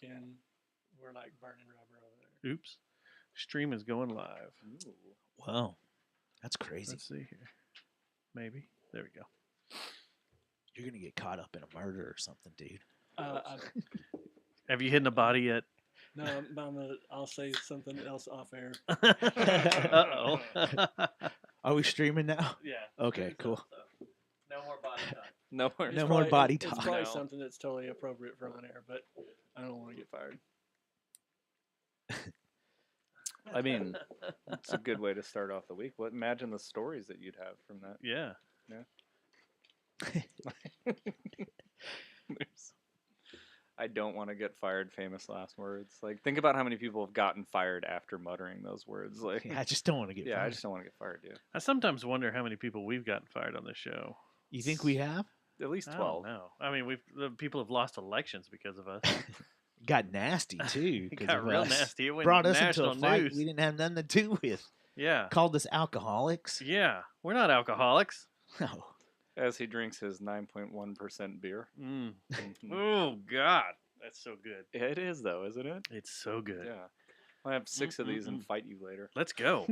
and we're like burning rubber over there. Oops. Stream is going live. Ooh. Wow, that's crazy. Let's see here. Maybe. There we go. You're gonna get caught up in a murder or something, dude. I, Have you hidden a body yet? no, I'll say something else off air. Uh-oh. Are we streaming now? Yeah. Okay, cool. No more body talk. No more. No more body It's talk. probably No. something that's totally appropriate for on air, but I don't want to get fired. I mean, it's a good way to start off the week. Imagine the stories that you'd have from that. Yeah. I don't want to get fired. Famous last words. Like, think about how many people have gotten fired after muttering those words. Like, Yeah, I just don't want to get yeah, I fired. just don't want to get fired, dude. I sometimes wonder how many people we've gotten fired on this show. You think we have? At least I 12. don't know. I mean, the people have lost elections because of us. Got nasty too. It 'cause got of real us. nasty. It went Brought us into national a fight news. we didn't have nothing to do with. Yeah. Called us alcoholics. Yeah. We're not alcoholics. No. As he drinks his 9.1% beer. Mm. Mhm. Oh, God. That's so good. It is, though, isn't it? It's so good. Yeah. I'll have 6 of these and fight you later. Let's go.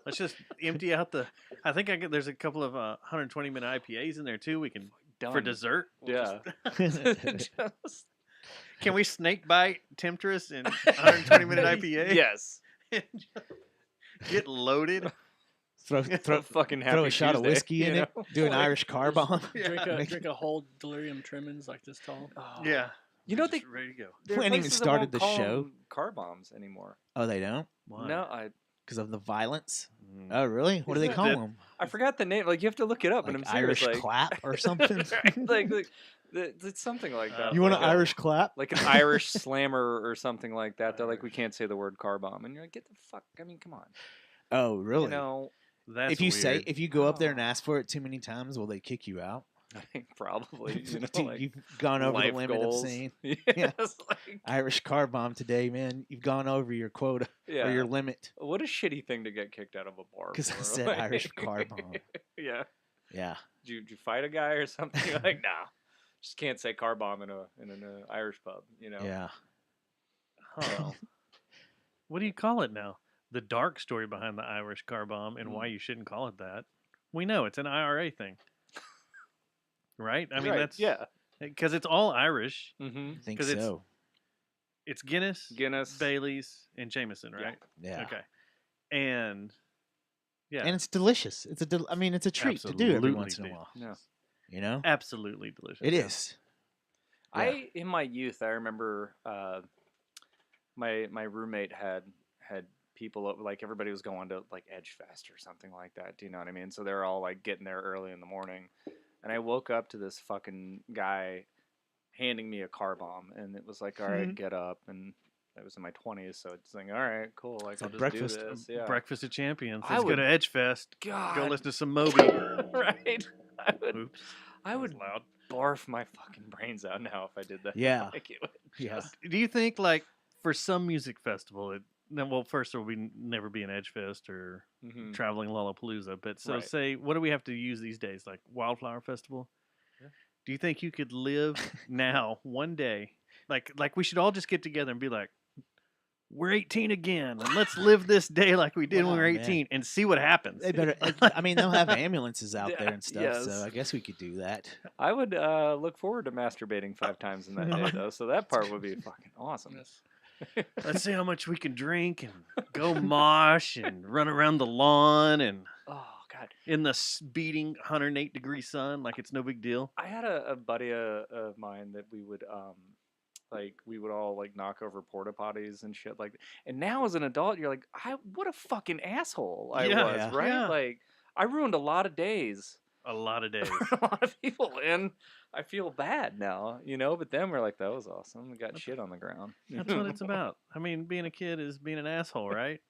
Let's just empty out the. I think there's a couple of 120-minute IPAs in there, too. We can. Done. For dessert. Yeah. Just- can we snake bite Temptress in 120-minute IPA? Yes. And get loaded. Throw Fucking happy throw a shot of Tuesday, whiskey in you it. know? Do an Like- Irish car bomb. Drink a whole delirium tremens like this tall. Oh. Yeah. You know, We're they just ready to go. there We are hadn't even places that started won't the call show. 'em car bombs anymore. Oh, they don't? Why? No, I Because of the violence? Mm. Oh, really? What do they Isn't call that- them? forgot the name. Like, you have to look it up, Like and I'm serious. Irish Like, clap or something? like it's something like that. You want like an a- Irish clap? like an Irish slammer or something like that. They're like, we can't say the word car bomb, and you're like, get the fuck. I mean, come on. Oh, really? You know, That's if you weird. if you go up there and Oh. ask for it too many times, will they kick you out? I think probably. You know, Dude, like, you've gone over the life limit goals. of saying Yes, like, Irish car bomb today, man. You've gone over your quota yeah. or your limit. What a shitty thing to get kicked out of a bar. Because I for, said like- Irish car bomb. Yeah. Yeah. Did you fight a guy or something? You're like, nah. Just can't say car bomb in an Irish pub. You know. Yeah. Huh. What do you call it now? The dark story behind the Irish car bomb and Mm. why you shouldn't call it that. We know it's an IRA thing. Right? I mean, Right, that's. yeah. Because it's all Irish. Mm-hmm. I think 'Cause it's- so. It's Guinness, Guinness. Bailey's, and Jameson, Yeah. right? Yeah. Okay. And. Yeah. And it's delicious. It's I mean, it's a treat to do every Absolutely once in a do. while. Yeah. You know? absolutely delicious. It yeah. is. I in my youth, I remember my roommate had people like everybody was going to like Edge Fest or something like that. Do you know what I mean? So they're all like getting there early in the morning, and I woke up to this fucking guy handing me a car bomb, and it was like, all right, get up, and I was in my 20s, so it's like, all right, cool, like I'll just breakfast- do this. Yeah. Breakfast of Champions. I Let's go would- to Edge Fest. God. Go listen to some Moby. Right. Oops. I that was would loud. barf my fucking brains out now if I did that. Yeah. Like, it would Yeah. just- Do you think like for some music festival, well, first there will be never be an Edge Fest or Mhm. traveling Lollapalooza, but so Right. say, what do we have to use these days? Like Wildflower Festival. Yeah. Do you think you could live now one day, like we should all just get together and be like, we're 18 again, and let's live this day like we did when we were Wow, man. 18, and see what happens. They better. I mean, they'll have ambulances out there and stuff, Yes. so I guess we could do that. I would look forward to masturbating 5 times in that day, though. So that part would be fucking awesome. Yes. Let's see how much we can drink and go mosh and run around the lawn and Oh God, in the beating 108-degree sun like it's no big deal. I had a buddy of mine that we would we would all like knock over porta potties and shit like that. And now as an adult, you're like, what a fucking asshole I Yeah, was, yeah. right? Yeah. Like I ruined a lot of days A lot of days. for a lot of people, and I feel bad now, you know. But then we're like, that was awesome. We got shit on the ground. That's what it's about. I mean, being a kid is being an asshole, right?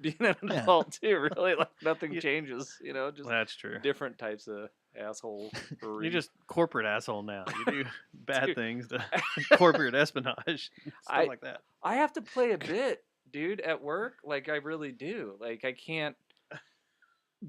Being an Yeah. adult too, really, like nothing Yeah. changes, you know. Just That's true. different types of asshole. You're just corporate asshole now. You do bad Dude. things to corporate espionage, stuff I- like that. I have to play a bit, dude, at work. Like I really do. Like I can't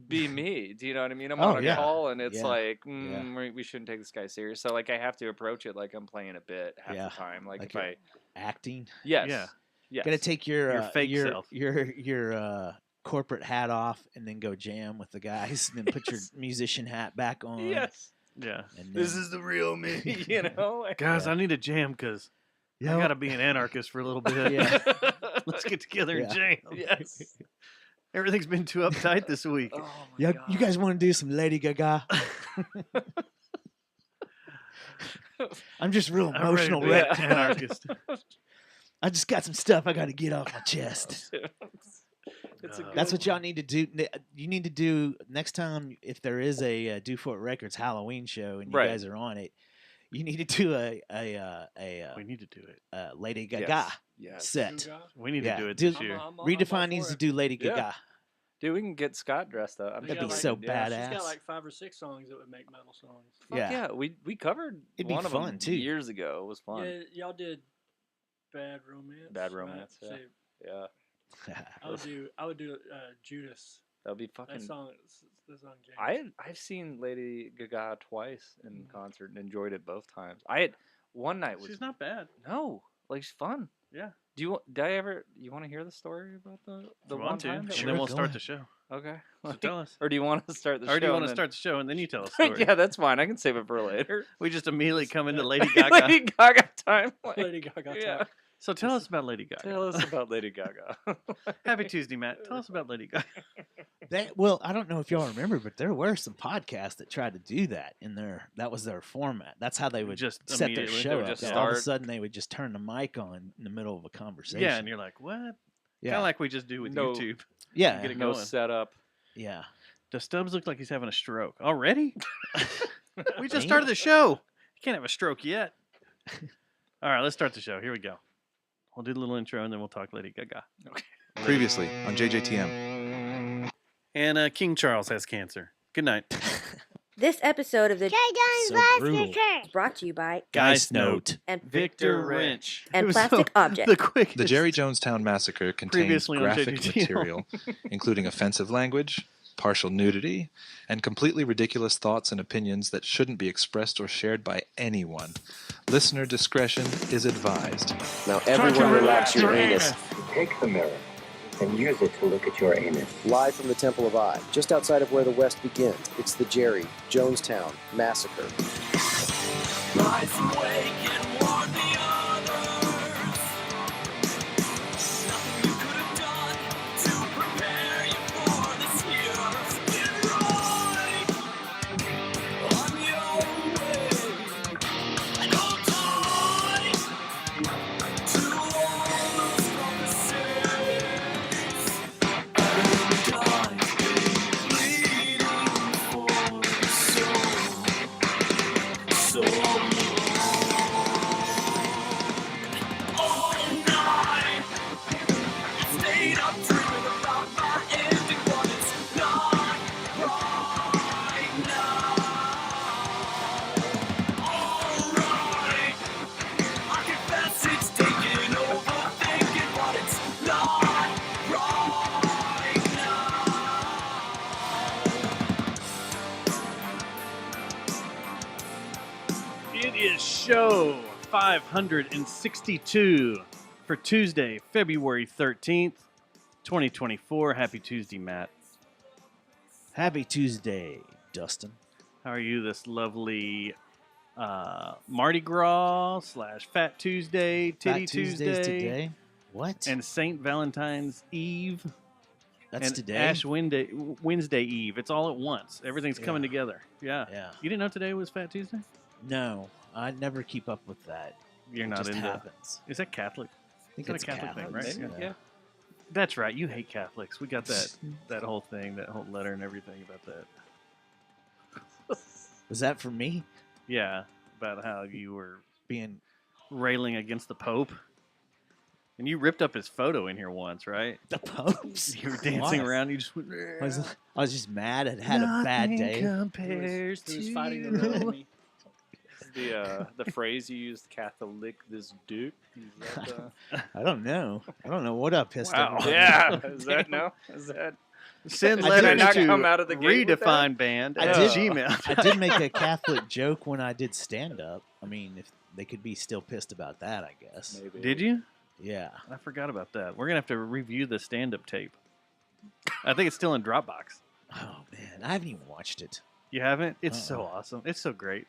be me. Do you know what I mean? I'm Oh, on a yeah. call and it's Yeah. like, Yeah. we shouldn't take this guy serious. So like I have to approach it like I'm playing a bit half Yeah. the time. Like Like if I acting. Yes. Yeah. Yes. Gotta take your fake self. your corporate hat off and then go jam with the guys and then put your musician hat back on. Yes. Yeah. And This then- is the real me. You know. Like, Guys, Yeah. I need a jam because I Yo, got to be an anarchist for a little bit. Yeah. Let's get together and Yeah. jam. yes. Everything's been too uptight this week. Oh my Yeah, God. you guys want to do some Lady Gaga? I'm just real I'm ready to emotional be wreck. an anarchist. I just got some stuff I got to get off my chest. It's a No. good That's what y'all need to do. You need to do next time if there is a Do For It Records Halloween show and you Right. guys are on it. You need to do We need to do it. Lady Gaga Yes. Yes. set. We need Yeah, to do it do- this year. Redefine needs to do Lady Yeah. Gaga. Dude, we can get Scott dressed up. That'd be sure we so can do it. She's badass. got like 5 or 6 songs that would make metal songs. Fuck Yeah. yeah. We covered It'd be one of fun, them too. years ago. It was fun. Yeah, y'all did Bad Romance. Bad right? Romance, yeah. So Yeah. I would do Judas. That would be fucking. That song James. I've seen Lady Gaga twice in concert and enjoyed it both times. I had one night was She's not bad. no, like she's fun. Yeah. You want to hear the story about the If you one want to, time? and that Sure, we- then we'll go start ahead. the show. Okay. So tell us. Or do you want to start the Or show? do you want to and start the show and then you tell us? then- Story? yeah, that's fine. I can save it for later. We just immediately come into Lady Gaga. Lady Gaga time. like, Lady Gaga. yeah. Talk. So tell us about Lady Gaga. Tell us about Lady Gaga. Happy Tuesday, Matt. Tell us about Lady Gaga. Well, I don't know if y'all remember, but there were some podcasts that tried to do that that was their format. That's how they would Just set their immediately, they show would up. just And all of a start- sudden they would just turn the mic on in the middle of a conversation. Yeah, and you're like, what? Kind yeah. of like we just do with No. YouTube. yeah. get it no going. setup. Yeah. Does Stubbs look like he's having a stroke already? We just Me? started the show. You can't have a stroke yet. All right, let's start the show. Here we go. We'll do the little intro and then we'll talk Lady Gaga. Previously on JJTM. And King Charles has cancer. Good night. This episode of the So brutal. is brought to you by Geist Note. and Victor Wrench. And Who's Plastic Object. The quickest. The Jerry Jonestown Massacre contains Previously on graphic JJTM. material, including offensive language, partial nudity, and completely ridiculous thoughts and opinions that shouldn't be expressed or shared by anyone. Listener discretion is advised. Now everyone relax your anus. Take the mirror and use it to look at your anus. Live from the Temple of I, just outside of where the West begins, it's the Jerry Jonestown Massacre. It is show 562 for Tuesday, February 13th, 2024. Happy Tuesday, Matt. Happy Tuesday, Dustin. How are you this lovely Mardi Gras / Fat Tuesday, Titty Fat Tuesdays Tuesday, today. What? and St. Valentine's Eve, That's and today. Ash Wednesday Eve. It's all at once. Everything's coming Yeah. together. Yeah. Yeah. You didn't know today was Fat Tuesday? No, I never keep up with that. You're It not just into. happens. Is that Catholic? I think Is that it's a Catholic thing, right? Catholics, Yeah. That's right. You hate Catholics. We got that whole thing, that whole letter and everything about that. Was that for me Yeah, about how you were being? railing against the Pope. And you ripped up his photo in here once, right? The Popes. You were dancing Why? around. You just went. I was just mad. I'd had a bad Nothing day. compares He was to fighting you. the enemy. The phrase you used, Catholic this dick. Is that, I don't know. I don't know what I pissed Wow. everybody yeah. off. Is that no? Is that? Send I letters did not to come out of the gate with that? Redefine Band I at did. Gmail. I did make a Catholic joke when I did stand up. I mean, if they could be still pissed about that, I guess. Maybe. Did you? Yeah. I forgot about that. We're gonna have to review the stand-up tape. I think it's still in Dropbox. Oh man, I haven't even watched it. You haven't? It's so Uh-uh. awesome. It's so great.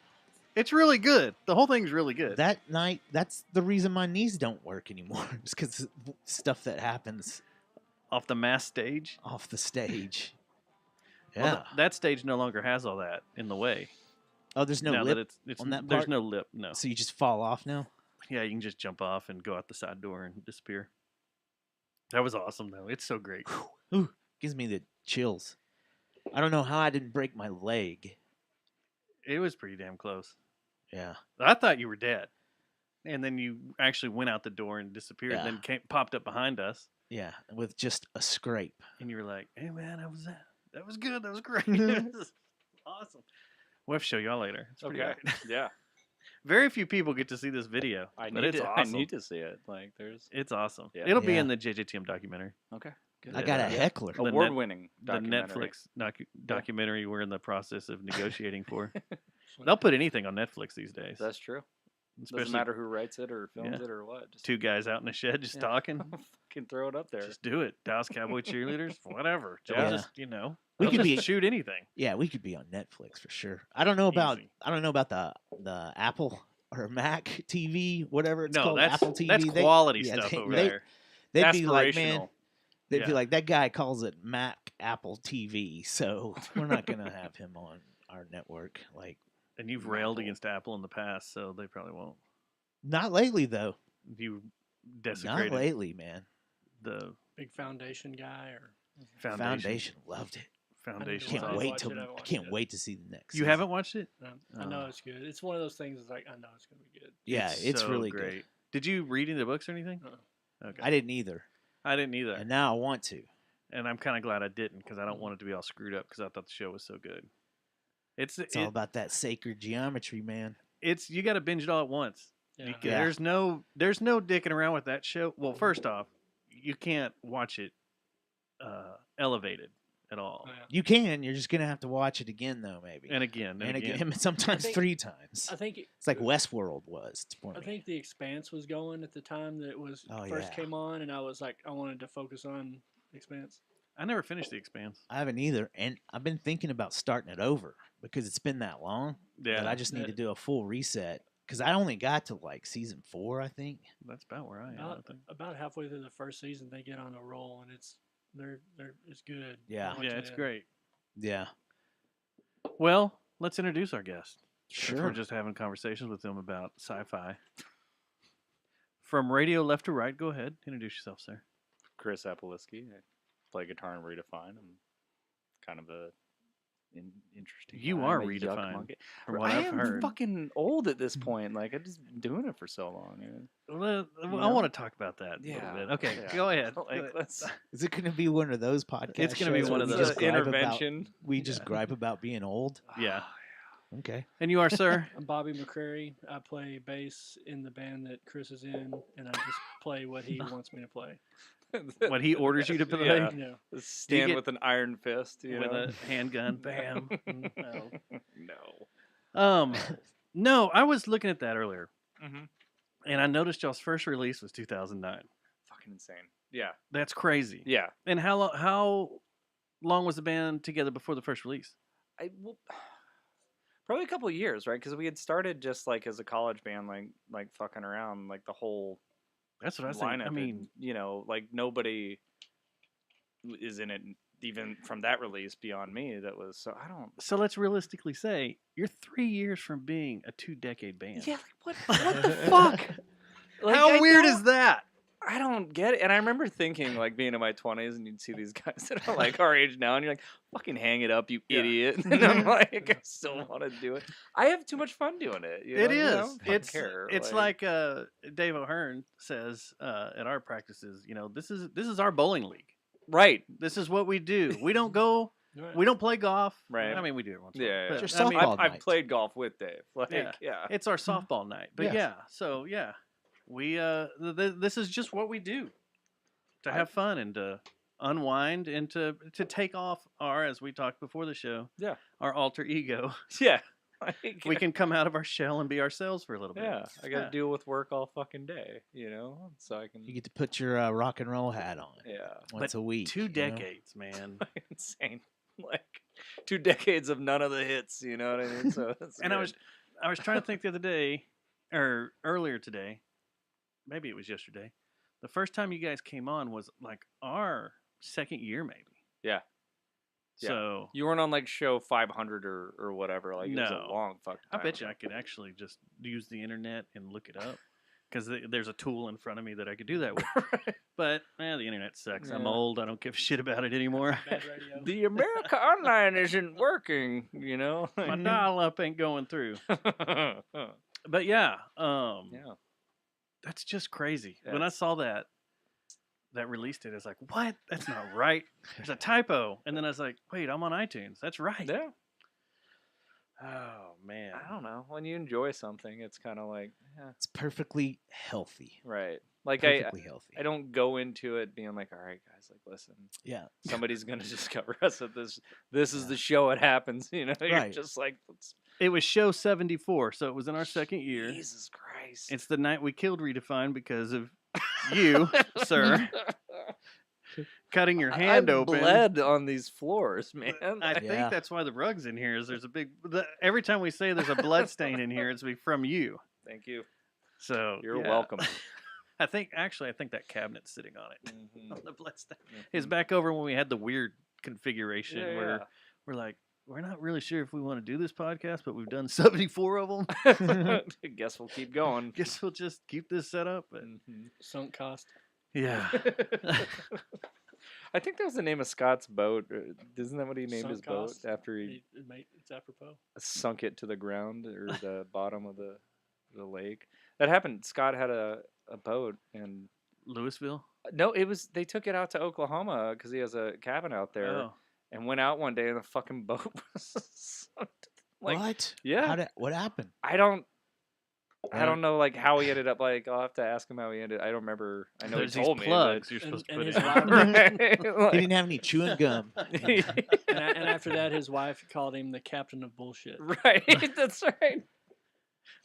It's really good. The whole thing's really good. That night, that's the reason my knees don't work anymore. It's because stuff that happens Off the mass stage. off the stage. Yeah. Well, that stage no longer has all that in the way. Oh, there's no now lip. that it's on that there's part? no lip. No. So you just fall off now. Yeah, you can just jump off and go out the side door and disappear. That was awesome, though. It's so great. Ooh, gives me the chills. I don't know how I didn't break my leg. It was pretty damn close. Yeah. I thought you were dead, and then you actually went out the door and disappeared. Yeah. And then popped up behind us, Yeah, with just a scrape. and you were like, "Hey, man, how was that? That was good. That was great. It was awesome." We'll have to show y'all later. It's pretty Okay. great. Yeah. Very few people get to see this video, I but need it's to. awesome. I need to see it. Like, there's. It's awesome. Yeah. It'll be Yeah. in the JJTM documentary. Okay. Good. I got a Yeah. heckler. The net- Award-winning The documentary. Netflix documentary we're in the process of negotiating for. They'll put anything on Netflix these days. That's true. Doesn't Especially matter who writes it or films Yeah. it or what. Just two guys out in a shed just Yeah. talking. fucking throw it up there. Just do it. Dallas Cowboy cheerleaders, whatever. They'll Yeah. just, We they'll could just be- shoot anything. Yeah, we could be on Netflix for sure. I don't know about Easy. the Apple or Mac TV, whatever it's No, called. that's Apple TV. that's They- quality yeah, stuff they- over they- there. They'd be like, man, Aspirational. they'd Yeah. be like, that guy calls it Mac Apple TV, so we're not gonna have him on our network. Like, And you've railed Apple. against Apple in the past, so they probably won't. not lately though. You Not desecrated lately, man. the Big foundation guy or foundation. Loved it. Foundation. Can't Can't I've wait watched till it, I haven't I watched can't it. wait to see the next. You season. haven't watched it? I know Oh. it's good. It's one of those things. It's like I know it's gonna be good. Yeah, it's so really great. good. Did you read any of the books or anything? Okay. I didn't either, I didn't either. and now I want to. And I'm kind of glad I didn't because I don't want it to be all screwed up because I thought the show was so good. It's all about that sacred geometry, man. It's you got to binge it all at once. Yeah, You I can- know. Yeah. there's no dicking around with that show. Well, first off, you can't watch it elevated at all. Oh, yeah. You can. You're just gonna have to watch it again, though, maybe. And again, and again, sometimes I think- 3 times. I think It's like Westworld was for I me. think The Expanse was going at the time that it was Oh, first yeah. came on, and I was like, I wanted to focus on Expanse. I never finished The Expanse. I haven't either, and I've been thinking about starting it over because it's been that long. Yeah, That I just need to that- do a full reset because I only got to like season 4, I think. that's about where I am. I About, think. about halfway through the first season, they get on a roll, and it's good. Yeah. all the way Yeah, to it's the end. great. Yeah, Well, let's introduce our guest. since sure. We're just having conversations with them about sci-fi. From radio left to right, go ahead. Introduce yourself, sir. Chris Apoliski. I play guitar in Redefine. I'm kind of a interesting. You guy. are I'm a yuck Redefine, monkey. From what I I've am heard. fucking old at this point. Like I've just been doing it for so long. Well, I know? want to talk about that a Yeah, little bit. Okay, yeah. go ahead. Like, Go ahead. let's- Is it going to be one of those podcasts? It's gonna be shows one where of we those just gripe about- intervention. we just gripe about being old. Yeah. Okay. And you are, sir? I'm Bobby McCrary. I play bass in the band that Chris is in, and I just play what he wants me to play. When he orders you to play? Yeah. You know, Stand get- with an iron fist. You with know? a handgun. Bam. No. No. No, I was looking at that earlier, Mm-hmm. and I noticed y'all's first release was 2009. Fucking insane. Yeah. That's crazy. Yeah. And how long was the band together before the first release? Probably a couple of years, right? Because we had started just like as a college band, like fucking around, like the whole That's what I was thinking. lineup. I mean, like nobody is in it even from that release beyond me. That was so I don't. so let's realistically say you're 3 years from being a 2-decade band. Yeah, like, what the fuck? Like, How I weird don't- is that? I don't get it. And I remember thinking, like, being in my 20s, and you'd see these guys that are like our age now, and you're like, fucking hang it up, you Yeah. idiot. And I'm like, I still want to do it. I have too much fun doing it. You It know? You is. know? I don't It's care. it's like Dave O'Hearn says at our practices. This is our bowling league. right. This is what we do. We don't go. right. We don't play golf. Right. I mean, we do it once. in a Yeah, while, yeah. but, Your I mean, softball I've night. played golf with Dave. Like, Yeah. yeah. it's our softball night. But Yes. yeah, so yeah, we this is just what we do to have fun and to unwind and to take off our, as we talked before the show, Yeah. our alter ego Yeah. Like, We can come out of our shell and be ourselves for a little bit. yeah, I got to Yeah. deal with work all fucking day, so I can. You get to put your rock and roll hat on Yeah, once a week. 2 you know? decades, man. insane. Like 2 decades of none of the hits. You know what I mean? So that's And I good. was trying to think the other day, or earlier today, maybe it was yesterday. The first time you guys came on was like our second year, maybe. Yeah. Yeah. So You weren't on like show 500 or whatever. Like it was No. a long fucking I time bet you ago. I could actually just use the internet and look it up because there's a tool in front of me that I could do that with. But the internet sucks. I'm Yeah. old. I don't give a shit about it anymore. Bad radio. The America Online isn't working, My dial-up ain't going through. But yeah, that's just crazy. When I That's- saw that released it, I was like, what? That's not right. There's a typo. And then I was like, wait, I'm on iTunes. That's right. Yeah. Oh, man. I don't know. When you enjoy something, it's kind of like, yeah, It's perfectly healthy. right. Like Perfectly healthy. I don't go into it being like, all right, guys, like, listen, Yeah. somebody's gonna discover us at this. This is the show. It happens. You're Right. just like, It was show 74, so it was in our second year. Jesus Christ. It's the night we killed Redefine because of you, sir, cutting your hand I've open. bled on these floors, man. I Yeah. think that's why the rug's in here. Is there's a big every time we say there's a blood stain in here, it's from you. Thank you. So You're yeah. welcome. I think that cabinet's sitting on it. Mhm. On the blood stain. It's back over when we had the weird configuration Yeah, where we're like, we're not really sure if we want to do this podcast, but we've done 74 of them. yeah. Guess we'll keep going. Guess we'll just keep this set up. And Sunk cost. yeah. I think that was the name of Scott's boat. Isn't that what he named Sunk his boat cost? after he It's apropos. sunk it to the ground or the bottom of the lake? That happened. Scott had a boat and Louisville. no, they took it out to Oklahoma because he has a cabin out there Oh. and went out one day and the fucking boat was sunk. Like, what? yeah. What happened? I don't know like how he ended up. Like I'll have to ask him how he ended. I don't remember. I know There's he these told me. plugs you're And- supposed to and put his in. wife- Right? He didn't have any chewing gum. And after that, his wife called him the captain of bullshit. Right. That's right.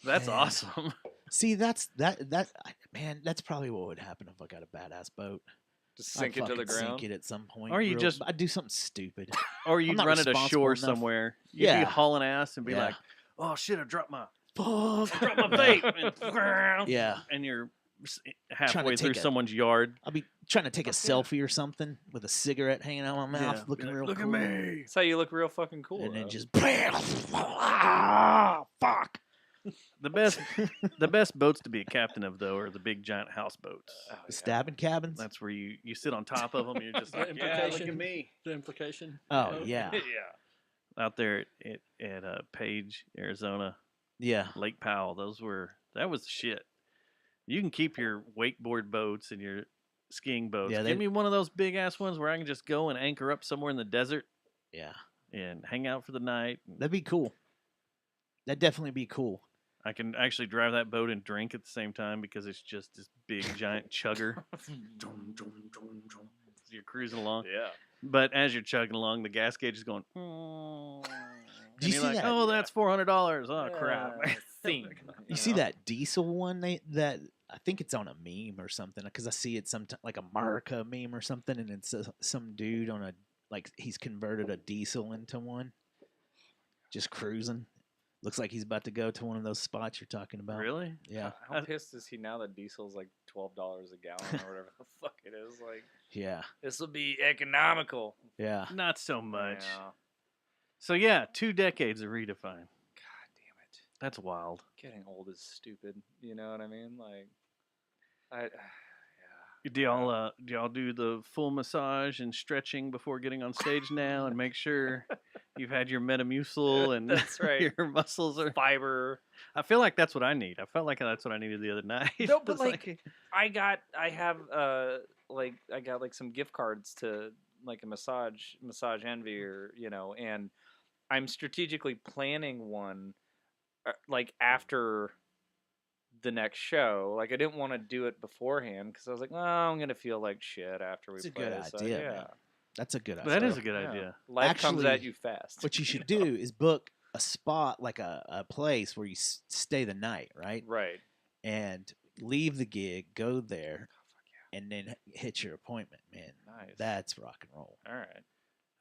That's Man. awesome. See, man, that's probably what would happen if I got a badass boat. Just I'd sink it to the fucking ground. Sink it at some point. Or you just- I'd do something stupid. Or you'd not run it responsible ashore enough. somewhere. You'd Yeah. be hauling ass and be Yeah. like, oh shit, I dropped my Fuck. vape. And, Yeah. and you're Trying halfway to through take a- someone's yard. I'll be trying to take a selfie or something with a cigarette hanging out my mouth, Yeah. looking Be like, real look cool. at me. That's how you look real fucking cool. And then though. just fuck. The best boats to be a captain of though are the big giant houseboats. Oh, The stabbing cabins. That's where you sit on top of them. And you're just The like, yeah, look at implication. me. The implication. Oh yeah, Out there at Page, Arizona, yeah. Lake Powell. That was the shit. You can keep your wakeboard boats and your skiing boats. Yeah, Give me one of those big ass ones where I can just go and anchor up somewhere in the desert Yeah, and hang out for the night. that'd be cool. That'd definitely be cool. I can actually drive that boat and drink at the same time because it's just this big giant chugger. You're cruising along. Yeah. But as you're chugging along, the gas gauge is going. And Do you you're see like, that? oh, that's $400. Oh crap! You see that diesel one? That I think it's on a meme or something because I see it sometimes like a Marca meme or something, and it's some dude on he's converted a diesel into one, just cruising. Looks like he's about to go to one of those spots you're talking about. Really? Yeah, How pissed is he now that diesel's like $12 a gallon or whatever the fuck it is? Like yeah, this will be economical. yeah. Not so much. Yeah. So yeah, 2 decades of Redefine. God damn it. That's wild. Getting old is stupid. You know what I mean? Like, yeah. Do y'all do the full massage and stretching before getting on stage now, and make sure you've had your Metamucil and That's right. your muscles are. Fiber. I feel like that's what I need. I felt like that's what I needed the other night. No, but It's like, I got some gift cards to like a massage envy or and I'm strategically planning one like after the next show. Like I didn't want to do it beforehand because I was like, well, I'm gonna feel like shit after we It's a play. good so, idea, yeah. man. That's a good that idea. is a good Yeah. idea. Life comes at Actually, you fast. What you should do is book a spot, like a place where you stay the night, right? Right. And leave the gig, go there, and then hit your appointment, man. Nice. That's rock and roll. All right.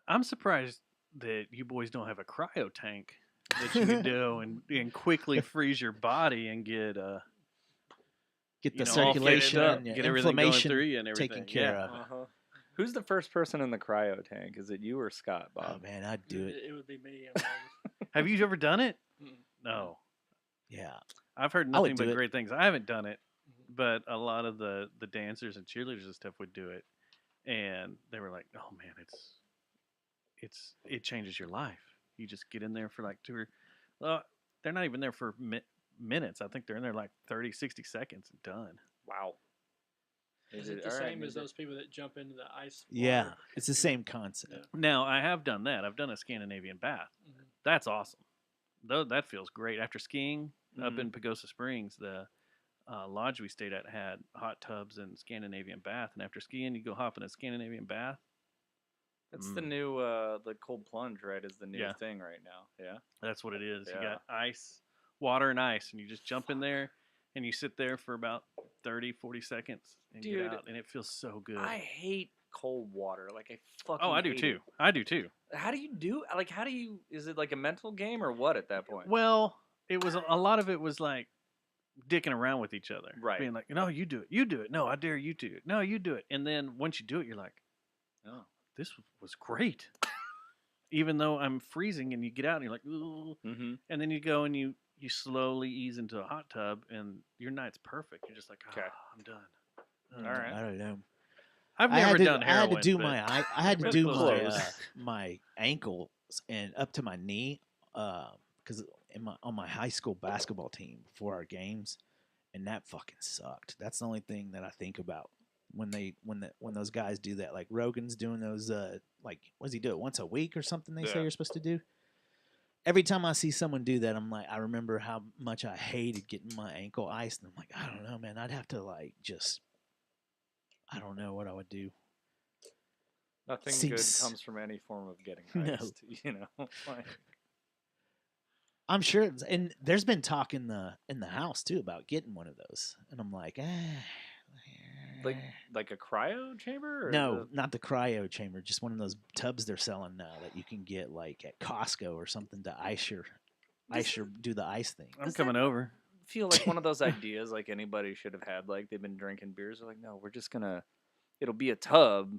I'm surprised that you boys don't have a cryo tank that you could do and quickly freeze your body and get Get you the know, all fitted circulation up, and get everything going inflammation through you and everything. taken care Yeah. of. Uh-huh. Who's the first person in the cryo tank? Is it you or Scott, Oh Bob? man, I'd do it. It would be me. I'm always- Have you ever done it? Mm-mm. No. Yeah, I've heard I would nothing do but it. great things. I haven't done it, but a lot of the dancers and cheerleaders and stuff would do it, and they were like, "Oh man, it changes your life. You just get in there for like they're not even there for minutes. I think they're in there like 30, 60 seconds and done." Wow. Is it the all right, same as maybe- those people that jump into the ice? yeah, water? it's the same concept. Yeah. Now I have done that. I've done a Scandinavian bath. Mhm. That's awesome. Though that feels great after skiing up Mhm. in Pagosa Springs. The lodge we stayed at had hot tubs and Scandinavian bath, and after skiing, you go hop in a Scandinavian bath. That's the Mm. new the cold plunge, right? Is the new Yeah. thing right now. Yeah. That's what it is. You Yeah. got ice, water, and ice, and you just jump in there and you sit there for about 30, 40 seconds and Dude, get out, and it feels so good. I hate cold water. Like I fucking. Oh, I do hate too. it. I do too. How do you do? Like, how do you? Is it like a mental game or what at that point? Well, it was a lot of it was like dicking around with each other, Right. Being like, "No, you do it. You do it. No, I dare you to. No, you do it." And then once you do it, you're like, Oh. "This was great." Even though I'm freezing, and you get out and you're like, "Ooh," Mm-hmm. and then you go and you slowly ease into a hot tub, and your night's perfect. You're just like, "Ah, Okay. I'm done." All right. I don't know. I've I never had to, done I heroin. had to do but I had to That's do close. my ankles and up to my knee because on my high school basketball team before our games, and that fucking sucked. That's the only thing that I think about when those guys do that. Like Rogan's doing those like what does he do it once a week or something? They say Yeah. you're supposed to do. Every time I see someone do that, I'm like, I remember how much I hated getting my ankle iced, and I'm like, I don't know, man. I'd have to like just. I don't know what I would do. Nothing Seems- good comes from any form of getting No. iced. You know. Like, I'm sure, and there's been talk in the house too about getting one of those, and I'm like, like a cryo chamber? Or no, not the cryo chamber, just one of those tubs they're selling now that you can get like at Costco or something to do the ice thing. I'm coming over. Feel like one of those ideas like anybody should have had. Like they've been drinking beers. They're like, no, we're just gonna. It'll be a tub,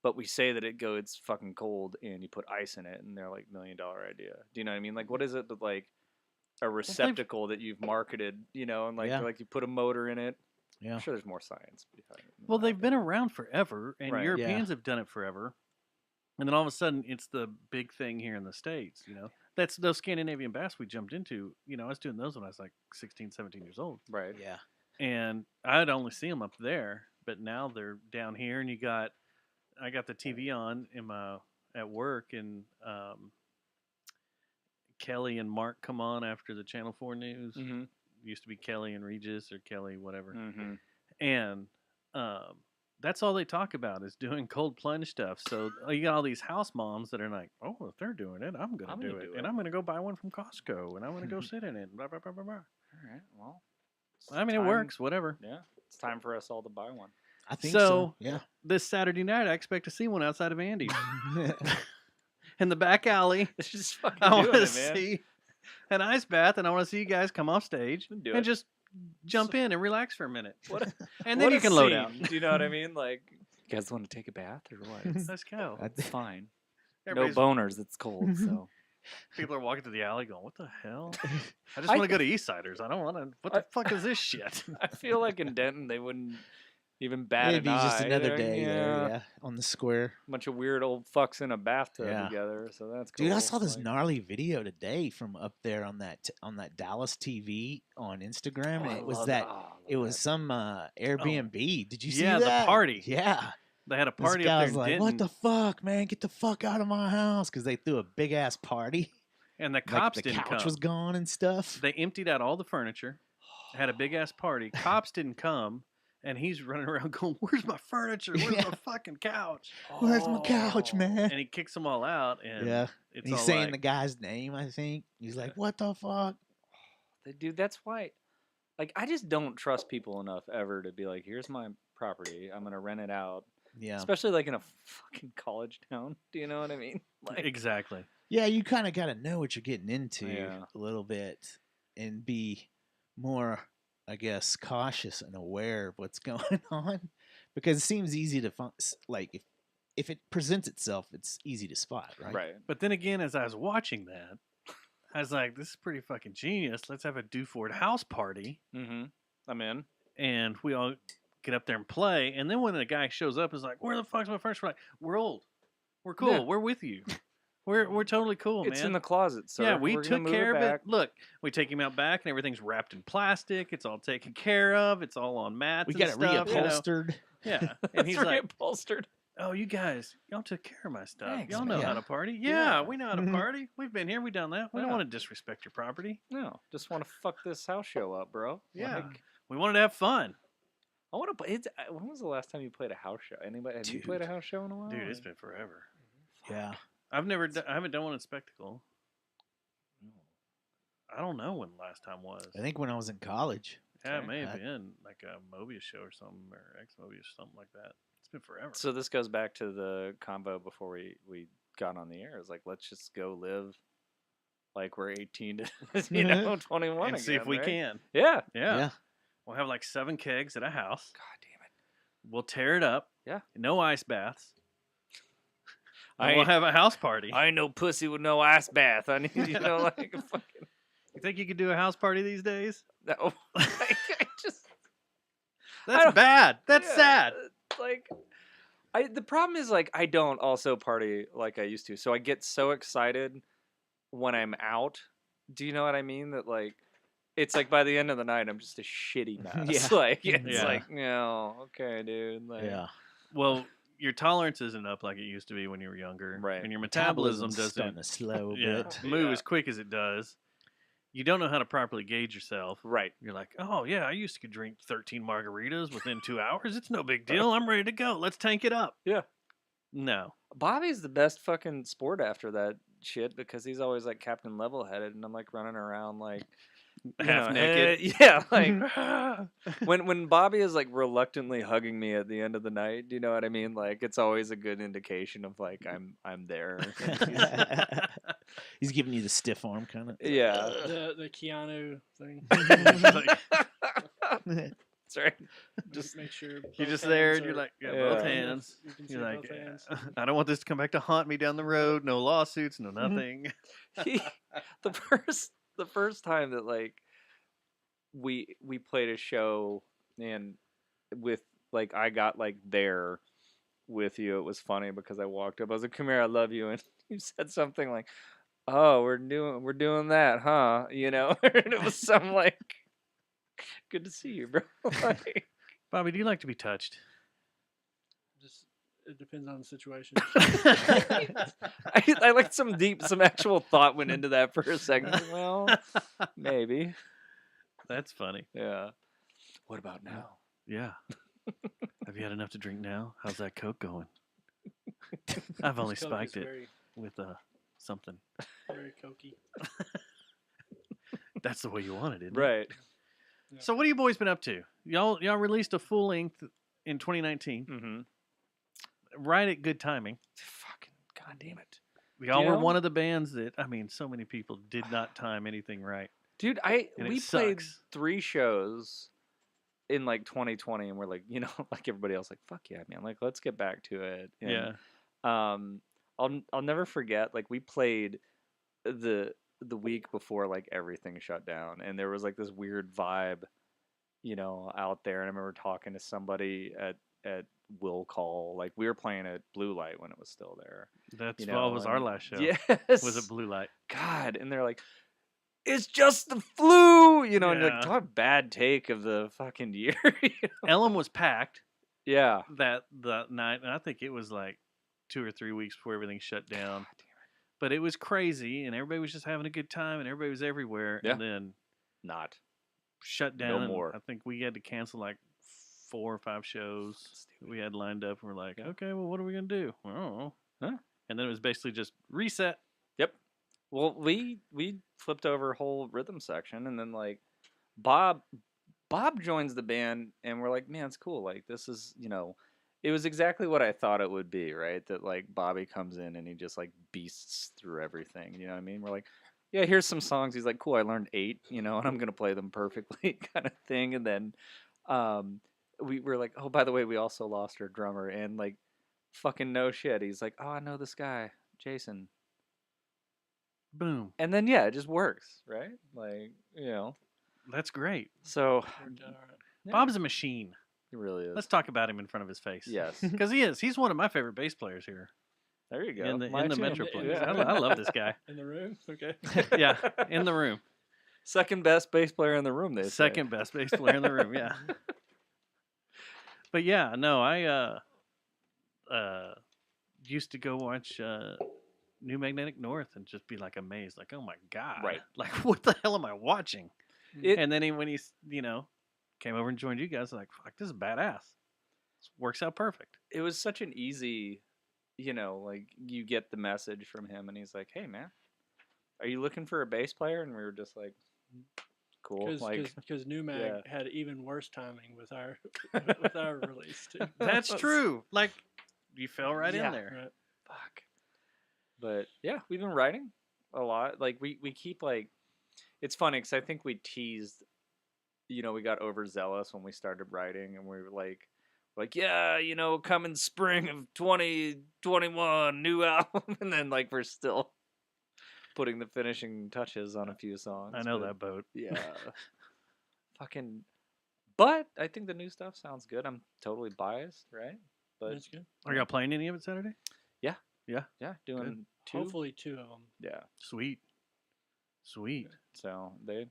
but we say that it's fucking cold, and you put ice in it, and they're like $1 million idea. Do you know what I mean? Like, what is it that like a receptacle that you've marketed? You know, and like Yeah. like you put a motor in it. Yeah. I'm sure there's more science behind it. than Well, that, they've but- been around forever, and Right. Yeah. Europeans have done it forever. And then all of a sudden, it's the big thing here in the States, you know? That's those Scandinavian baths we jumped into. You know, I was doing those when I was like 16, 17 years old. right. Yeah, And I'd only see them up there, but now they're down here, and I got the TV on at work, and Kelly and Mark come on after the Channel 4 news. Mm-hmm. Used to be Kelly and Regis or Kelly whatever. Mm-hmm. And that's all they talk about is doing cold plunge stuff. So you got all these house moms that are like, "Oh, if they're doing it, I'm gonna do it, and I'm gonna go buy one from Costco, and I'm gonna go sit in it." Blah, blah, blah, blah, blah. All right. Well, it's I mean, it time- works. Whatever. Yeah, it's time for us all to buy one. I think So- so. Yeah. This Saturday night, I expect to see one outside of Andy's in the back alley. It's just fucking I want doing to it, man. see an ice bath, and I want to see you guys come off stage Do and it. just jump in and relax for a minute, What a- and then what you a can load scene. out. Do you know what I mean? Like, you guys want to take a bath or what? It's, Let's go. it's fine. No Everybody's- boners. It's cold. So People are walking through the alley going, "What the hell? I just I- want to go to Eastsiders. I don't want to. What the fuck is this shit?" I feel like in Denton they wouldn't even bat Maybe an eye. just another They're, day yeah, there, yeah, on the square. bunch of weird old fucks in a bathtub Yeah. together. So that's cool. Dude, I saw this Like, gnarly video today from up there on that Dallas TV on Instagram. oh, and I it was love that. oh, I love It was that. some Airbnb. Did you see Yeah, the that? party. Yeah. They had a This party guy up there was in like, Denton, "What the fuck, man? Get the fuck out of my house!" Because they threw a big ass party. and the Like cops the didn't couch come. was gone and stuff. They emptied out all the furniture, had a big ass party. Cops didn't come, And he's running around going, "Where's my furniture? Where's Yeah. my fucking couch?" Where's my couch, man? And he kicks them all out. And Yeah. it's And he's all saying like, the guy's name, I think. He's like, what the fuck? Dude, that's why. Like, I just don't trust people enough ever to be like, here's my property. I'm gonna rent it out. Yeah. Especially like in a fucking college town. Do you know what I mean? Like, exactly. Yeah, you kind of got to know what you're getting into Yeah. a little bit and be more, I guess, cautious and aware of what's going on, because it seems easy to find. Like if it presents itself, it's easy to spot, right? right. But then again, as I was watching that, I was like, "This is pretty fucking genius. Let's have a Duford house party." Mm-hmm. I'm in. And we all get up there and play. And then when the guy shows up, is like, "Where the fuck's my furniture?" We're like, "We're old. We're cool. Yeah. We're with you. We're totally cool, It's man." in the closet, so yeah, we we're gonna took move care of back. it. Look, we take him out back, and everything's wrapped in plastic. It's all taken care of. It's all on mats. We and got it stuff, you know. reupholstered. Yeah, and he's It's like, reupholstered. "Oh, you guys, y'all took care of my stuff. Thanks, Y'all know man. how to party. Yeah. Yeah, we know how to Mhm. party. We've been here. We've done that. We don't Yeah. want to disrespect your property. No, just want to fuck this house show up, bro. Yeah. Like, We wanted to have fun, I want to play. When was the last time you played a house show? Anybody? Have you played a house show in a while? dude. It's been forever. Yeah. I've never. I haven't done one in Spectacle. I don't know when the last time was. I think when I was in college. Yeah, it Okay. may have I- been like a Mobius show or something, or X Mobius, something like that. It's been forever. So this goes back to the combo before we got on the air. It's like, let's just go live like we're 18 to 21 and see if again, we right? can. Yeah. Yeah. We'll have like 7 kegs at a house. God damn it. We'll tear it up. Yeah. No ice baths. I And we'll ain't- have a house party. I ain't no pussy with no ice bath. I need, you know, like a fucking You think you could do a house party these days? no. Like, I just That's don't- bad. That's yeah, sad. Like, the problem is like I don't also party like I used to. So I get so excited when I'm out. Do you know what I mean? That like it's like by the end of the night I'm just a shitty mess. Yeah. Like it's Yeah. like, no, okay, dude. Like, Yeah. Well, your tolerance isn't up like it used to be when you were younger. Right. And your metabolism Metabolism's starting doesn't to slow a yeah, bit. move Yeah. as quick as it does. You don't know how to properly gauge yourself. Right. You're like, "Oh, yeah, I used to drink 13 margaritas within 2 hours. It's no big deal. I'm ready to go. Let's tank it up." Yeah. No. Bobby's the best fucking sport after that shit because he's always like Captain Level Headed and I'm like running around like you Half know, naked. yeah, like when Bobby is like reluctantly hugging me at the end of the night, do you know what I mean? Like it's always a good indication of like I'm there. He's giving you the stiff arm kind of. Yeah. The Keanu thing. That's right. Just make sure You're both just there hands and you're are like, yeah, Yeah. both open. hands. You can see You're like, both hands. I don't want this to come back to haunt me down the road. No lawsuits, no Mm-hmm. nothing. The first time that like we played a show and with like I got like there with you, it was funny because I walked up, I was like, "Come here, I love you," and you said something like, "Oh, we're doing that, huh?" You know, and it was some like, "Good to see you, bro." Like, Bobby, do you like to be touched? Just it depends on the situation. I like some actual thought went into that for a second. Well, maybe. That's funny. Yeah. What about now? Yeah. Have you had enough to drink now? How's that Coke going? I've only This Coke spiked is it very, with something. very cokey. That's the way you want it, isn't it? Right. So what have you boys been up to? Y'all released a full length in 2019. Mm-hmm. Right at good timing. Fucking goddamn it. Y'all You were know? one of the bands that, I mean, so many people did not time anything right. Dude, And we it played sucks. 3 shows in like 2020 and we're like, you know, like everybody else like, fuck yeah, man. Like let's get back to it. And, Yeah. I'll never forget like we played the week before like everything shut down and there was like this weird vibe, you know, out there and I remember talking to somebody at Will Call. Like we were playing at Blue Light when it was still there. That's You what know, was our and- last show. Yes. Was it Blue Light? God, and they're like, "It's just the flu," you know, and Yeah. like, talk bad take of the fucking year. You know? Ellum was packed Yeah, that night, and I think it was like 2 or 3 weeks before everything shut down. God damn But it was crazy, and everybody was just having a good time, and everybody was everywhere. Yeah. And then it. Not. shut down. and more. I think we had to cancel like 4 or 5 shows we had lined up, and we're like, okay, well, what are we gonna do? I don't know. Huh? And then it was basically just reset. Yep. Well, we flipped over a whole rhythm section, and then like Bob joins the band, and we're like, man, it's cool. Like this is, it was exactly what I thought it would be, right? That like Bobby comes in and he just like beasts through everything. You know what I mean? We're like, yeah, here's some songs. He's like, cool, I learned 8, and I'm gonna play them perfectly, kind of thing. And then we were like, oh, by the way, we also lost our drummer, and like, fucking no shit. He's like, oh, I know this guy, Jason. Boom. And then yeah, it just works, right? Like, That's great. So Worked out all right. yeah, Bob's a machine. he really is. Let's talk about him in front of his face. Yes. Because he is. He's one of my favorite bass players here There you go. in the Mine too. Metroplex. Yeah. I love this guy. In the room? Okay. Yeah, in the room. Second best bass player in the room, they say. Second best bass player in the room, yeah. But yeah, no, I used to go watch New Magnetic North and just be like amazed, like, oh my God. Right. Like, what the hell am I watching? It- And then when he, came over and joined you guys, like, fuck, this is badass. This works out perfect. It was such an easy, like you get the message from him, and he's like, hey, man, are you looking for a bass player? And we were just like, cool. Because New Mag yeah. had even worse timing with our release too. That's true. Like, you fell right Yeah. in there. Right. Fuck. But yeah, we've been writing a lot. Like we keep like, it's funny because I think we teased, we got overzealous when we started writing, and we were like, yeah, coming spring of 2021, new album, and then like we're still putting the finishing touches on a few songs. I know but that boat. Yeah. Fucking. But I think the new stuff sounds good. I'm totally biased, right? But That's good. Are y'all playing any of it Saturday? yeah, doing 2. Hopefully 2 of them. Yeah. Sweet. So they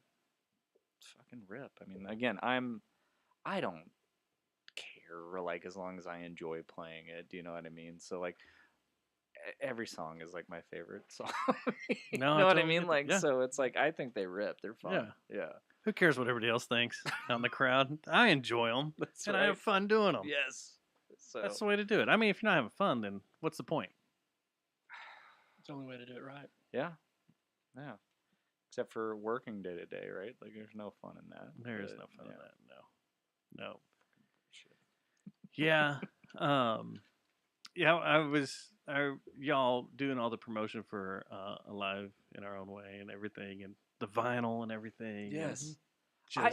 fucking rip. I mean, again, I don't care, like, as long as I enjoy playing it. Do you know what I mean? So like, every song is like my favorite song. You No, I know what I totally mean? get Like, that. Yeah. so it's like I think they rip. They're fun. Yeah. Who cares what everybody else thinks out in the crowd? I enjoy them, That's and right. I have fun doing them. Yes. So That's the way to do it. I mean, if you're not having fun, then what's the point? It's the only way to do it right. yeah. Except for working day to day, right? Like, there's no fun in that. There is But, no fun in yeah. that. No. Yeah. Y'all doing all the promotion for Alive in Our Own Way and everything, and the vinyl and everything. Yes. I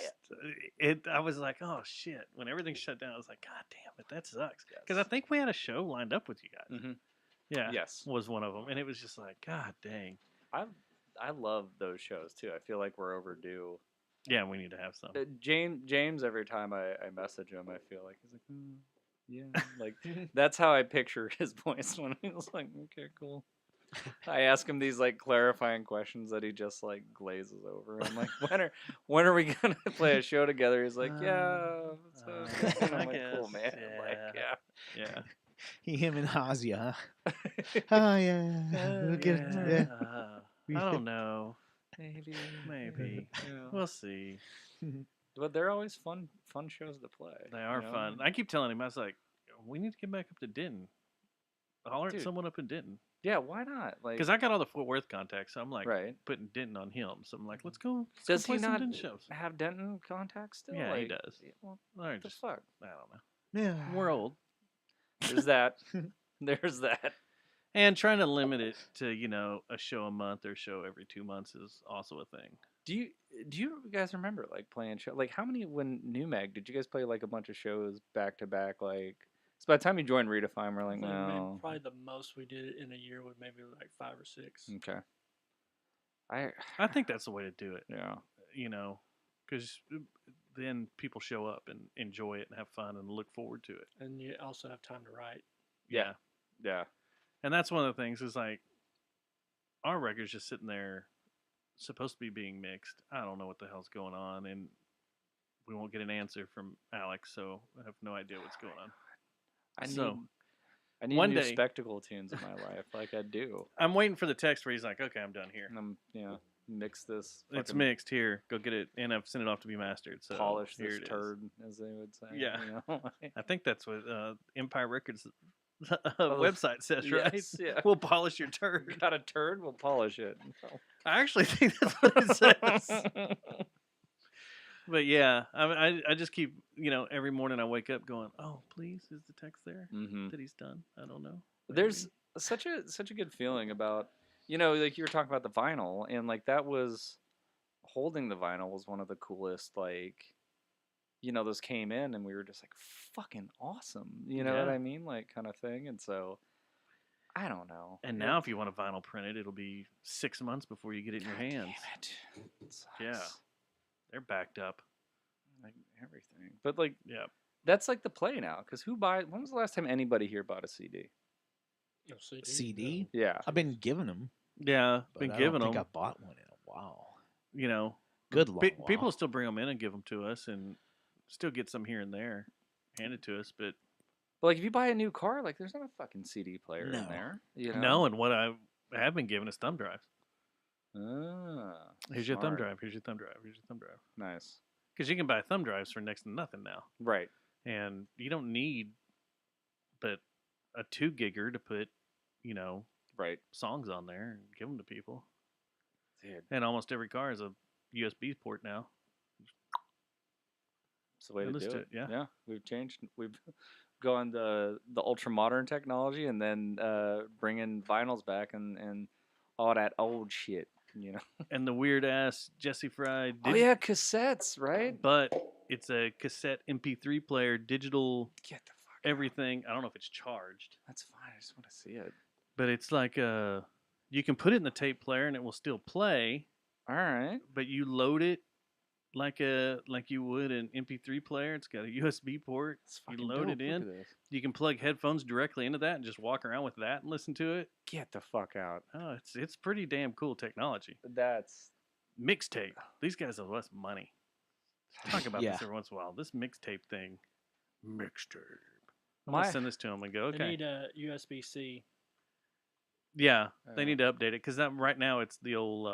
was like, oh shit. When everything shut down, I was like, God damn it, that sucks. Because I think we had a show lined up with you guys. Mhm. Yeah. Yes. Was one of them, and it was just like, God dang. I love those shows too. I feel like we're overdue. Yeah, we need to have some. James, every time I message him, I feel like he's like, yeah, like that's how I picture his voice when he was like, okay, cool. I ask him these like clarifying questions that he just like glazes over. I'm like, when are we gonna play a show together? He's like, yeah. And I'm like, cool, man. Yeah. Like, yeah. Yeah. Him and Hazia, huh? Oh yeah. We'll get it. Yeah. I don't know. Maybe. Yeah. We'll see. But they're always fun shows to play. They are you know? fun. I keep telling him, I was like, we need to get back up to Denton. Holler at Dude. someone up in Denton. Yeah, why not? Like, Because I got all the Fort Worth contacts, so I'm like right. putting Denton on him. So I'm like, let's go Does play he some not Denton shows. have Denton contacts still? Yeah, he Like, does. Well, Or what the just, fuck? I don't know. Yeah. We're old. There's that. There's that. And trying to limit it to, a show a month or a show every 2 months is also a thing. Do you guys remember like playing show? Like, how many when New Mag did you guys play like a bunch of shows back to back? Like, so by the time you joined Redefine, we're like, I think no. probably the most we did in a year would maybe like 5 or 6. Okay. I think that's the way to do it, Yeah. because then people show up and enjoy it and have fun and look forward to it. And you also have time to write. Yeah. Yeah. And that's one of the things is like our record's just sitting there supposed to be being mixed. I don't know what the hell's going on, and we won't get an answer from Alex, so I have no idea what's going on. I need one new day- spectacle tunes in my life, like I do. I'm waiting for the text where he's like, okay, I'm done here. Yeah. mix this. It's fucking mixed here. Go get it, and I've sent it off to be mastered. So polish here this it is. turd, as they would say. Yeah. You know? I think that's what Empire Records website says, right? Yes, yeah. We'll polish your turd. Got a turd? We'll polish it. I actually think that's what it says. But yeah, I just keep, every morning I wake up going, oh, please, is the text there that he's done? I don't know. There's such a good feeling about, like you were talking about the vinyl, and like that was holding the vinyl was one of the coolest, like, those came in and we were just like fucking awesome, you know what I mean, like kind of thing. And so I don't know. And now if you want a vinyl printed, it'll be 6 months before you get it in your hands. Damn it. Sucks. Yeah, they're backed up, like everything. But like, yeah, that's like the play now. Because when was the last time anybody here bought a CD? No, CD? CD? Yeah, I've been giving them. yeah, But been I giving don't them. think I bought one in a while. Good long while. people still bring them in and give them to us, and still get some here and there handed to us. But like if you buy a new car, like there's not a fucking CD player in No. there. no, and what I have been given is thumb drives. Ah, Here's your thumb smart. drive. Here's your thumb drive. Here's your thumb drive. Nice. Because you can buy thumb drives for next to nothing now, Right. and you don't need but a 2 gigger to put, Right. songs on there and give them to people. Dude, And almost every car is a USB port now. it's the way to Listen do to it. it, yeah. Yeah. We've changed. We've gone the ultra modern technology, and then bringing vinyls back and all that old shit. And the weird ass Jesse Fry. Oh yeah, cassettes, right? But it's a cassette MP3 player, digital Get the fuck. everything. I don't know if it's charged, That's fine. I just want to see it. but it's like you can put it in the tape player and it will still play, All right. but you load it like you would an MP3 player. It's got a USB port. It's You fucking load dope. it in. Look at this. You can plug headphones directly into that and just walk around with that and listen to it. Get the fuck out. Oh, it's pretty damn cool technology. That's Mixtape. These guys owe us money. Talk about Yeah. this every once in a while. This mixtape thing. Mixtape. I'm My- gonna send this to them and go, They okay. need a USB-C. Yeah, they need to update it because right now it's the old.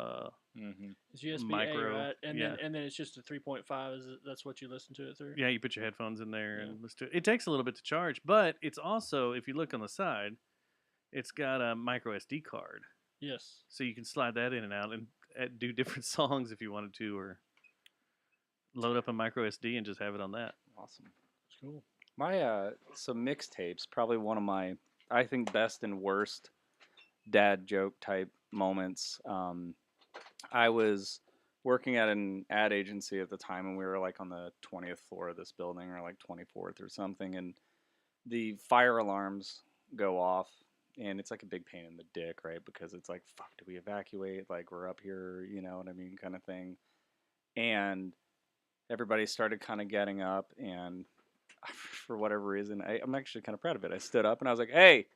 It's USB-A, Micro, right? And yeah. then it's just a 3.5. That's what you listen to it through? Yeah, you put your headphones in there and listen to it. It takes a little bit to charge, but it's also, if you look on the side, it's got a micro SD card, Yes. so you can slide that in and out and do different songs if you wanted to, or load up a micro SD and just have it on that. awesome. It's cool. My so mixtapes, probably one of my, I think, best and worst dad joke type moments. I was working at an ad agency at the time, and we were like on the 20th floor of this building, or like 24th or something, and the fire alarms go off, and it's like a big pain in the dick, right? Because it's like, fuck, do we evacuate? Like, we're up here, you know what I mean, kind of thing. And everybody started kind of getting up, and for whatever reason, I'm actually kind of proud of it. I stood up and I was like, hey,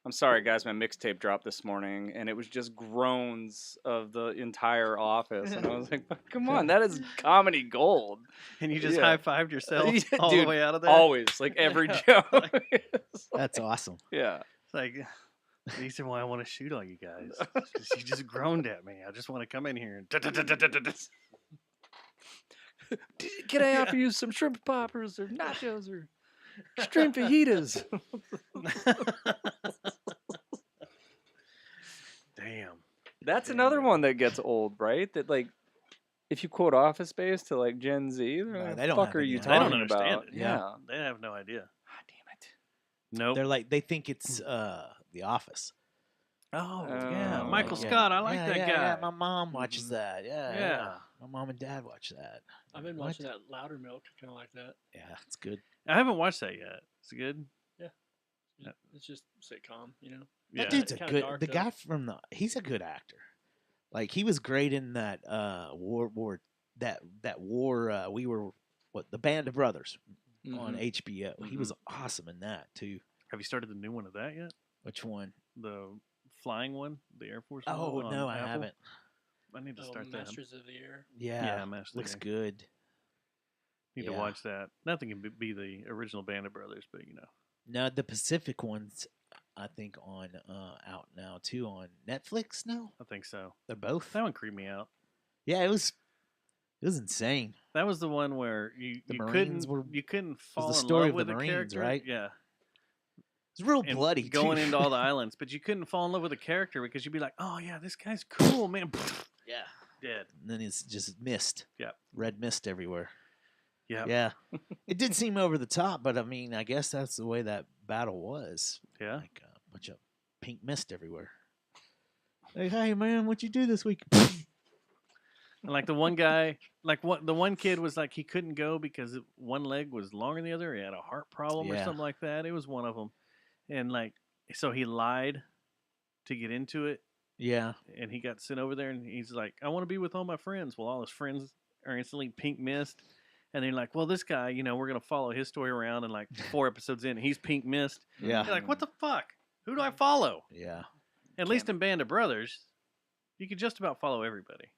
I'm sorry, guys, my mixtape dropped this morning, and it was just groans of the entire office. And I was like, come on, that is comedy gold. And you just Yeah. high-fived yourself Yeah, all the dude, way out of there? Always, like every Yeah. joke. That's awesome. Yeah. It's like, the reason why I want to shoot all you guys. You just groaned at me. I just want to come in here and... Can I offer you some shrimp poppers or nachos or shrimp fajitas? Damn. That's another one that gets old, right? That like, if you quote Office Space to like Gen Z, they're No, like, they don't fuck have are any you idea. They talking don't understand about? it. Yeah. They have no idea. God damn it. Nope. They're like, they think it's The Office. Oh, yeah. Oh, Michael Yeah. Scott. I like Yeah, that yeah, guy. yeah, my mom watches Mhm. that. Yeah, Yeah. yeah. My mom and dad watch that. I've been What? watching that Louder Milk, kind of like that. Yeah, it's good. I haven't watched that yet. Is it good? Yeah. It's just sitcom, you know. Yeah. That dude's a Kinda good. dark, The though. guy from he's a good actor. Like he was great in that war we were the Band of Brothers on HBO. He was awesome in that too. Have you started the new one of that yet? Which one? The flying one? The Air Force Oh one? no, on I Apple? haven't. I need to Oh, start that. Masters of the Air. Yeah, Master looks Air. good. Need to Yeah. watch that. Nothing can be the original Band of Brothers, but you know. No, the Pacific ones. I think on out now too on Netflix now. I think so. They're both. That one creeped me out. Yeah, it was insane. That was the one where you Marines couldn't fall the in story love of with the a Marines, character, right? Yeah, It's real and bloody going too. into all the islands, but you couldn't fall in love with a character because you'd be like, oh yeah, this guy's cool, man. Yeah. Dead. And then it's just mist. Yeah. Red mist everywhere. Yeah. Yeah. It did seem over the top, but I mean, I guess that's the way that battle was. Yeah. Like a bunch of pink mist everywhere. Like, hey man, what you do this week? And like the one guy, the one kid was like he couldn't go because one leg was longer than the other. He had a heart problem or Yeah. something like that. It was one of them, and like so he lied to get into it, Yeah. and he got sent over there, and he's like, I want to be with all my friends. Well, all his friends are instantly pink mist, and they're like, well, this guy, we're gonna follow his story around, and like 4 episodes in, he's pink mist. Yeah. You're like, what the fuck? Who do I follow? Yeah. At least in Band of Brothers, you could just about follow everybody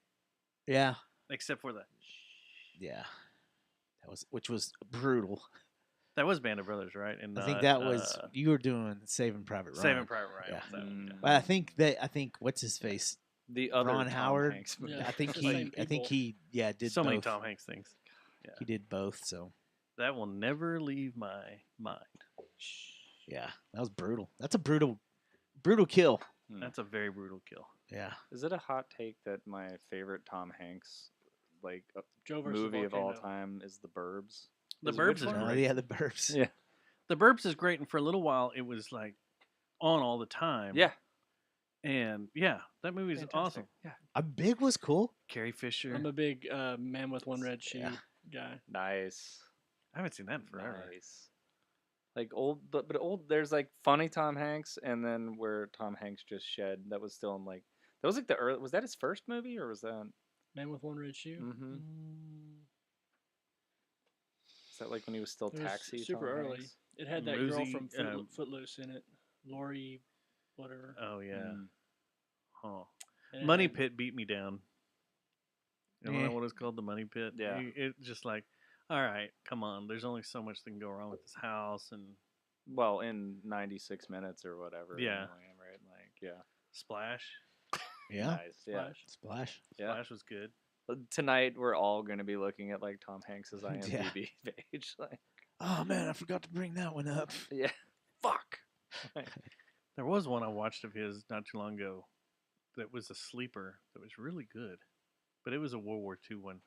Yeah. except for the. Yeah. Which was brutal. That was Band of Brothers, right? And I think that was you were doing Saving Private Ryan. Saving Private Ryan. Yeah. So, yeah. But I think what's his face? The other Ron Tom Howard. Hanks movie. Yeah. I think The same he did So both. many Tom Hanks things. He did both, so That will never leave my mind. yeah, that was brutal. That's a brutal kill. That's a very brutal kill. Yeah. Is it a hot take that my favorite Tom Hanks Joe versus movie of all Volcano. time is The Burbs? The Is it Burbs which is one? Oh, great. yeah, the Burbs. Yeah. The Burbs is great, and for a little while, it was like on all the time. Yeah. And yeah, that movie is Fantastic. awesome. Yeah. A Big was cool. Carrie Fisher. I'm a big man with one red shoe Yeah. guy. Nice. I haven't seen that in forever. Nice. Like old, but old. There's like funny Tom Hanks, and then where Tom Hanks just shed. That was still in like that was like the early. Was that his first movie, or was that? Man with one red shoe. Mm-hmm. Mm, Is that like when he was still it was Taxi? super Tom early. Hanks? It had that girl Rosie, from Footloose in it, Lori, whatever. Oh yeah. Mm. Huh. And it Money had- Pit beat me down. You Yeah. know what it's called? The Money Pit? Yeah. It's just like, all right, come on. There's only so much that can go wrong with this house and Well, in 96 minutes or whatever. Yeah. anyway, right? Like, yeah. Splash. Yeah. Nice. Yeah. Splash. Splash. Yeah. Splash was good. Tonight we're all going to be looking at like Tom Hanks's IMDb page. Like, Oh man, I forgot to bring that one up. yeah. Fuck. There was one I watched of his not too long ago that was a sleeper that was really good, but it was a World War II one.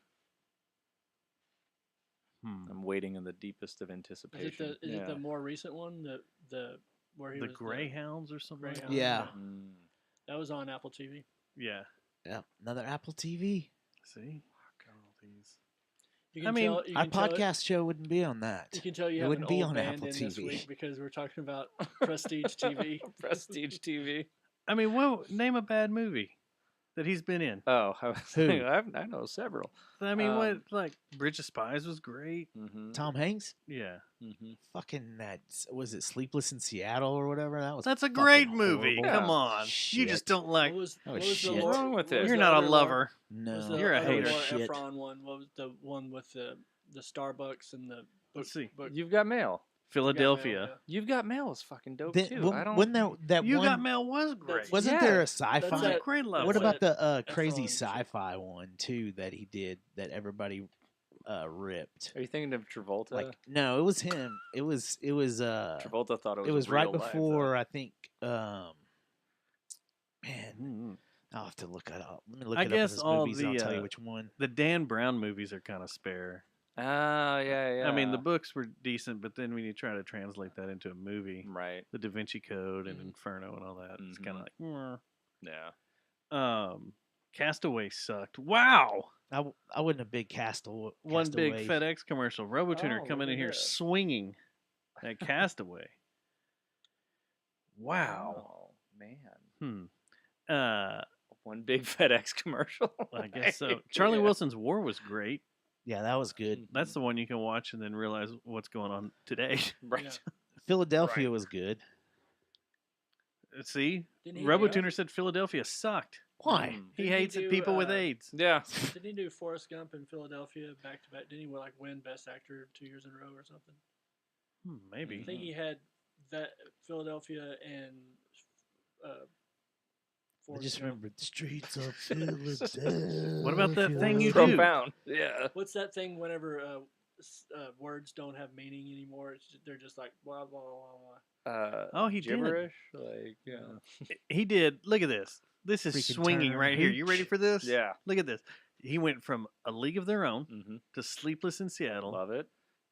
I'm waiting in the deepest of Is anticipation. it the more recent one? The where he The was Greyhounds or something like that? Greyhound. Yeah. Mm. That was on Apple TV. Yeah. Yeah. Another Apple TV. See? Fuck all these. You I mean, tell, you Our can tell it- podcast show wouldn't be on that. You can tell you It have an wouldn't be old on band Apple in this TV. week because we're talking about Prestige TV. Prestige TV. I mean, name a bad movie that he's been in. Oh, I was Who? thinking, I know several. I mean, what Um, like Bridge of Spies was great. Mm-hmm. Tom Hanks. Yeah, Mm-hmm. Fucking that was it Sleepless in Seattle or whatever? That was that's a fucking great movie. horrible. Come on, you Shit. just don't like. What was, Oh, what was shit. the What's wrong with what it? was You're the not a other lover. What was No. the You're a other hater. Laura Shit. Efron one? What was the one with the Starbucks and the book? Let's see. book You've got mail. Philadelphia. You've got mail is fucking dope Then, too. I don't. Wasn't that You one? Got Mail was great. Wasn't Yeah. there a That's sci-fi? That's that- a great level. What about that the crazy Efron shit. sci-fi one too that he did that everybody ripped? Are you thinking of Travolta? Like no, it was him. It was Travolta thought it was. it was real right life, though. before I think man, Mm. I'll have to look it up. Let me look I it up in guess his all movies and I'll the, tell you uh, which one. The Dan Brown movies are kind of spare. Oh yeah, yeah. I mean, the books were decent, but then when you try to translate that into a movie, Right. The Da Vinci Code and Mhm. Inferno and all that, it's Mhm. kind of like, Yeah. Castaway sucked. Wow. I wasn't a big Castaway. One big FedEx commercial. RoboTuner Oh, coming look in at here that. swinging at Castaway. Wow. Oh man. Hmm. One big FedEx commercial. I guess so. Like, Charlie yeah. Wilson's War was great. Yeah, that was good. That's the one you can watch and then realize what's going on today. Right. Yeah. Philadelphia was good. See, Didn't he RoboTuner said Philadelphia sucked. Why? Mm. He Didn't he hates do, people with AIDS. Yeah. Didn't he do Forrest Gump in Philadelphia back to back? Didn't he like win Best Actor 2 years in a row or something? Maybe. I think he had that Philadelphia and I Forrest just Gump. remember the streets of Philadelphia. What about that thing you do? Profound. Yeah. What's that thing whenever words don't have meaning anymore? They're just like blah blah blah blah. He did. gibberish? Like, yeah. He did. Look at this. This is Freaking swinging Turner right here. You ready Hooch. for this? Yeah. Look at this. He went from A League of Their Own Mm-hmm. to Sleepless in Seattle Love it.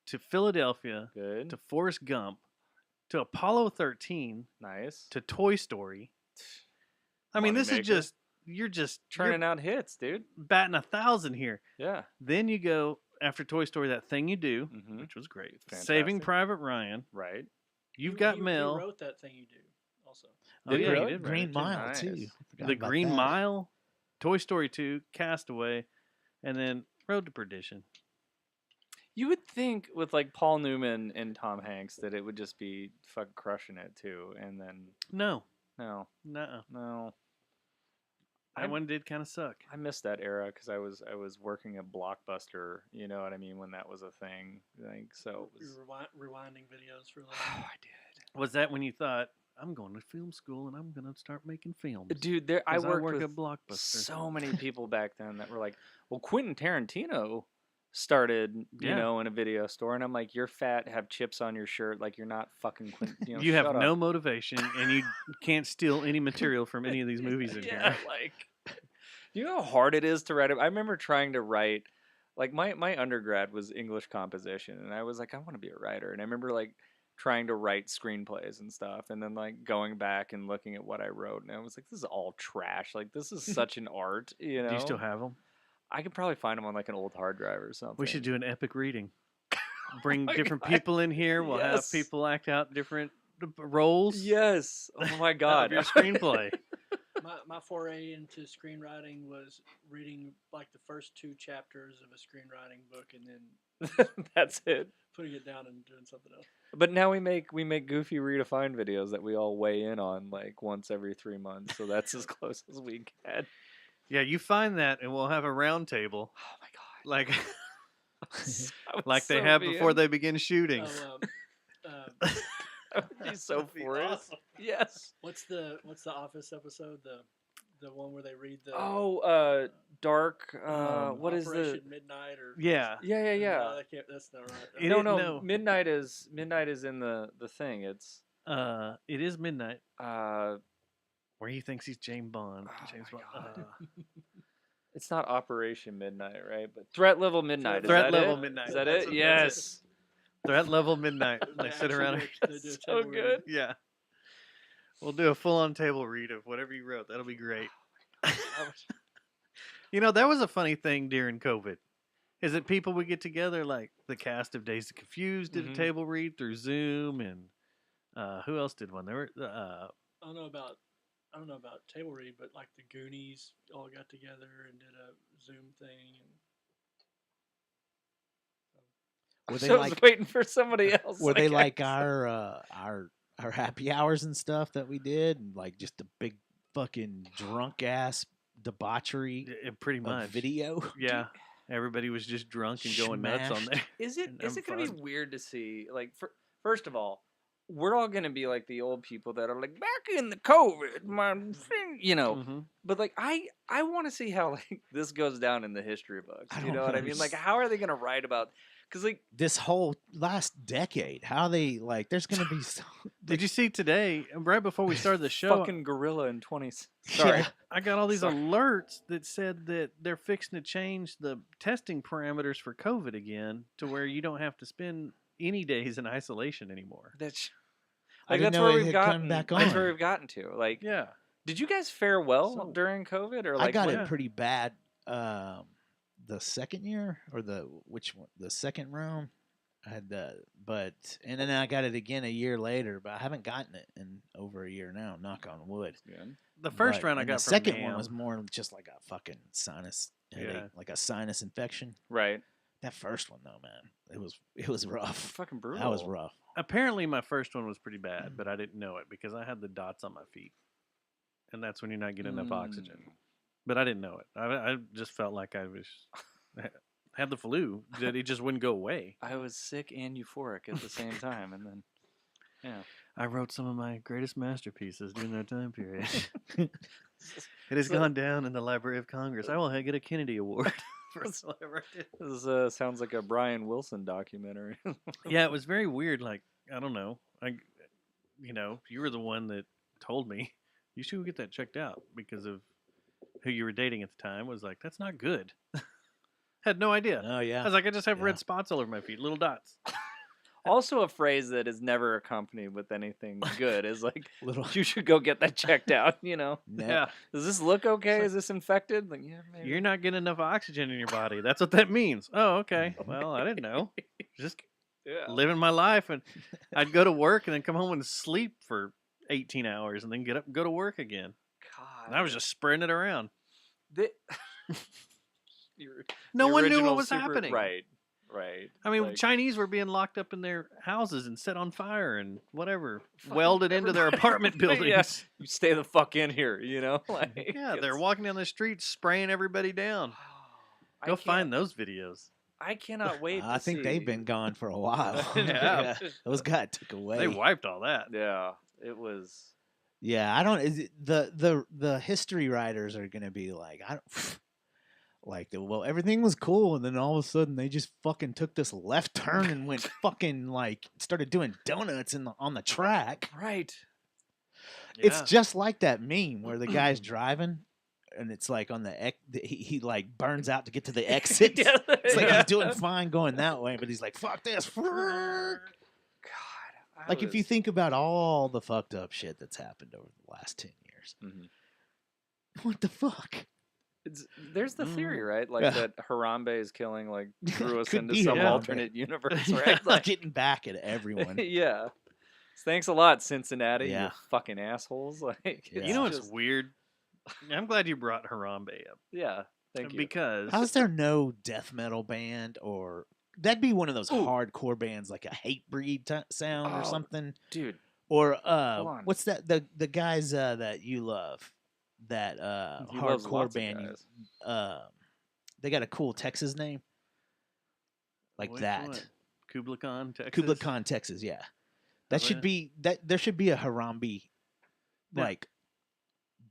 to Philadelphia Good. to Forrest Gump to Apollo 13 Nice. to Toy Story. I mean, this is Moneymaker. just you're Turning out hits, dude. batting 1,000 here. Yeah. Then you go after Toy Story, That Thing You Do, Mm-hmm. which was great. Fantastic. Saving Private Ryan. Right. You've got He Mel. wrote That Thing You Do also. Oh, Did he yeah, really? he did write Green it, too. Mile Nice. too. Forgot The about Green that. Mile, Toy Story 2, Castaway, and then Road to Perdition. You would think with like Paul Newman and Tom Hanks that it would just be fucking crushing it too, and then No, no, no, I that one did kind of suck. I missed that era because I was working at Blockbuster. You know what I mean? When that was a thing, like so. It You was, were rewinding videos for a oh, living. I did. Was that when you thought, I'm going to film school and I'm going to start making films? Dude, there I 'Cause worked work with at Blockbuster. so many people back then that were like, "Well, Quentin Tarantino started, you Yeah. know, in a video store," and I'm like, "You're fat, have chips on your shirt, like you're not fucking Quentin." You know, You have shut no up." motivation and you can't steal any material from any of these movies in Yeah, here. like, you know how hard it is to write. I remember trying to write, like my undergrad was English composition, and I was like, I want to be a writer, and I remember like trying to write screenplays and stuff, and then like going back and looking at what I wrote, and I was like, this is all trash. Like this is such an art, you know. Do you still have them? I could probably find them on like an old hard drive or something. We should do an epic reading. Bring my different God. people in here. We'll have Yes. people act out different roles. Yes. Oh my That'll god. be your screenplay. My foray into screenwriting was reading like the first 2 chapters of a screenwriting book and then That's it. putting it down and doing something else. But now we make goofy Redefine videos that we all weigh in on like once every 3 months. So that's as close as we get. Yeah, you find that, and we'll have a round table Oh my god. like I would like they so have be before in. they begin shooting. Oh, That would be so That'd be Forrest. awesome. Yes. what's the Office episode? The one where they read the Dark. What is Operation the? Midnight or Yeah. Yeah. No, that's not right. It No, is- no. no. Midnight is in the thing. It's It is midnight uh, where he thinks he's James Bond. Oh James my Bond. God. it's not Operation Midnight, right? But Threat Level Midnight. Threat is that Level it? Midnight. Is that That's it? what- Yes. Threat Level Midnight. They They sit actually around. do- they do a So table read. good. Yeah. We'll do a full-on table read of whatever you wrote. That'll be great. You know, that was a funny thing during COVID. Is that people would get together, like the cast of Dazed and Confused did Mhm. a table read through Zoom, and who else did one? There were I don't know about table read, but like the Goonies all got together and did a Zoom thing. Were I they was like waiting for somebody else. were they I like guess. our happy hours and stuff that we did, and like just a big fucking drunk ass debauchery pretty of much video? Yeah, everybody was just drunk and going nuts on Smashed. there. Is it and is it gonna fun. be weird to see? Like, first of all, we're all gonna be like the old people that are like back in the COVID, my thing, you know. Mhm. But like, I want to see how like this goes down in the history books. I You don't know what I mean? Like, how are they gonna write about? Because like, This whole last decade, how they like? There's gonna be so. Did you see today, right before we started the show? fucking gorilla in 20s. Sorry. Yeah. I got all these Sorry. alerts that said that they're fixing to change the testing parameters for COVID again to where you don't have to spend any days in isolation anymore. That's I like didn't that's know where it we've had gotten. come back That's where on. we've gotten to. Like, Yeah. did you guys fare well So- during COVID or like? I got what- it pretty bad. The second year or which one? The second round. I had and then I got it again a year later, but I haven't gotten it in over a year now. Knock on wood. Good. The first But- round I and got the from second Nam. one was more just like a fucking sinus headache, Yeah. like a sinus infection. Right. That first one though, man, it was rough. Fucking brutal. That was rough. Apparently, my first one was pretty bad, but I didn't know it because I had the dots on my feet, and that's when you're not getting enough oxygen. Mm. But I didn't know it. I just felt like I was had the flu that it just wouldn't go away. I was sick and euphoric at the same time, and then Yeah. I wrote some of my greatest masterpieces during that time period. It has gone down in the Library of Congress. I will get a Kennedy Award for whatever I did. This sounds like a Brian Wilson documentary. Yeah, it was very weird. Like, I don't know. You were the one that told me you should get that checked out because of who you were dating at the time. Was like, that's not good. Had no idea. Oh yeah. I was like, I just have red spots all over my feet, little dots. Also, a phrase that is never accompanied with anything good is like, Little. you should go get that checked out, you know? Yeah. Does this look okay? Is this infected? Like, yeah, maybe. You're not getting enough oxygen in your body. That's what that means. Oh, okay. Well, I didn't know. Just living my life, and I'd go to work and then come home and sleep for 18 hours and then get up and go to work again. God. And I was just spreading it around. No The one knew original what was happening. Right. Right. I mean, Like, Chinese were being locked up in their houses and set on fire and whatever, welded into their apartment buildings. Yeah, you stay the fuck in here, you know? Like, Yeah, they're walking down the street spraying everybody down. Go find those videos. I cannot wait. I think they've been gone for a while. Yeah. Those got took away. They wiped all that. Yeah, it was. Yeah, I don't. Is it, the history writers are gonna be like, I don't. Like, well, everything was cool, and then all of a sudden they just fucking took this left turn and went fucking like started doing donuts on the track. Right. It's just like that meme where the guy's driving, and it's like on he like burns out to get to the exit. Yeah, It's like yeah. he's doing fine going that way, but he's like, fuck this. Frick. God. Like if you think about all the fucked up shit that's happened over the last 10 years, what the fuck? There's the theory, right? Like Yeah. that Harambe is killing, like, threw us Could into be some Harambe. alternate universe, right? Like, Getting back at everyone. yeah. Thanks a lot, Cincinnati. Yeah. You fucking assholes. Like, Yeah. You know what's just- weird? I'm glad you brought Harambe up. Yeah. Thank you. Because How's there no death metal band or that'd be one of those hardcore bands like a Hatebreed sound or Oh, something? dude. Or on. what's that the guys that you love that He loves hardcore lots of band guys. they got a cool Texas name like Which that. one? Kubla Khan, Texas. Kubla Khan, Texas, yeah. That Oh, should yeah. be that there should be a Harambe Yeah. like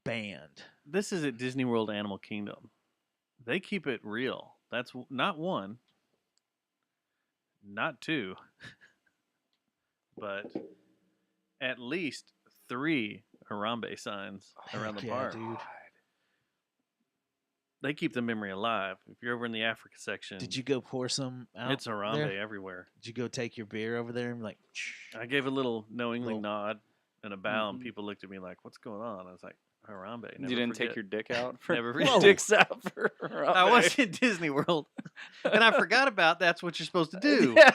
band. This is at Disney World Animal Kingdom. They keep it real. That's not one, not two, but at least 3 Harambe signs around the Heck yeah, park. dude. They keep the memory alive. If you're over in the Africa section, Did you go pour some out? it's Harambe there? everywhere. Did you go take your beer over there and be like I gave a little knowingly Little- nod and a bow, and Mhm. people looked at me like, "What's going on?" I was like, "Harambe." You didn't take your dick out for Never your forget. dicks out for I was in Disney World, and I forgot about that's what you're supposed to do. Yeah.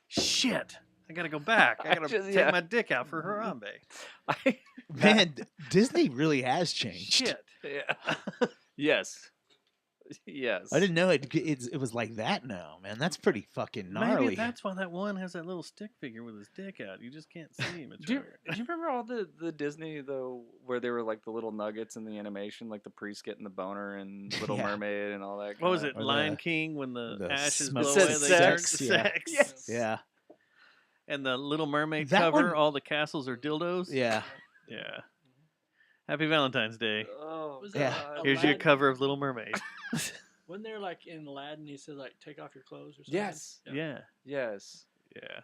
Shit, I gotta go back. I gotta just- take yeah. my dick out for Harambe. man, Disney really has changed. Shit. Yeah. Yes. Yes. I didn't know it was like that now, man. That's pretty fucking gnarly. Maybe that's why that one has that little stick figure with his dick out. You just can't see him. It's Do you, weird. do you remember all the Disney though, where there were like the little nuggets in the animation, like the priest getting the boner and Little Yeah. Mermaid and all that? What was kinda- it? Or Lion the- King when the the ashes smoke- blow It said away, they sex, turn to yeah. sex. Yes. Yeah, And the Little Mermaid That cover, one- all the castles are dildos. yeah. Yeah. Happy Valentine's Day. Oh, Was Yeah. that Here's your Aladdin? cover of Little Mermaid. When they're like in Aladdin, he said like, "Take off your clothes" or something. Yes. Yeah. Yes. Yeah.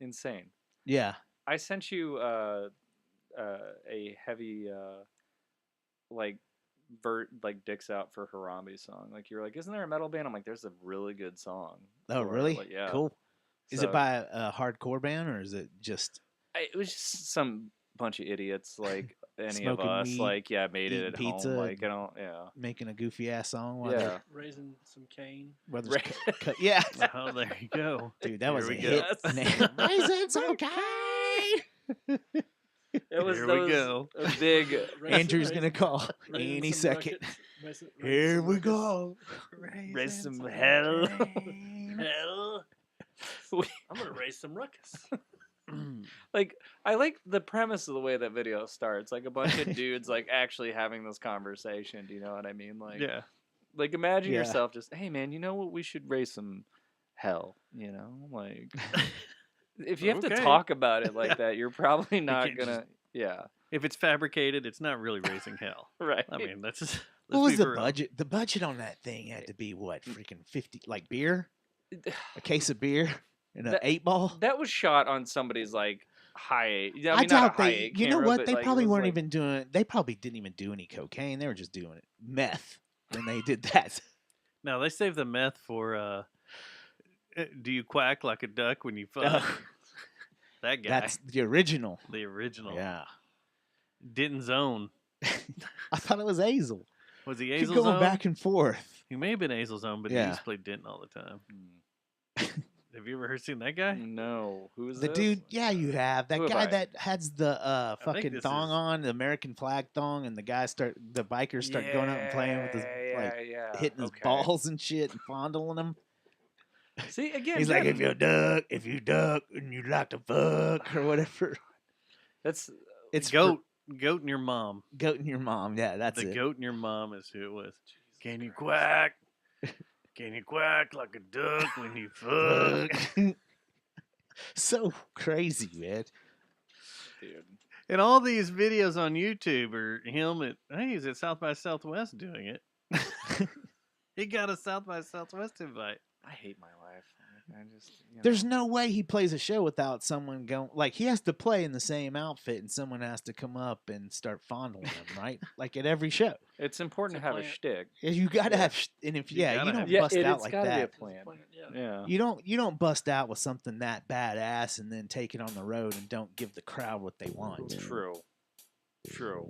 Insane. Yeah. I sent you a heavy like dicks out for Harambe song. Like you're like, isn't there a metal band? I'm like, there's a really good song. Oh, for it." really? Like, yeah. Cool. Is So- it by a hardcore band or is it just It was just some bunch of idiots like any Smoking of us. weed, Like made it eating at pizza, home. Like I don't. Yeah. making a goofy ass song? While Yeah. they're- Raising some cane. while there's Ra- yeah. Oh, there you go. Dude, that Here was a we hit. go. Man. Raisins, okay. It was Here we those go. a big. Andrew's gonna call raising any some second. ruckus, raising Here some we ruckus. go. Raise some hell. Hell, We- I'm gonna raise some ruckus. Like I like the premise of the way that video starts. Like a bunch of dudes like actually having this conversation. Do you know what I mean? Like Yeah. Like imagine Yeah. yourself just, hey man, you know what? We should raise some hell. You know, like If you have to Okay. talk about it like that, you're probably not can't gonna. Yeah, If it's fabricated, it's not really raising hell. right. I mean, that's just. What let's was be the for real. budget? The budget on that thing had to be what? Freaking 50, like beer? A case of beer and an That- 8-ball? that was shot on somebody's like high. I mean, I not a doubt high they. eight You know camera, what? but, They like, it probably was, weren't like- even doing. They probably didn't even do any cocaine. They were just doing it meth when they did that. No, they save the meth for. Do you quack like a duck when you fuck? That guy. That's the original. the original. Yeah, Denton's own. I thought it was Hazel. Was he Keep Hazel's going own? back and forth. He may have been Hazel's own, but he Yeah. used to play Denton all the time. Hmm. Have you ever seen that guy? No, who is The this? dude, yeah, you have that Who have guy I? that has the think fucking this thong is- on, the American flag thong, and the bikers start going out and playing with his like hitting his okay. balls and shit and fondling them. See again, He's like, Jeff, if you duck and you like to fuck or whatever. that's It's Goat and your mom. goat and your mom. Yeah, that's The it. goat and your mom is who it was. Can you quack? Can you quack like a duck when you fuck? So crazy, man. dude. And all these videos on YouTube are him at he's at South by Southwest doing it. He got a South by Southwest invite. I hate my life. I just There's no way he plays a show without someone going. Like he has to play in the same outfit, and someone has to come up and start fondling him, right? Like at every show. It's important It's to a have a plan. shtick. You gotta have, and if You you gotta don't have- Yeah, bust out it's like gotta be a that, plan. Yeah. Yeah. you don't bust out with something that badass and then take it on the road and don't give the crowd what they want. True. True.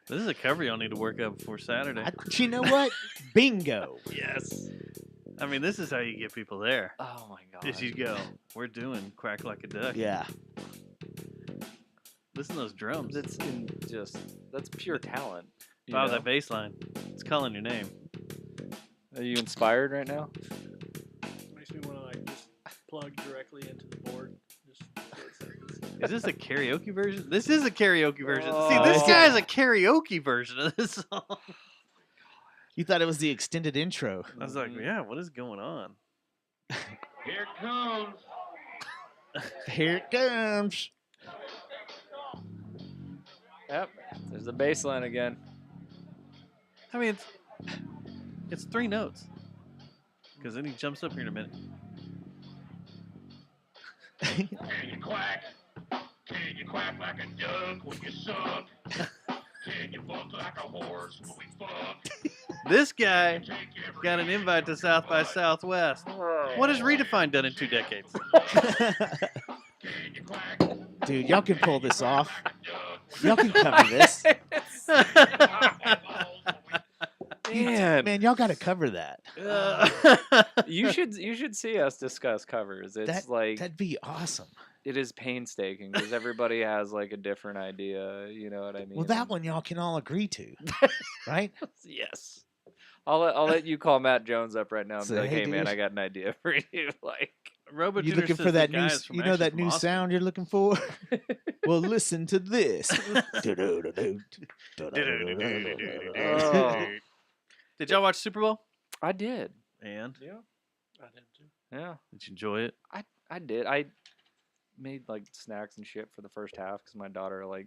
This is a cover y'all need to work up before Saturday. You know what? Bingo. Yes. I mean, this is how you get people there. Oh my god. Is you go, we're doing Quack Like a Duck. Yeah. Listen to those drums. That's pure talent. you Wow, know? that bass line. It's calling your name. Are you inspired right now? Makes me want to like just plug directly into the board. Just Is this a karaoke version? This is a karaoke version. See, this Oh. guy's a karaoke version of this song. You thought it was the extended intro. I was like, yeah, what is going on? Here it comes. Here it comes. Yep. There's the bass line again. I mean, it's 3 notes. Because then he jumps up here in a minute. Can you quack? Can you quack like a duck when you suck? Can you fuck like a horse when we fuck? This guy Take every got an hand invite to in South by butt. Southwest. What has Redefine done in 2 decades? Can you quack? Dude, y'all can pull this off. Like a duck? Y'all can cover this. Man, Man, y'all got to cover that. you should see us discuss covers. It's like That'd be awesome. it is painstaking because everybody has like a different idea. You know what I mean? Well, that one y'all can all agree to, right? Yes. I'll let you call Matt Jones up right now and Say, be like, "Hey, "Hey man, dude." I got an idea for you." Like, Robo You Tutor looking says for the that new, guy is from you know actually that from new Austin. sound you're looking for? Well, listen to this. Oh. Did y'all watch Super Bowl? I did. And Yeah. I did too. Yeah. did you enjoy it? I did. I made like snacks and shit for the first half because my daughter like,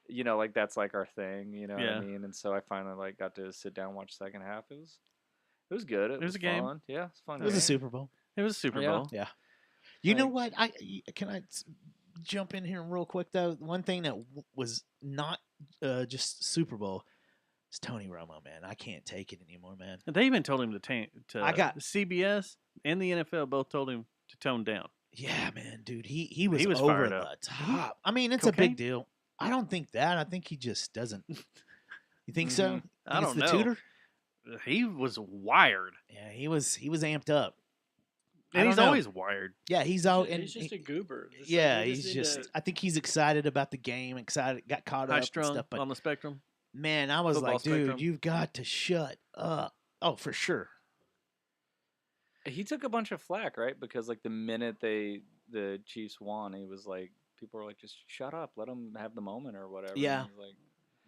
like that's like our thing. You know what Yeah. I mean? And so I finally like got to sit down and watch the second half. It was good. It was a game. fun. Yeah, it's fun. It was a game. Super Bowl. It was Super Yeah. Bowl. Yeah. You know Like- what? Can I jump in here real quick though? One thing that was not just Super Bowl is Tony Romo, man. I can't take it anymore, man. They even told him to I got- CBS and the NFL both told him to tone down. Yeah, man, dude, he was was over fired the up. top. I mean, it's a Cocaine? big deal. I don't think that. I think he just doesn't. You think so? Mhm. I Think don't it's know. the tutor? He was wired, Yeah, he was amped up. I and don't he's know. always wired. Yeah, he's all. And He's just a goober. Just like, yeah, we he's need just. to- I think he's excited about the game. Excited, got caught High up and strung stuff. But on the spectrum. man, I was football like, dude, spectrum. you've got to shut up. Oh, for sure. He took a bunch of flack, right? Because like the minute the Chiefs won, he was like, people were like, just shut up, let him have the moment or whatever. And Yeah. he's like,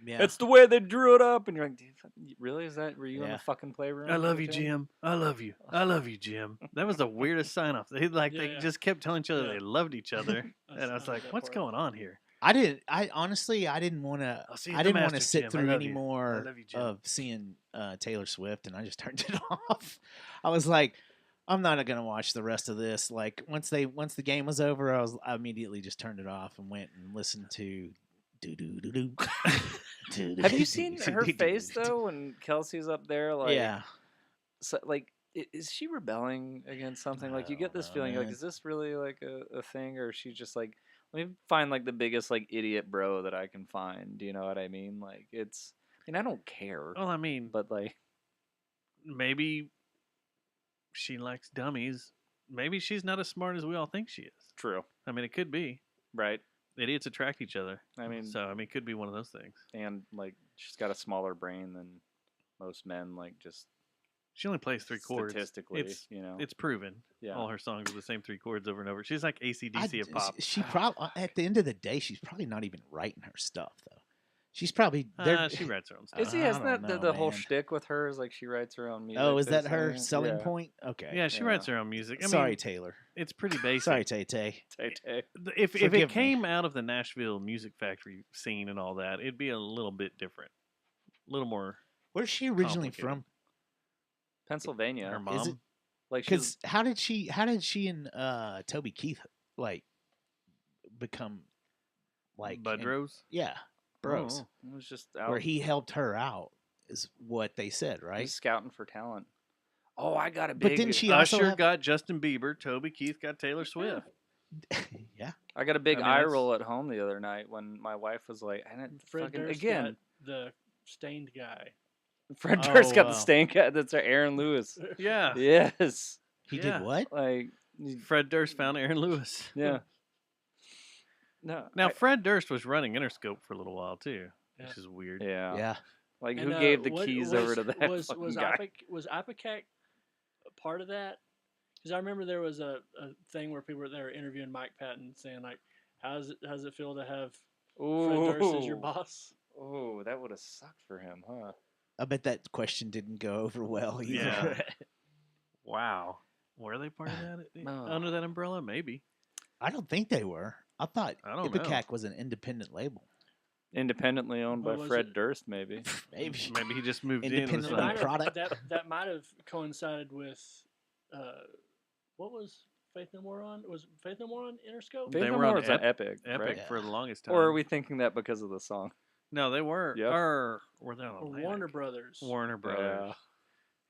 Yeah. It's the way they drew it up, and you're like, dude, really? Were you in Yeah. the fucking playroom? I love with you, him? Jim. I love you. I love you, Jim. That was the weirdest sign off. They Yeah. just kept telling each other Yeah. they loved each other, I and I was heard like, that "What's part. going on here?" I didn't want to. I'll see you I at the didn't want to Masters, sit Jim. I through love any you. I more love you, Jim. of seeing Taylor Swift, and I just turned it off. I was like, I'm not gonna watch the rest of this. Like once the game was over, I immediately just turned it off and went and listened to do do do do. Have you seen her face though when Kelsey's up there? Like, Yeah. So, like, is she rebelling against something? Like, you get this feeling, like, is this really like a thing, or is she just like, let me find like the biggest like idiot bro that I can find? Do you know what I mean? Like, I don't care, Well, I mean, but like, maybe she likes dummies. Maybe she's not as smart as we all think she is. true, I mean, it could be. right? Idiots attract each other. I mean, it could be one of those things. and like, she's got a smaller brain than most men. Like, just She only plays 3 chords. statistically, It's proven. Yeah. All her songs are the same 3 chords over and over. She's like AC/DC of pop. She probably at the end of the day, she's probably not even writing her stuff though. She's probably She writes her own stuff. Isn't that don't the know, whole man. shtick with her? Is like she writes her own music. Oh, is that this her thing? selling Yeah. point? Okay. Yeah, she writes her own music. I Sorry, mean, Taylor. it's pretty basic. Sorry, Tay Tay. Tay-Tay. If Forgive it me. came out of the Nashville music factory scene and all that, it'd be a little bit different. A little more. Where's she originally Complicated. from? Pennsylvania. Her mom. Is it- Like, Because how did she and Toby Keith like become like Bud Rose? Yeah, bros. Oh. it was just out. Where he helped her out is what they said, right? He's scouting for talent. Oh, I got a But big. didn't she also Usher have- got Justin Bieber. Toby Keith got Taylor Swift. yeah. I got a big I mean, eye that's- roll at home the other night when my wife was like, and it Fred fucking, Durst again, got the stained guy. Fred Oh, Durst got the wow. stain cat. That's Aaron Lewis. Yeah. Yes. He Yeah. did what? Like, Fred Durst found Aaron Lewis. yeah. No. Now, Fred Durst was running Interscope for a little while, too, Yeah. which is weird. Yeah. Yeah. Like, And, who gave the what- keys was- over to that was fucking was guy? was Ipecac a part of that? Because I remember there was a thing where people were interviewing Mike Patton saying like, how's it feel to have Fred Durst as your boss? Oh, that would have sucked for him, huh? I bet that question didn't go over well either. Yeah. Wow. Were they part of that? No. Under that umbrella? Maybe. I don't think they were. I thought I don't know. Ipecac was an independent label. Independently owned by What was Fred it? Durst, maybe. Maybe. Maybe he just moved in. and was Independently like, Might have- product. that might have coincided with what was Faith No More on? Was Faith No More on Interscope? Faith They No were on More is an Epic epic, right? Yeah. for the longest time. Or are we thinking that because of the song? No, they were. Yep. Or were they on Or Atlantic? Warner Brothers. Warner Brothers.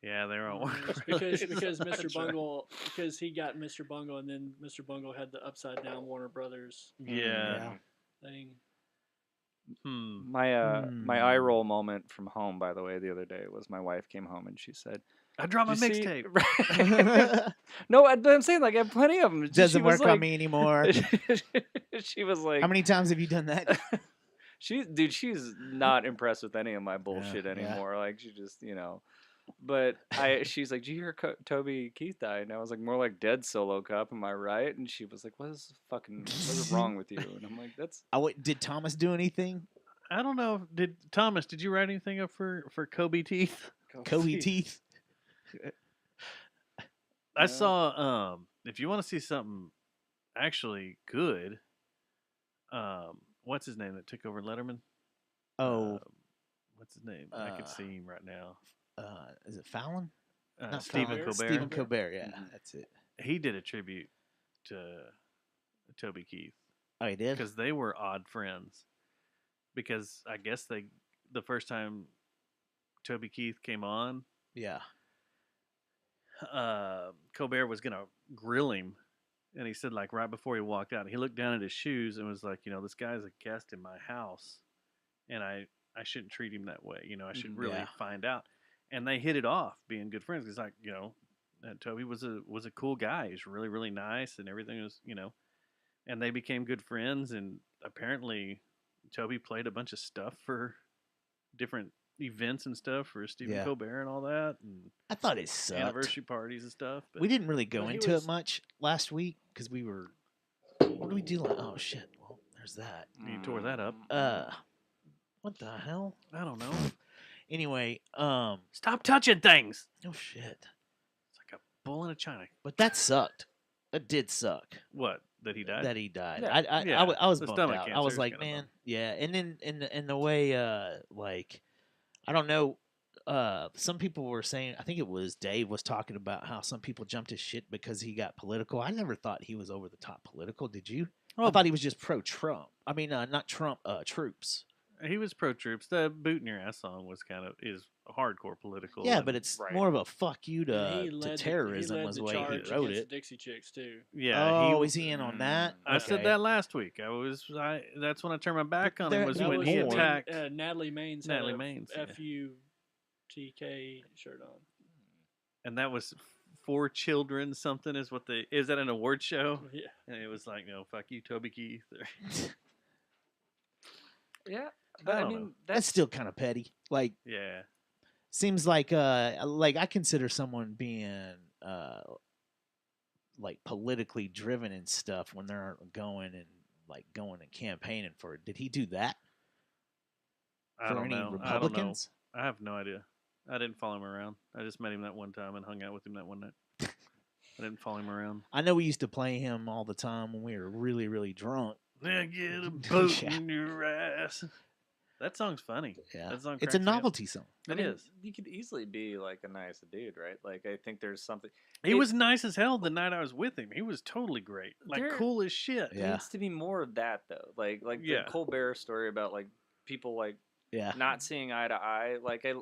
Yeah, they were on Warner It's Brothers. because Mr. That's right. Bungle he got Mr. Bungle and then Mr. Bungle had the upside down Warner Brothers Yeah. thing. My eye roll moment from home, by the way, the other day was my wife came home and she said, I dropped my "Did you see-" mixtape. No, I'm saying like I have plenty of them. Doesn't work on me anymore. She was like, How many times have you done that? she's not impressed with any of my bullshit yeah. anymore. Like she just, But she's like, "Did you hear Toby Keith died?" And I was like, "More like dead solo cup, am I right?" And she was like, what is wrong with you?" And I'm like, "That's." Did Thomas do anything? I don't know. Did you write anything up for Kobe Teeth? Kobe Teeth? I saw. If you want to see something actually good, what's his name that took over Letterman? Oh, What's his name? I could see him right now. is it Fallon? Not Stephen Fallon. Colbert. Stephen Colbert, yeah, Mhm. that's it. He did a tribute to Toby Keith Oh, he did? because they were odd friends. Because I guess the first time Toby Keith came on, Yeah. Colbert was gonna grill him, and he said like right before he walked out, he looked down at his shoes and was like, this guy's a guest in my house, and I shouldn't treat him that way. I should really Yeah. find out. And they hit it off, being good friends. It's like that Toby was a cool guy. He's really really nice, and everything was and they became good friends. And apparently, Toby played a bunch of stuff for different events and stuff for Stephen Yeah. Colbert and all that, and I thought it sucked. anniversary parties and stuff. But We didn't really go Well, he into was- it much last week because we were. What did we do? Oh shit! Well, there's that. you tore that up. What the hell? I don't know. Anyway, Stop touching things. oh shit. It's like a bull in a china. But that sucked. That did suck. What? That he died? That he died. Yeah. I was The bummed stomach out. I cancer was is like, kinda man, bum. yeah. And then in the way, like, I don't know. Some people were saying, I think it was Dave was talking about how some people jumped his shit because he got political. I never thought he was over the top political. Did you? I Well, thought he was just pro Trump. I mean, not Trump. Troops. he was pro troops. The "Boot in Your Ass" song was is hardcore political. Yeah, and- but it's Right. more of a fuck you And he to led terrorism he led was the the way he charge wrote against it. the Dixie Chicks too. yeah. Oh, he is he in on that? I said Okay. that last week. That's when I turned my back on him. there- Was there when was he more. attacked. Natalie Maines Natalie had a Maines, yeah. FUTK shirt on. And that was for children. Something is that an award show? Yeah. And it was like, no, fuck you, Toby Keith. Yeah, but I don't mean know. That's still kind of petty. Like, Yeah. seems like I consider someone being like politically driven and stuff when they're going and campaigning for it. Did he do that I for don't any know. Republicans? I have no idea. I didn't follow him around. I just met him that one time and hung out with him that one night. I didn't follow him around. I know we used to play him all the time when we were really, really drunk. Yeah, get a boot Yeah. in your ass. That song's funny. Yeah, That song it's a cracks me up. novelty song. It is. You could easily be like a nice dude, right? Like I think there's something. He It was nice as hell the night I was with him. He was totally great. Like There- cool as shit. Yeah. needs to be more of that though. Like Yeah. the Colbert story about like people like Yeah, not seeing eye to eye. Like I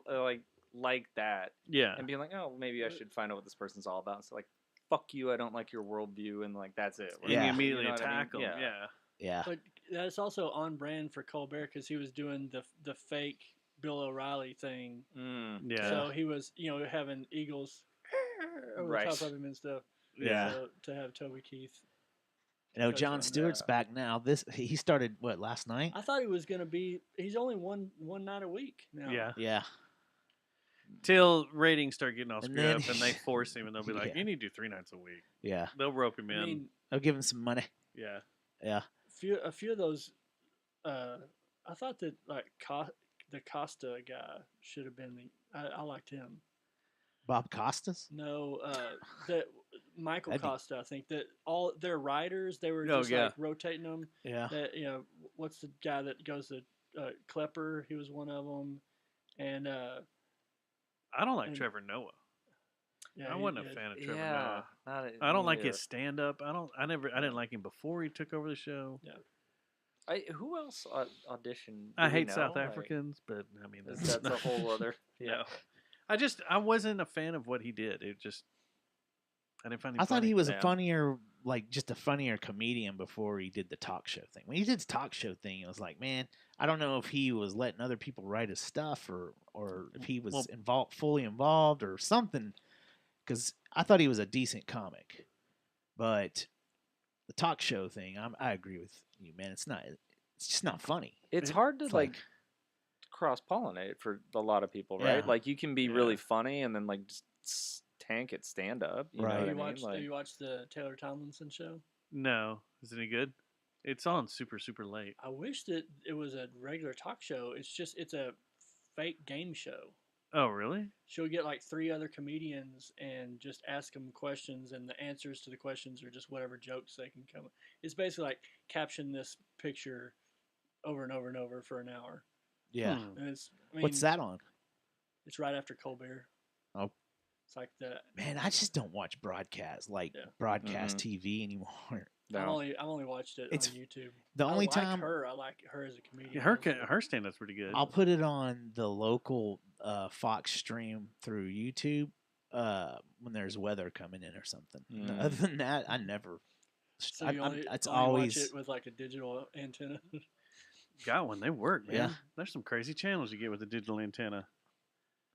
like that Yeah. and being like, oh, maybe I should find out what this person's all about. So like, fuck you, I don't like your worldview, and like that's it. And Yeah. you You immediately know what I mean? attack him. Yeah. yeah, But that's also on brand for Colbert because he was doing the fake Bill O'Reilly thing. Mm. Yeah. So he was having eagles over Right. the top of him and stuff. Yeah. So to have Toby Keith. You know, Coach John on Stewart's that. back now. He started last night? I thought he was gonna be. He's only one night a week now. Yeah. Yeah, Till ratings start getting all And screwed then- up and they force him and they'll be like, Yeah. you need to do 3 nights a week. yeah. They'll rope him in. I mean, I'll give him some money. yeah. Yeah, a few of those. I thought that the Costa guy should have been I liked him. Bob Costas. No, that Michael That'd be- Costa. I think that all their riders they were Oh, just yeah. like rotating them. Yeah, That what's the guy that goes to Klepper? He was one of them, and I don't like And- Trevor Noah. yeah, I wasn't a fan of Trevor Yeah, Noah. I don't like his stand up. I didn't like him before he took over the show. Who else auditioned? I Do we hate South know? Like, Africans, but I mean that's a whole other. No. I wasn't a fan of what he did. I didn't find him I thought funny. he was Yeah. a funnier, like just a funnier comedian before he did the talk show thing. When he did the talk show thing, it was like, man, I don't know if he was letting other people write his stuff or if he was Well- fully involved or something. Because I thought he was a decent comic, but the talk show thing, I agree with you, man. It's just not funny. It's hard to It's like cross pollinate for a lot of people, right? Yeah. Like you can be Yeah. really funny and then like just tank at stand up. You Right. know have what I you mean? watched Like, have you watched the Taylor Tomlinson show? No. Is it any good? It's on super, super late. I wish that it was a regular talk show. It's a fake game show. Oh, really? She'll get like 3 other comedians and just ask them questions, and the answers to the questions are just whatever jokes they can come. It's basically like caption this picture over and over and over for an hour. Yeah. Hmm. And What's that on? It's right after Colbert. Oh. It's like the Man, I just don't watch broadcast broadcast TV anymore. I've no. only watched it It's on YouTube. The only I time like her as a comedian. Yeah, her stand up's pretty good. I'll put it on the local Fox stream through YouTube when there's weather coming in or something. Mm. Other than that, I never. So I, you I'm- only, it's only always watch it with like a digital antenna. Got one. They work, man. Yeah. There's some crazy channels you get with a digital antenna.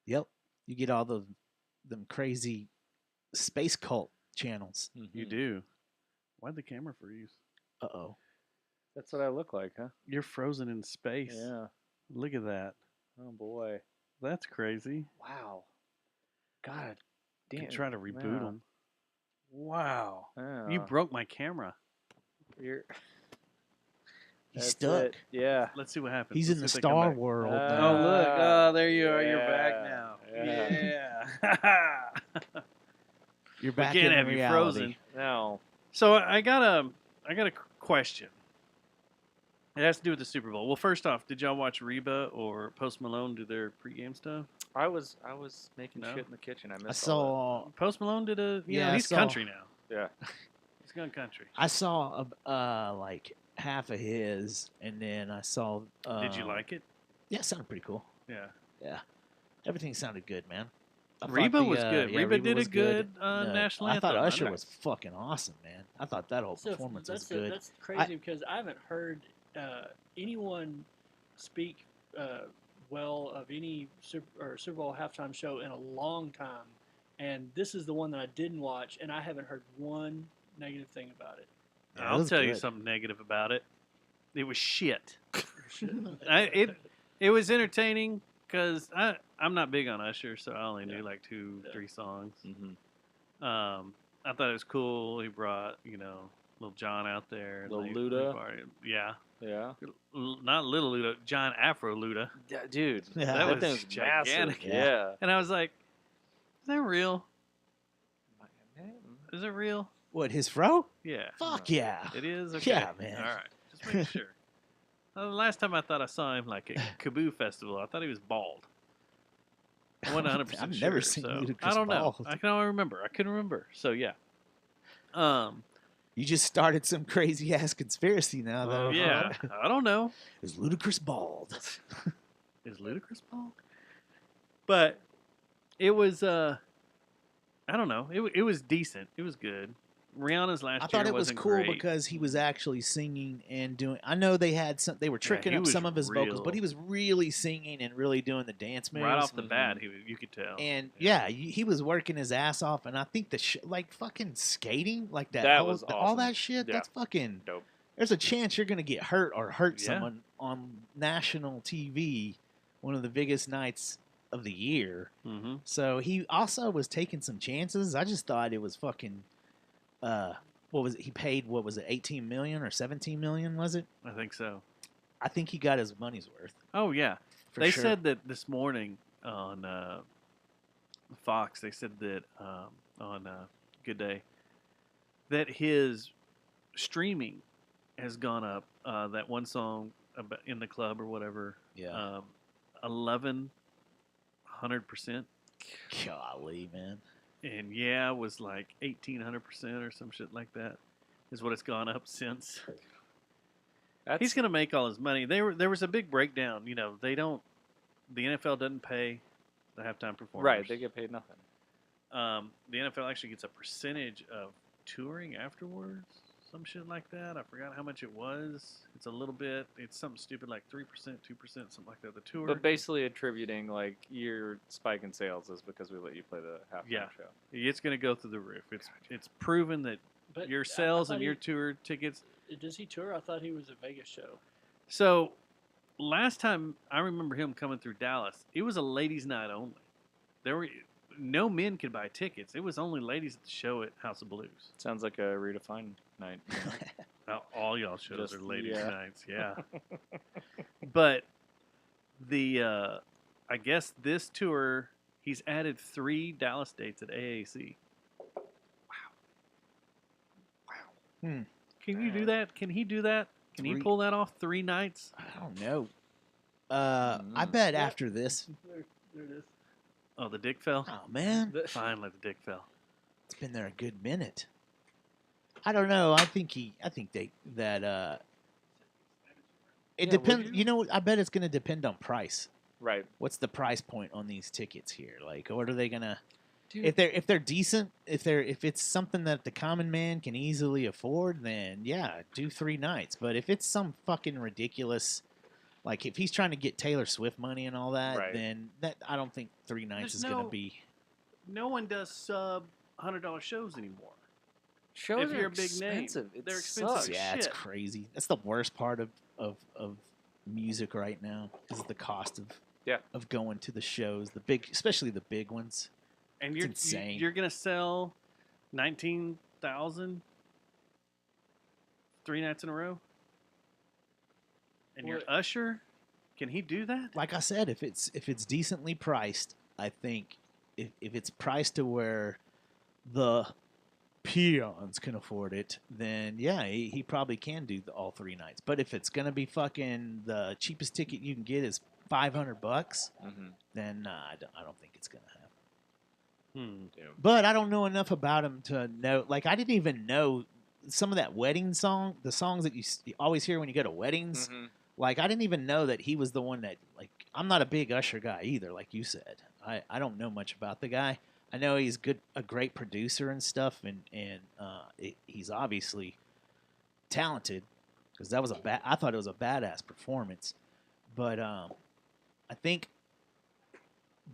Yep. You get all them crazy space cult channels. You do. Why'd the camera freeze? Uh-oh. That's what I look like, huh? You're frozen in space. Yeah. Look at that. Oh boy. That's crazy. Wow. God You damn. can try to reboot yeah. them. Wow. Yeah. You broke my camera. You're He's That's stuck. it. Yeah. Let's see what happens. He's Let's in the see if they come Star back. World Ah. now. Oh look! Oh, there you are. You're back Yeah. now. Yeah. You're We back can't in have you reality. frozen. No. So I got a question. It has to do with the Super Bowl. Well, first off, did y'all watch Reba or Post Malone do their pregame stuff? I was making No? shit in the kitchen. I I missed all saw. Post Malone did a. Yeah, I he's saw- country now. that. Yeah. He's gone country. I saw like half of his, and then I saw. Did you like it? Yeah, it sounded pretty cool. Yeah. Yeah, everything sounded good, man. I thought Reba was good. yeah, Reba did a was good national I thought anthem. Usher was fucking awesome, man. I thought that whole performance was good. That's crazy because I haven't heard anyone speak well of any Super Bowl halftime show in a long time, and this is the one that I didn't watch, and I haven't heard one negative thing about it. Yeah, it I'll was tell you good. something negative about it. It was shit. It was entertaining because I'm not big on Usher, so I only knew like 2-3 songs. Mm-hmm. I thought it was cool. He brought Little John out there. Lil They Luda? partied. Yeah. Yeah. Not Little Luda, John Afro Luda. Yeah, dude. Yeah. That was thing was gigantic. massive. Yeah. And I was like, is that real? Is it real? What, his fro? Yeah. Fuck yeah. It is? Okay. Yeah, man. All right. Just making sure. The last time I thought I saw him like at Kaboo Festival, I thought he was bald. I wasn't 100% I've sure. never seen so Ludacris I don't know. bald. I can only remember. I couldn't remember. So yeah. You just started some crazy ass conspiracy now, though. Yeah. I don't know. Is Ludacris bald? Is Ludacris bald? But it was I don't know. It was decent. It was good. Rihanna's last I year thought it was wasn't cool great. because he was actually singing and doing. I know they had some. They were tricking he up was some of his vocals, real. but he was really singing and really doing the dance moves. Right off the bat, you could tell. And yeah, he was working his ass off, and I think like fucking skating, like that, That whole, was all awesome. that shit. Yeah. That's fucking Dope. There's a chance you're gonna get hurt or hurt Yeah. someone on national TV, one of the biggest nights of the year. Mm-hmm. So he also was taking some chances. I just thought it was fucking. What was it? He paid, what was it, 18 million or 17 million? Was it? I think so. I think he got his money's worth. Oh yeah. For They sure. said that this morning on Fox. They said that on Good Day that his streaming has gone up. That one song about in the club or whatever. Yeah. 1,100%. Golly, man. And yeah, it was like 1,800% or some shit like that. Is what it's gone up since. He's gonna make all his money. There was a big breakdown. They don't. The NFL doesn't pay the halftime performers. Right. They get paid nothing. The NFL actually gets a percentage of touring afterwards. Some shit like that. I forgot how much it was. It's a little bit. It's something stupid like 3%, 2%, something like that. The tour. But basically attributing like your spike in sales is because we let you play the halftime show. It's going to go through the roof. It's proven that But your I sales thought and your tour tickets. Does he tour? I thought he was a Vegas show. So last time I remember him coming through Dallas, it was a ladies' night only. There were no men could buy tickets. It was only ladies at the show at House of Blues. Sounds like a Redefine night. Now, all y'all shows Just- are ladies' yeah. nights, yeah. But I guess this tour, he's added 3 Dallas dates at AAC. Hmm. Can you do that? Can he do that? Can he 3 pull that off 3 nights? I don't know. I bet after this. There it is. Oh, the dick fell? Oh man, Finally, the dick fell. it's been there a good minute. I don't know. I think it Yeah, depends. would You know, I bet it's going to depend on price. Right. What's the price point on these tickets here? Like, what are they gonna? Dude. If they're decent, if it's something that the common man can easily afford, then yeah, do 3 nights. But if it's some fucking ridiculous, like if he's trying to get Taylor Swift money and all that, Right. then I don't think 3 nights There's is gonna no- be. No one does sub $100 shows anymore. Shows If are you're a big name, expensive. It they're expensive. sucks. Yeah, it's shit. crazy. That's the worst part of music right now is the cost of going to the shows, especially the big ones. And It's you're insane. you're gonna sell 19,000 3 nights in a row. And your usher, can he do that? Like I said, if it's decently priced, I think if it's priced to where the peons can afford it, then yeah, he probably can do all 3 nights. But if it's gonna be fucking the cheapest ticket you can get is $500, then I don't think it's gonna happen. But I don't know enough about him to know. Like I didn't even know some of that wedding song, the songs that you always hear when you go to weddings. Like I didn't even know that he was the one that like. I'm not a big Usher guy either, like you said. I don't know much about the guy. I know he's a great producer and stuff, and he's obviously talented because that was I thought it was a badass performance, but I think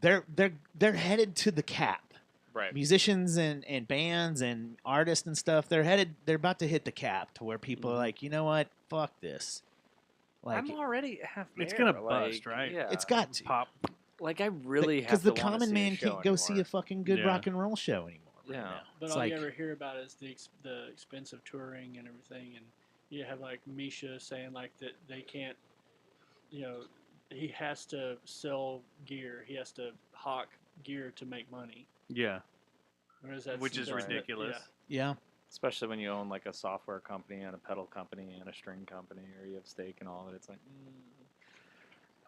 they're headed to the cap. Right. Musicians and bands and artists and stuff, they're about to hit the cap to where people are like, you know what, fuck this. Like I'm already half there. It's gonna bust, right? Yeah. It's got to pop. Like I really have because to the common man can't go see a fucking good rock and roll show anymore. Right now. But it's all like, you ever hear about is the expense of touring and everything, and you have like Misha saying like that they can't, you know, he has to sell gear, he has to hawk gear to make money. Yeah. Which is ridiculous. Yeah. Especially when you own like a software company and a pedal company and a string company, or you have stake and all of it. It's like,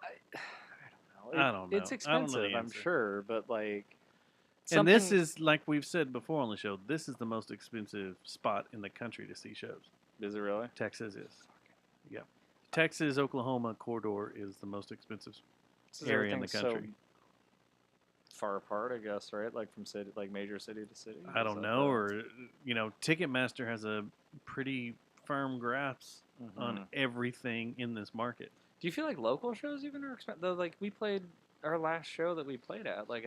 I don't know. I don't It's know expensive, the I'm answer. sure, but like. And this is, like we've said before on the show, this is the most expensive spot in the country to see shows. Is it really? Texas is. Yeah. Texas, Oklahoma corridor is the most expensive area in the country. So far apart, I guess, right? Like from city, like major city to city. I don't know, or Ticketmaster has a pretty firm grasp on everything in this market. Do you feel like local shows even are expensive? Like we played our last show that we played at. Like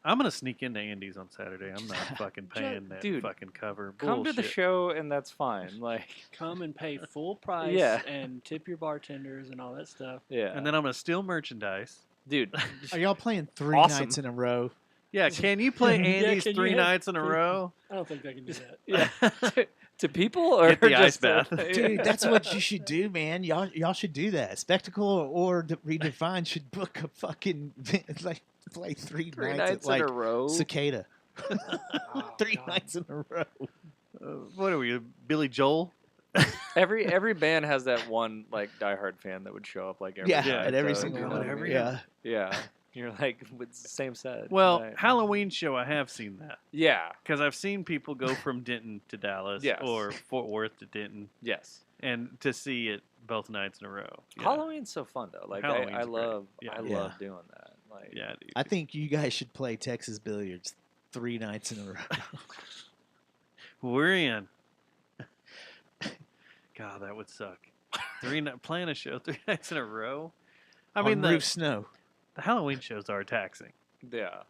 I'm gonna sneak into Andy's on Saturday. I'm not fucking paying that fucking cover. Come Bullshit. to the show and that's fine. Like come and pay full price and tip your bartenders and all that stuff. Yeah. And then I'm gonna steal merchandise. Dude, are y'all playing 3 nights in a row? Yeah, can you play Andy's 3 nights in a row? I don't think I can do that. Yeah. to people or get the just ice bath? Dude, that's what you should do, man. Y'all should do that. Spectacle or Redefine should book a fucking like play 3 nights at, like, in a row. Cicada. 3 nights in a row. What are we, Billy Joel? Every band has that one like diehard fan that would show up like every night, at every single one. Yeah. You're like with the same set. Well, right? Halloween show, I have seen that. Yeah. Because I've seen people go from Denton to Dallas or Fort Worth to Denton. Yes. And to see it both nights in a row. Yeah. Halloween's so fun though. Like I love love doing that. Like yeah, dude. I think you guys should play Texas billiards 3 nights in a row. We're in. God, that would suck. Playing a show 3 nights in a row. I mean, roof snow. The Halloween shows are taxing. Yeah.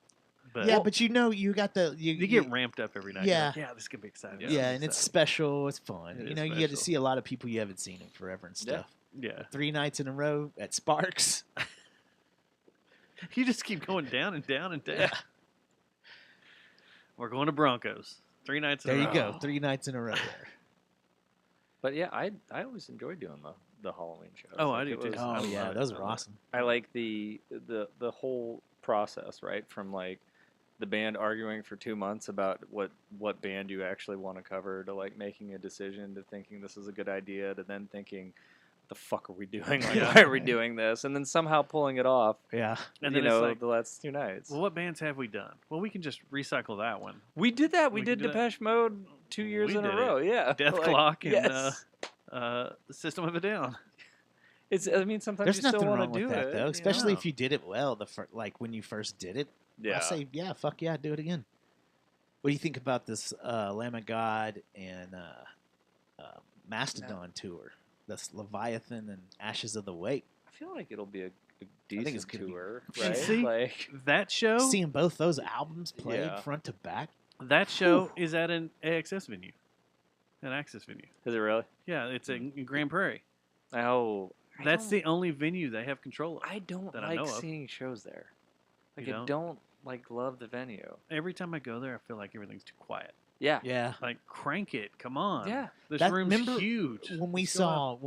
But but you got the you get ramped up every night. Yeah. Like, yeah, this is gonna be exciting. Yeah, and it's special. It's fun. It you is know, you get to see a lot of people you haven't seen in forever and stuff. Yeah. 3 nights in a row at Sparks. You just keep going down and down and down. Yeah. We're going to Broncos. 3 nights in a row. There you go. 3 nights in a row there. But yeah, I always enjoy doing the Halloween shows. Oh, like, I do too. Oh yeah, those are awesome. I like the whole process, right? From like the band arguing for 2 months about what band you actually want to cover, to like making a decision, to thinking this is a good idea, to then thinking, what the fuck are we doing? Like, why are we doing this? And then somehow pulling it off. Yeah. And then you know, like, the last 2 nights. Well, what bands have we done? Well, we can just recycle that one. We did that. We did Depeche Mode 2 years in a row. Yeah. Death like, Clock and yes. System of a Down. I mean, sometimes There's you still nothing want wrong to do with that, it, though, especially if you did it well. Like when you first did it. Yeah. I say, yeah, fuck yeah, do it again. What do you think about this Lamb of God and Mastodon tour? This Leviathan and Ashes of the Wake. I feel like it'll be a I decent think it's gonna tour, be- right? See, like that show. Seeing both those albums played front to back. That show is at an AXS venue, an Access venue. Is it really? Yeah, it's in Grand Prairie. Oh, That's the only venue they have control of. I don't that I know like of. seeing shows there. Like You I don't like love the venue. Every time I go there, I feel like everything's too quiet. Yeah. Yeah. Like, crank it. Come on. Yeah. This That- room's remember huge. When we Let's go out.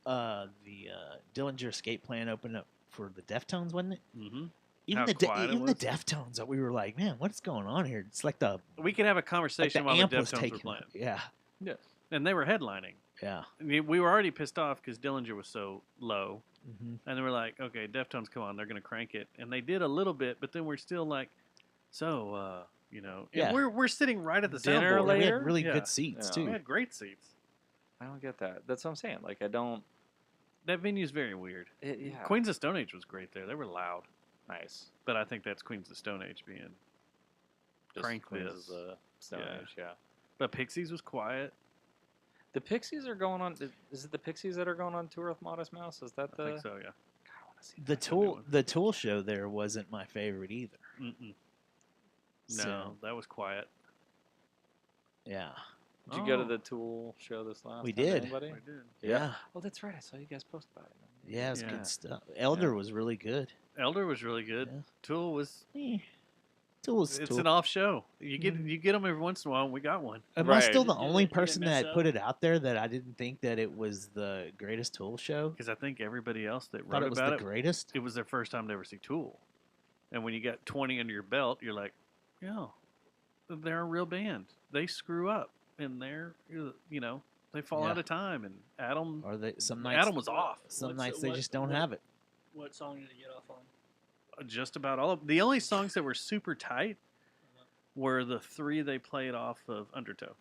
saw the Dillinger Escape Plan open up for the Deftones, wasn't it? Mhm. Even How the quiet it even the was. Deftones, we were like, man, what's going on here? It's like the We could have a conversation while the amp was Deftones were taking. playing. Yeah, Yeah. And they were headlining. yeah. I mean, we were already pissed off because Dillinger was so low. Mm-hmm. And they were like, okay, Deftones, come on, they're going to crank it. And they did a little bit, but then we're still like, so, you know. And Yeah. we're sitting right at the Dinner soundboard. later? We had really Yeah. good seats Yeah. We too. had great seats. I don't get that. That's what I'm saying. Like, I don't. That venue's very weird. Yeah. Queens of Stone Age was great there. They were loud. Nice. But I think that's Queens of Stone Age being Just crank Queens this. of the Stone Yeah. Age, yeah. But Pixies was quiet. The Pixies are going on. Is it the Pixies that are going on tour with Modest Mouse? Is that the? I think so, yeah. God, I want to see The that. Tool show there wasn't my favorite either. Mm-mm. No, So, that was quiet. yeah, Did you go to Oh. the Tool show this last We time? did. Anybody? We did. yeah, Oh, that's right. I saw you guys post about it. yeah. It's Yeah. good stuff. Elder was really good. Elder was really good. Yeah. Tool was. Eh, Tool was It's Tool. an off show. You get them every once in a while. And we got one. Am I Right. still the Did only they person mess that up? put it out there that I didn't think that it was the greatest Tool show? Because I think everybody else that Thought wrote it was about the it, greatest. it was their first time to ever see Tool. And when you got 20 under your belt, you're like, yeah, they're a real band. They screw up, and they fall Yeah. out of time. And Adam Or they some nights Adam was off. some What's- nights they what- just don't what- have it. What song did he get off on? Just about all of the only songs that were super tight were the 3 they played off of Undertow,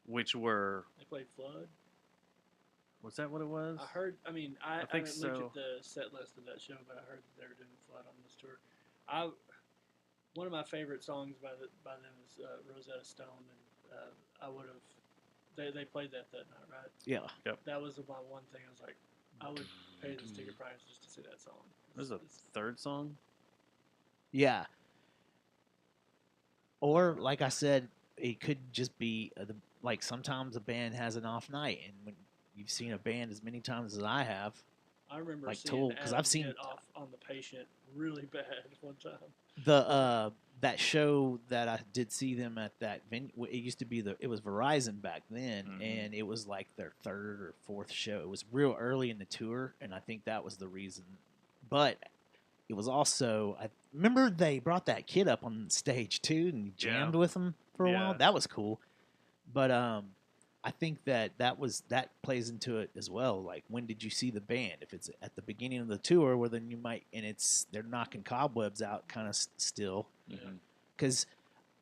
which were They played Flood. was that what it was? I heard. I mean, I think haven't looked so. at the set list of that show, but I heard that they were doing Flood on this tour. One of my favorite songs by them is Rosetta Stone, and I would have. They played that night, right? Yeah, That was my one thing. I was like, I would pay this ticket price just to see that song. This is a third song. yeah. Or like I said, it could just be like sometimes a band has an off night, and when you've seen a band as many times as I have, I remember like seeing Tool, 'cause Adam I've seen- get off on the Patient really bad one time. the that show that I did see them at that venue, it used to be it was Verizon back then, Mhm. and it was like their third or fourth show. It was real early in the tour, and I think that was the reason. But it was also, I remember they brought that kid up on stage too and jammed with him for a while. Yeah. That was cool. But I think that plays into it as well. Like, when did you see the band? If it's at the beginning of the tour, well, then you might, and they're knocking cobwebs out kind of still. Mhm. Because,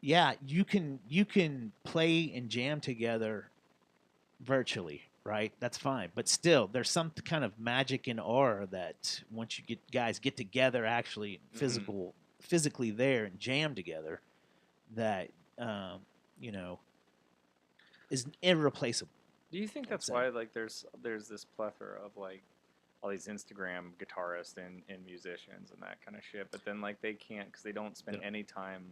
yeah, you can play and jam together virtually, right? That's fine. But still, there's some kind of magic and aura that once you guys get together, actually physically there and jam together, that is irreplaceable. Do you think that's say. why like there's this plethora of like all these Instagram guitarists and musicians and that kind of shit, but then like they can't because they don't spend any time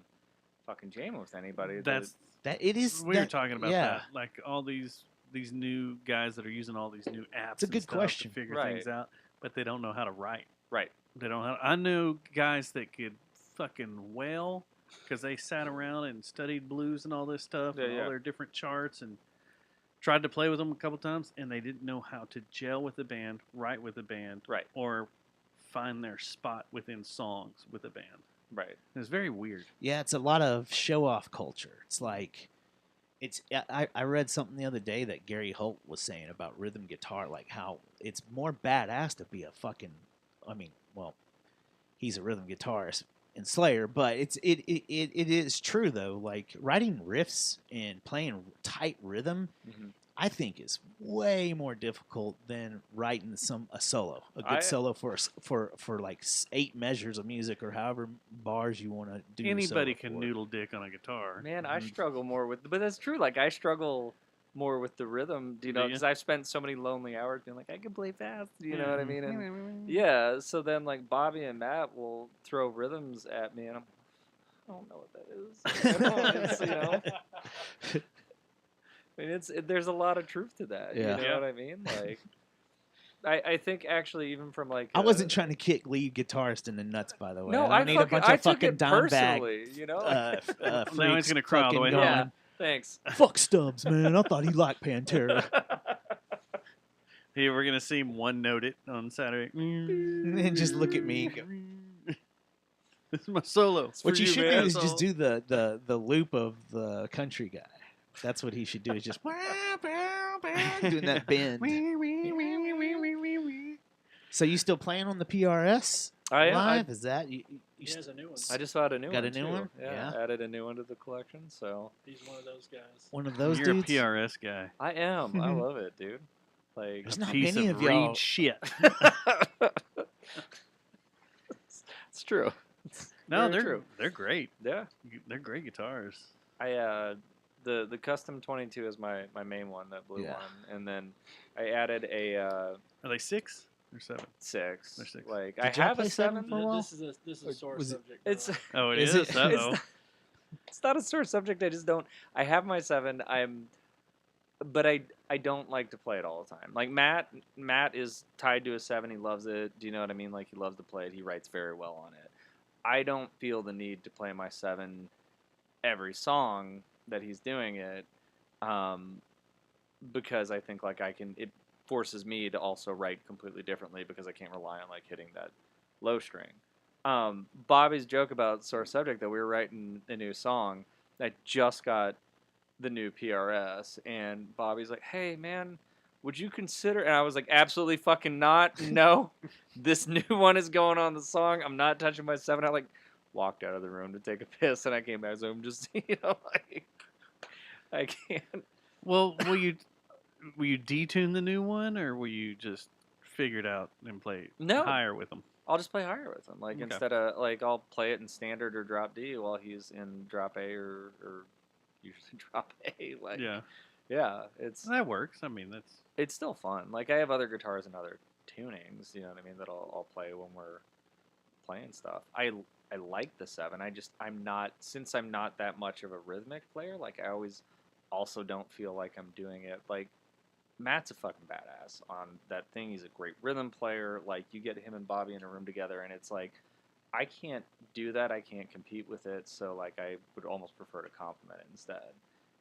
fucking jamming with anybody. That's That it is. we were that- talking about yeah. that. Like all these new guys that are using all these new apps. It's a and good stuff question. To figure Right. things out, but they don't know how to write. right. They don't. I knew guys that could fucking wail because they sat around and studied blues and all this stuff Yeah, and yeah. all their different charts and tried to play with them a couple times, and they didn't know how to gel with the band, write with the band, Right. or find their spot within songs with the band. Right. It's very weird. Yeah, it's a lot of show off culture. It's like I read something the other day that Gary Holt was saying about rhythm guitar, like how it's more badass to be a fucking he's a rhythm guitarist in Slayer, but it is true though. Like, writing riffs and playing tight rhythm, Mhm. I think is way more difficult than writing a solo, a good solo for like 8 measures of music or however bars you want to do. your Anybody solo can for. noodle dick on a guitar. Man, I Mhm. struggle more with, but that's true. Like I struggle more with the rhythm, Do know, you? because I've spent so many lonely hours being like, I can play fast, you know what I mean? And Mm-hmm. yeah, so then like Bobby and Matt will throw rhythms at me, and I'm, I don't know what that is. It's, I mean, there's a lot of truth to that. Yeah. You know Yeah. what I mean? Like, I think actually even from like I wasn't trying to kick lead guitarist in the nuts, by the way. No, I I don't need a bunch I of took fucking it dime bag personally, you know. Now he's freaks gonna cry all the fucking way going, home. Yeah, thanks. Fuck Stubbs, man. I thought he liked Pantera. Here we're gonna see him one note it on Saturday. And then just look at me and go. This is my solo. What you you, should man. do is just do the loop of the country guy. That's what he should do. Is just doing that bend. So you still playing on the PRS live? Is that you He has a new one. I just bought a new one. Got a new too. one? Yeah, Yeah. added a new one to the collection. So He's one of those guys. one of those You're dudes? a PRS guy. I am. I love it, dude. Like There's not Piece many of of y'all. reed shit. it's true. It's No, very true. they're great. Yeah. They're great guitars. I the custom 22 is my main one, that blue Yeah. one, and then I added a Are they 6 or 7? 6. They're 6. Like Did I y'all have play a 7 7. for a while? This is a sore was it- subject. by It's the way. Oh, it Is is. it- Uh-oh. it's not a sore subject. I just don't. I have my 7. But I don't like to play it all the time. Like Matt is tied to a 7. He loves it. Do you know what I mean? Like he loves to play it. He writes very well on it. I don't feel the need to play my 7 every song that he's doing it, because I think like it forces me to also write completely differently because I can't rely on like hitting that low string. Bobby's joke about sore subject that we were writing a new song. I just got the new PRS, and Bobby's like, "Hey man, would you consider?" And I was like, "Absolutely fucking not. No, this new one is going on the song. I'm not touching my 7." I like walked out of the room to take a piss, and I came back, so I'm just like, I can't. Well, will you detune the new one, or will you just figure it out and play No. higher with them? I'll just play higher with him. Like Okay. instead of like I'll play it in standard or drop D while he's in drop A or usually drop A. Like yeah, it's That works. I mean, it's still fun. Like I have other guitars and other tunings, you know what I mean, that I'll play when we're playing stuff. I like the 7. I'm not that much of a rhythmic player. Like I always also don't feel like I'm doing it. Like Matt's a fucking badass on that thing. He's a great rhythm player. Like you get him and Bobby in a room together, and it's like I can't do that. I can't compete with it. So like I would almost prefer to compliment it instead.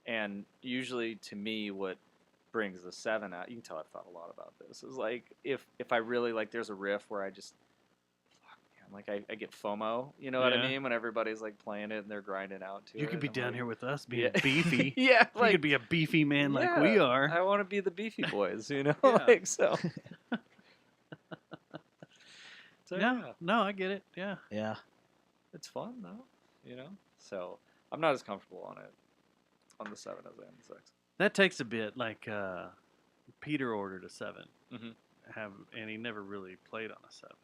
And usually to me, what brings the 7 out, you can tell I've thought a lot about this, is like if I really like there's a riff where I just like I get FOMO, you know what I Yeah. mean, when everybody's like playing it and they're grinding out to it. you could be I'm down like, here with us being yeah. beefy. Yeah, You like could be a beefy man like we yeah, are. I want to be the beefy boys, you know, Yeah. like so. So No, I get it. Yeah. Yeah. it's fun though, you know. So I'm not as comfortable on it on the 7 as I am the 6. That takes a bit. Like Peter ordered a 7, Mhm. and he never really played on a 7,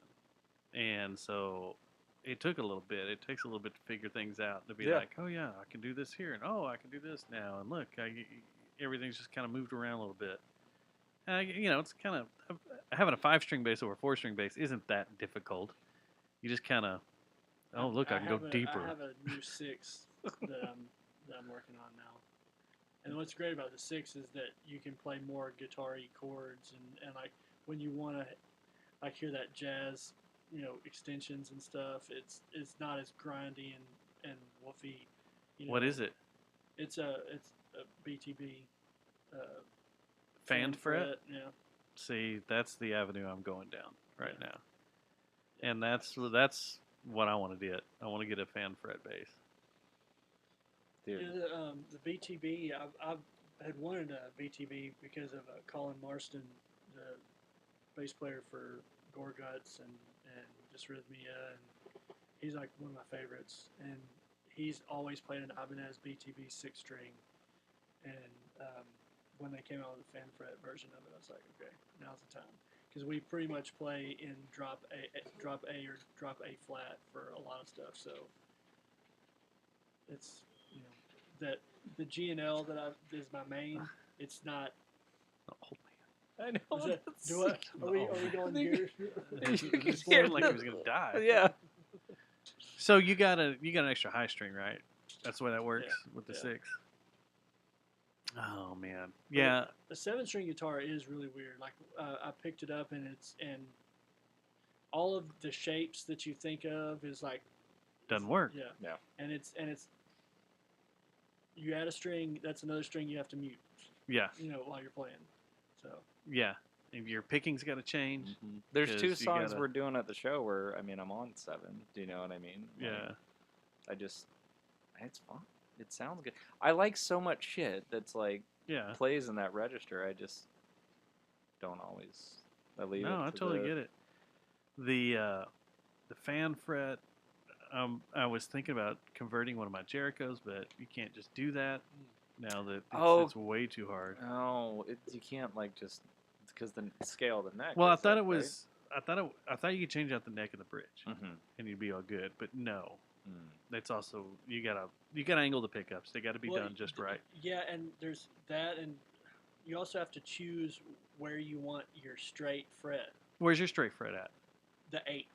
and so it took a little bit. It takes a little bit to figure things out. To be Yeah. like, oh yeah, I can do this here, and oh, I can do this now, and look, everything's just kind of moved around a little bit. It's kind of having a 5-string bass over a 4-string bass isn't that difficult. You just kind of, oh look, I can go deeper. I have a new 6 that I'm working on now. And what's great about the 6 is that you can play more guitar-y chords and like when you want to like hear that jazz, extensions and stuff. It's not as grindy and woofy. What is it? It's a BTB. Fan fret? Yeah. See, that's the avenue I'm going down right Yeah. now, and that's what I want to get. I want to get a fan fret bass. Dude. Yeah, the BTB, I had wanted a BTB because of Colin Marston, the bass player for Gorguts and Dysrhythmia, and he's like one of my favorites. And he's always played an Ibanez BTB 6-string, and when they came out with the fan fret version of it, I was like, okay, now's the time, because we pretty much play in drop A or drop A flat for a lot of stuff. So it's that the G&L that is my main. It's not. Oh I know. Is that, that's- do I, are we going gears? man, it sounded like he was gonna die. Yeah. So you got an extra high string, right? That's the way that works with the Yeah. 6. Oh man, yeah. The 7-string guitar is really weird. Like I picked it up and all of the shapes that you think of is like Doesn't work. Yeah. And it's you add a string, that's another string you have to mute. Yeah. While you're playing. So. Yeah. And your picking's got to change. Mm-hmm. There's 2 songs we're doing at the show where I'm on 7. Do you know what I mean? Yeah. It's fun. It sounds good. I like so much shit that's like plays in that register. I just don't always. I leave it. No, I totally get it. The fan fret. I was thinking about converting one of my Jerichos, but you can't just do that now that it's way too hard. No, you can't just because the scale of the neck. Well, I thought it was. Right? I thought you could change out the neck of the bridge, and you'd be all good. But no, that's also you gotta angle the pickups. They got to be done just right. Yeah, and there's that, and you also have to choose where you want your straight fret. Where's your straight fret at? The 8.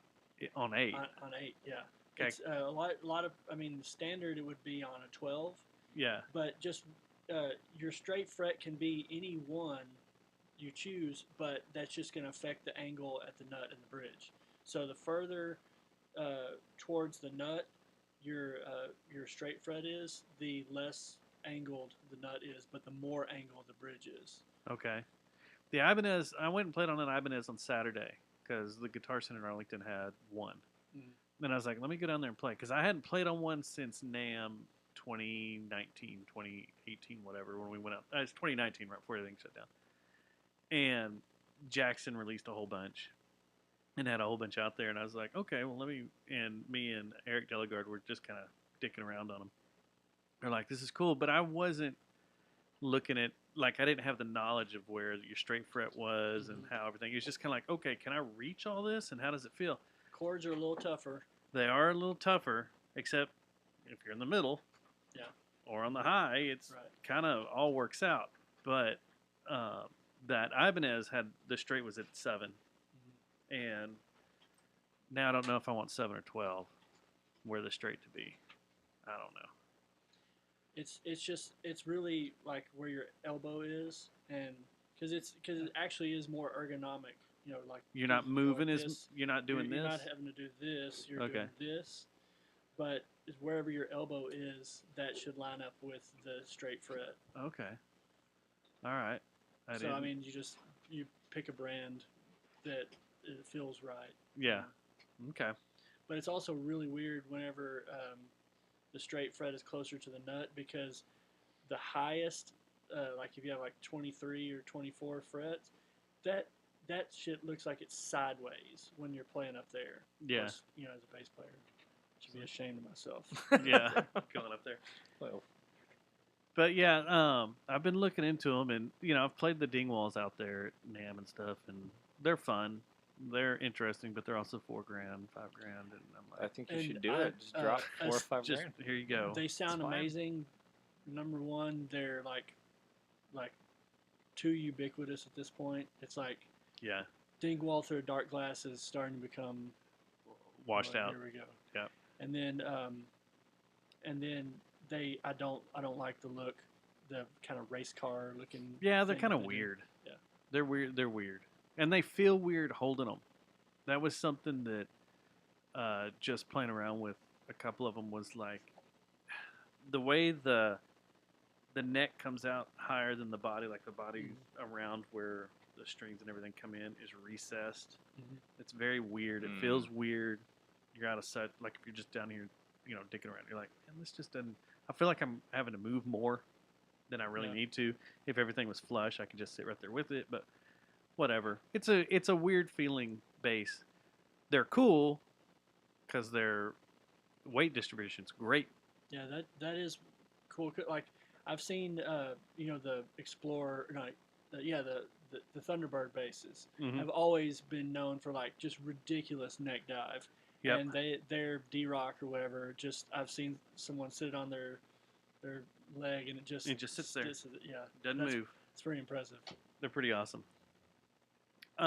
On 8. On 8, yeah. Okay. It's a lot of. I mean, standard it would be on a 12. Yeah. But just your straight fret can be any one you choose, but that's just going to affect the angle at the nut and the bridge. So the further towards the nut your straight fret is, the less angled the nut is, but the more angled the bridge is. Okay. The Ibanez, I went and played on an Ibanez on Saturday because the Guitar Center in Arlington had one. Then I was like, let me go down there and play because I hadn't played on one since NAMM 2019, 2018, whatever, when we went out. It was 2019, right before everything shut down. And Jackson released a whole bunch and had a whole bunch out there. And I was like, okay, well, me and Eric Delegard were just kind of dicking around on them. They're like, this is cool. But I wasn't looking at, I didn't have the knowledge of where your straight fret was and how everything. It was just kind of like, okay, can I reach all this? And how does it feel? Chords are a little tougher. They are a little tougher, except if you're in the middle. Yeah. Or on the high, it's kind of all works out. But that Ibanez had the straight was at 7, and now I don't know if I want 7 or 12, where the straight to be. I don't know. It's really like where your elbow is, and because it actually is more ergonomic. You're not moving you're not doing this. You're not having to do this. You're doing this, but wherever your elbow is, that should line up with the straight fret. Okay. All right. I mean, you pick a brand that it feels right. Yeah. Okay. But it's also really weird whenever the straight fret is closer to the nut, because the highest, if you have 23 or 24 frets, that shit looks like it's sideways when you're playing up there. Yeah. Plus, as a bass player, I should be ashamed of myself. Yeah, going up there. Well. But yeah, I've been looking into them, and I've played the Dingwalls out there at NAMM and stuff, and they're fun. They're interesting, but they're also $4,000, $5,000, and I'm like, I think you should do it. Just drop 4 or 5 grand. Here you go. They sound amazing. Number one, they're like too ubiquitous at this point. It's like Dingwall Through Dark Glass is starting to become washed out. Here we go. Yeah. And then I don't like the look, the kind of race car looking. Yeah, they're kind of weird. Yeah. They're weird, and they feel weird holding them. That was something that just playing around with a couple of them was like the way the neck comes out higher than the body, like the body around where the strings and everything come in is recessed. It's very weird. It feels weird. You're out of sight. Like if you're just down here, dicking around, you're like, man, this just doesn't. I feel like I'm having to move more than I really need to. If everything was flush, I could just sit right there with it. But whatever. It's a weird feeling bass. They're cool because their weight distribution's great. Yeah, that is cool. Like I've seen, the Explorer, the Thunderbird basses have always been known for just ridiculous neck dive. Yep. And their D-Rock or whatever, I've seen someone sit on their leg and it just sits there. Doesn't move. It's pretty impressive. They're pretty awesome. We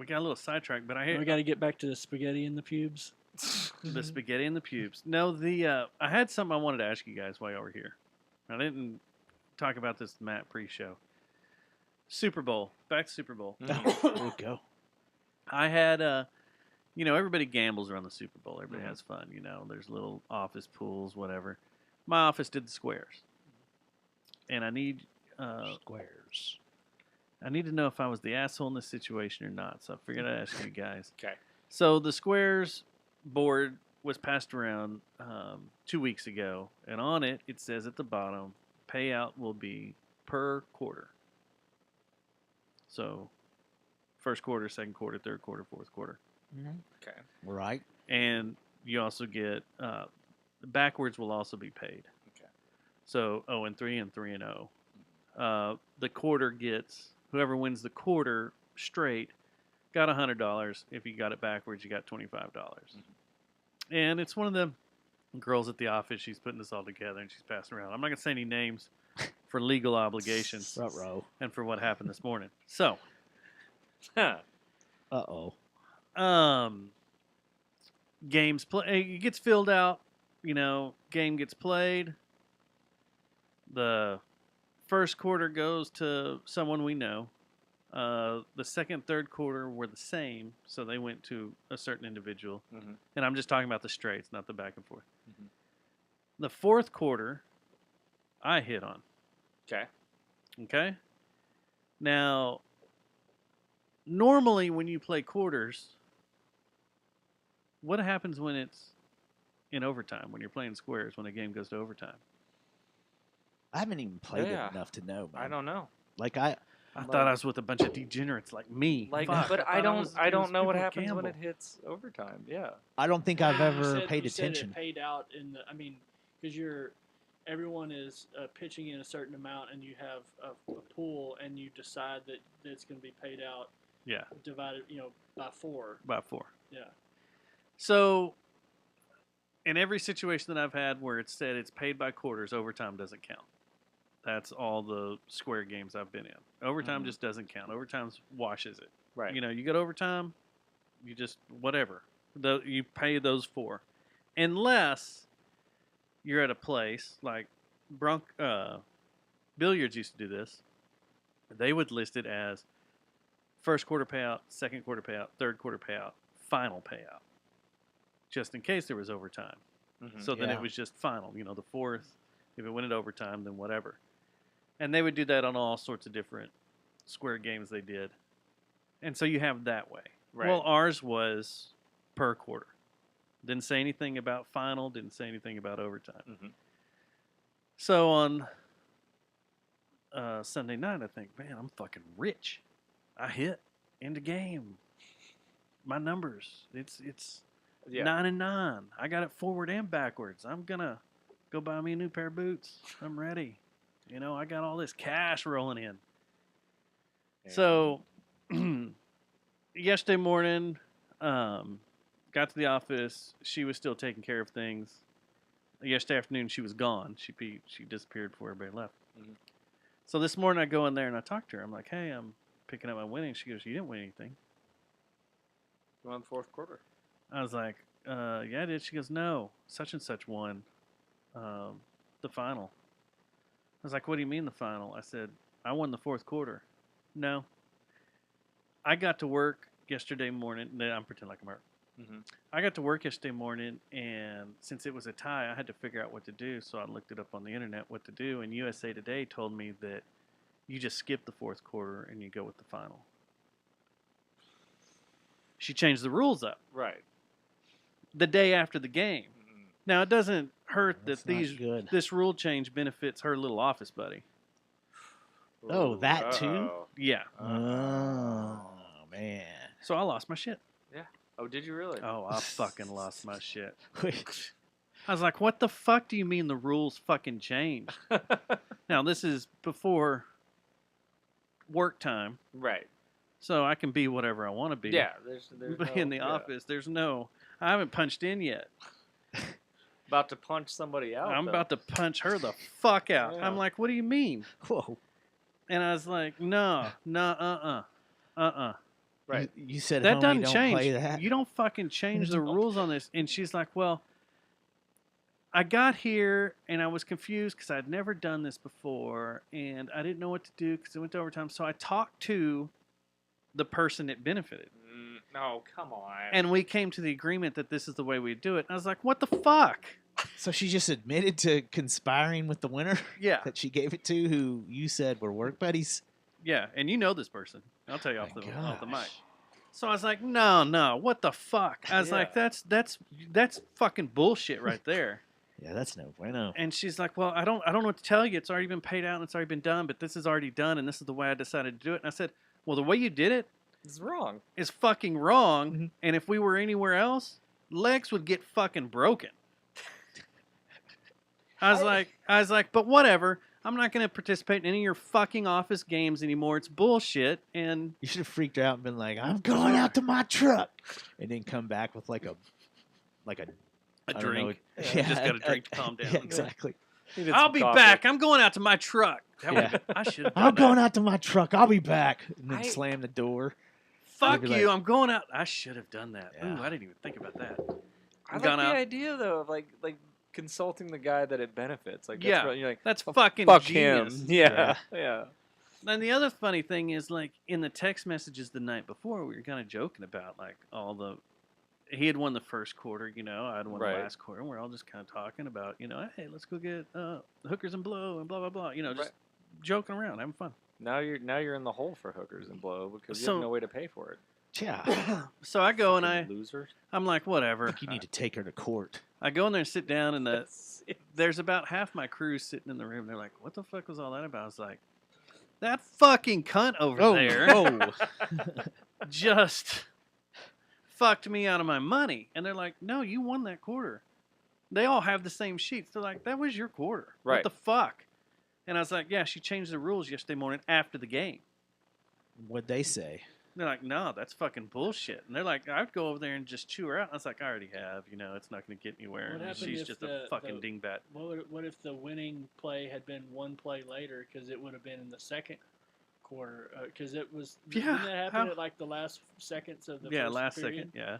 got a little sidetracked, but we got to get back to the spaghetti in the pubes. The spaghetti in the pubes. No, I had something I wanted to ask you guys while y'all were here. I didn't talk about this, Matt, pre-show. Super Bowl. Back to Super Bowl. We'll go. I had, everybody gambles around the Super Bowl. Everybody Mhm. has fun, There's little office pools, whatever. My office did the squares. And I need Squares. I need to know if I was the asshole in this situation or not. So I figured I'd ask you guys. Okay. So the squares board was passed around 2 weeks ago. And on it, it says at the bottom, payout will be per quarter. So first quarter, second quarter, third quarter, fourth quarter. Okay. Right. And you also get backwards will also be paid. Okay. So 0-3 and 3-0. The quarter gets whoever wins the quarter straight got $100. If you got it backwards, you got $25. And it's one of the girls at the office. She's putting this all together and she's passing around. I'm not gonna say any names for legal obligations Ruh-roh. and for what happened this morning. So, Uh-oh. games play. It gets filled out. Game gets played. The first quarter goes to someone we know. The second, third quarter were the same, so they went to a certain individual. Mhm. And I'm just talking about the straights, not the back and forth. Mhm. The fourth quarter, I hit on. Okay. Okay? Now, normally when you play quarters, what happens when it's in overtime, when you're playing squares, when a game goes to overtime? I haven't even played Yeah. it enough to know, man. I don't know. Like, I thought I was with a bunch of degenerates like me. Like, Fuck, but I thought was don't against know what people who happens when gamble. it hits overtime. Yeah. I don't think I've You ever said- paid you said attention. it paid out in the. I mean, because everyone is pitching in a certain amount, and you have a pool, and you decide that it's going to be paid out. Yeah. Divided, by 4. By 4. Yeah. So, in every situation that I've had where it's said it's paid by quarters, overtime doesn't count. That's all the square games I've been in. Overtime Mhm. just doesn't count. Overtime washes it. Right. You get overtime, you just whatever. You pay those 4, unless you're at a place like billiards used to do this. They would list it as first quarter payout, second quarter payout, third quarter payout, final payout, just in case there was overtime. Mhm. So then Yeah. it was just final. The fourth, if it went into overtime, then whatever. And they would do that on all sorts of different square games they did. And so you have that way. Right. Well, ours was per quarter. Didn't say anything about final, didn't say anything about overtime. Mhm. So on Sunday night, I think, man, I'm fucking rich. I hit in the game. My numbers, it's Yeah. 9 and 9. I got it forward and backwards. I'm gonna go buy me a new pair of boots. I'm ready. I got all this cash rolling in. Yeah. So yesterday morning, got to the office. She was still taking care of things. Yesterday afternoon, she was gone. She disappeared before everybody left. Mhm. So this morning, I go in there and I talk to her. I'm like, hey, I'm picking up my winnings. She goes, you didn't win anything. Won the fourth quarter. I was like, yeah, I did. She goes, no, such and such won the final. I was like, what do you mean the final? I said, I won the fourth quarter. No. I got to work yesterday morning. No, I'm pretending like I'm hurt. Mm-hmm. I got to work yesterday morning, and since it was a tie, I had to figure out what to do. So I looked it up on the internet what to do, and USA Today told me that you just skip the fourth quarter and you go with the final. She changed the rules up Right. the day after the game. Mhm. Now, it doesn't hurt That's that not good. this rule change benefits her little office buddy. Oh, Ooh, that too? uh-oh. Yeah. Oh, man. So I lost my shit. Oh, did you really? Oh, I fucking lost my shit. Wait. I was like, what the fuck do you mean the rules fucking changed? Now, this is before work time, Right. so I can be whatever I want to be. Yeah. There's But no, in the yeah. office, I haven't punched in yet. About to punch somebody out. I'm though. about to punch her the fuck out. Yeah. I'm like, what do you mean? Whoa. And I was like, no, Right. You said, That homie, doesn't don't change. play that. You don't fucking change the rules on this. And she's like, well, I got here and I was confused because I'd never done this before and I didn't know what to do because it went to overtime. So I talked to the person it benefited. No, come on. And we came to the agreement that this is the way we do it. And I was like, what the fuck? So she just admitted to conspiring with the winner Yeah. that she gave it to, who you said were work buddies? Yeah. And you know this person. I'll tell you off the mic. Gosh. So I was like, no, what the fuck? I was like, that's fucking bullshit right there. Yeah, that's no bueno. And she's like, well, I don't know what to tell you. It's already been paid out and it's already been done, but this is already done and this is the way I decided to do it. And I said, well, the way you did it It's wrong. is fucking wrong. Mm-hmm. And if we were anywhere else, legs would get fucking broken. I was like, but whatever. I'm not going to participate in any of your fucking office games anymore. It's bullshit. And You should have freaked out and been like, I'm going out to my truck. And then come back with like a I don't drink. know, Just got a drink to calm down. Yeah, exactly. I'll be back. I'm going out to my truck. Yeah. I should have. I'm going out to my truck. I'll be back. And then slam the door. Fuck Maybe you. like- I'm going out. I should have done that. Yeah. Ooh, I didn't even think about that. I like Gone the out. idea though of like consulting the guy that it benefits. Like, that's Yeah, really, you're like, that's "Oh, fucking fuck genius." him. Yeah, yeah. And the other funny thing is, like, in the text messages the night before, we were kind of joking about, like, he had won the first quarter, you know, I'd won Right. the last quarter, and we're all just kind of talking about, you know, hey, let's go get hookers and blow and blah, blah, blah, you know, just joking around, having fun. Now you're in the hole for hookers and blow because you So- have no way to pay for it. Yeah. So I go and Fucking losers. I'm like, whatever. I think you need to take her to court. I go in there and sit down, and there's about half my crew sitting in the room. They're like, what the fuck was all that about? I was like, that fucking cunt over there just fucked me out of my money. And they're like, no, you won that quarter. They all have the same sheets. They're like, that was your quarter. Right. What the fuck? And I was like, yeah, she changed the rules yesterday morning after the game. What'd they say? They're like, no, that's fucking bullshit. And they're like, I'd go over there and just chew her out. I was like, I already have. You know, it's not going to get anywhere. What And happened she's if just a fucking dingbat. What if the winning play had been one play later? Because it would have been in the second quarter. Because it was. Yeah, Didn't that happen at like the last seconds of the first last period? second. Yeah.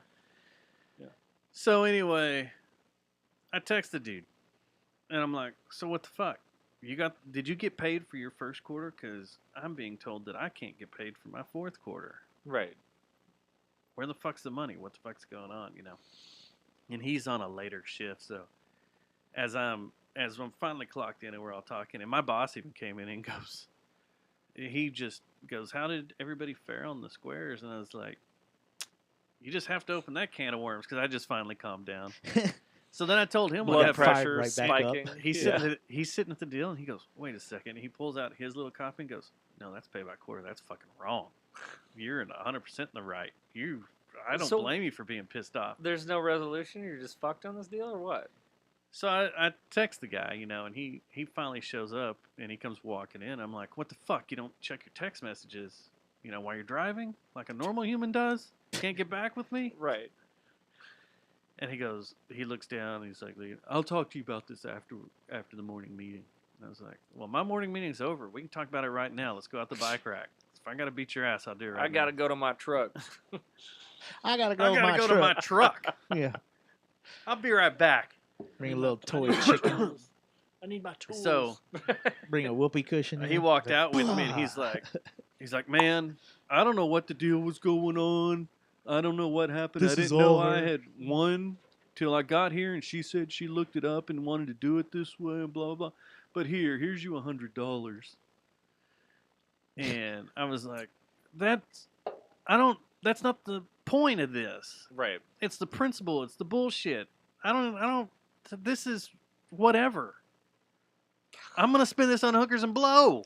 Yeah. So anyway, I text the dude, and I'm like, so what the fuck? Did you get paid for your first quarter? Because I'm being told that I can't get paid for my fourth quarter. Right. Where the fuck's the money? What the fuck's going on? You know. And he's on a later shift, so as I'm finally clocked in and we're all talking, and my boss even came in and he just goes, how did everybody fare on the squares? And I was like, you just have to open that can of worms because I just finally calmed down. So then I told him what Blood happened. pressure right back up. spiking. He's sitting at the deal, and he goes, wait a second. He pulls out his little copy and goes, no, that's pay by quarter. That's fucking wrong. You're 100% in the right. I don't So- blame you for being pissed off. There's no resolution. You're just fucked on this deal, or what? So I text the guy, you know, and he finally shows up, and he comes walking in. I'm like, what the fuck? You don't check your text messages, you know, while you're driving like a normal human does? Can't get back with me? Right. And he looks down, and he's like, I'll talk to you about this after the morning meeting. And I was like, well, my morning meeting's over. We can talk about it right now. Let's go out the bike rack. If I got to beat your ass, I'll do it right I gotta now. go to my truck. I gotta go, I got to go to my truck. Yeah. I'll be right back. Bring a little toy chicken. I need my tools. So Bring a whoopee cushion. he in. walked out with me, and he's like, man, I don't know what the deal was going on. I don't know what happened. This I is didn't know all I her." had won till I got here, and she said she looked it up and wanted to do it this way and blah, blah. But here's you $100. And I was like, that's not the point of this. Right. It's the principle. It's the bullshit. This is whatever. I'm going to spend this on hookers and blow.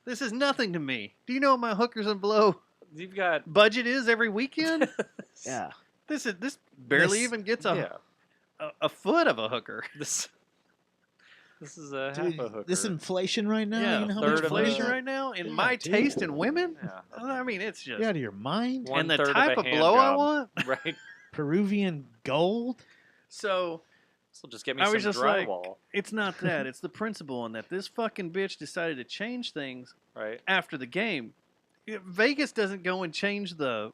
This is nothing to me. Do you know what my hookers and blow You've got budget is every weekend? Yeah. This barely This- even gets yeah. a foot of a hooker. This is a Dude, half a hooker. this inflation right now. Yeah, you know how third much of money inflation that- right now in Yeah, my dude. taste in women. Yeah. I mean, it's just You out of your mind? One and the third type of a of hand blow I job. want. Right. Peruvian gold? So So just get me I some was just like, drywall. it's not that. It's the principle in that this fucking bitch decided to change things Right. after the game. Vegas doesn't go and change the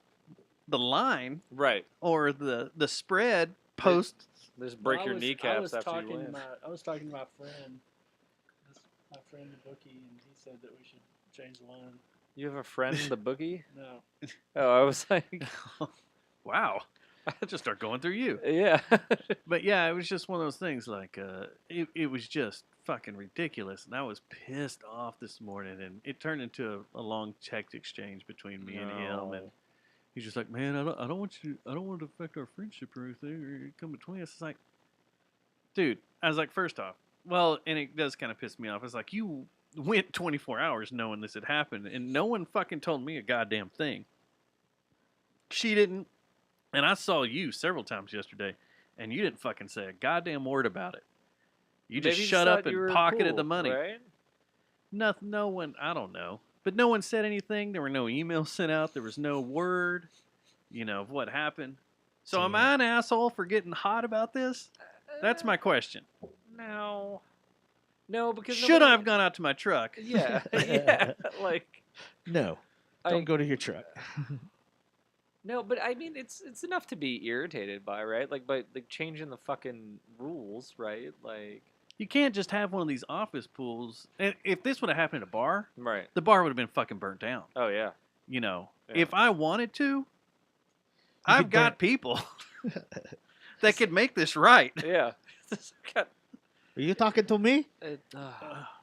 line Right. or the spread post Just break your kneecaps after you talking win. I was talking to my friend, my friend the bookie, and he said that we should change the line. You have a friend, the boogie? No. Oh, I was like, wow. I'll just start going through you. Yeah. But yeah, it was just one of those things. Like, it was just fucking ridiculous, and I was pissed off this morning, and it turned into a long text exchange between me and him, and he's just like, "Man, I don't want to affect our friendship or anything, or come between us." It's like, dude, I was like, first off, well, and it does kind of piss me off. It's like you went 24 hours knowing this had happened, and no one fucking told me a goddamn thing. She didn't. And I saw you several times yesterday, and you didn't fucking say a goddamn word about it. You just shut up and pocketed the money. Right? No one, I don't know. But no one said anything. There were no emails sent out. There was no word, of what happened. So am I an asshole for getting hot about this? That's my question. No, because should I have gone out to my truck? Yeah, like no, don't go to your truck. No, but I mean, it's enough to be irritated by, right? Like, by changing the fucking rules, right? Like, you can't just have one of these office pools. And if this would have happened at a bar, right, the bar would have been fucking burnt down. Oh yeah. If I wanted to, I've got people that could make this right. Yeah. Are you talking to me?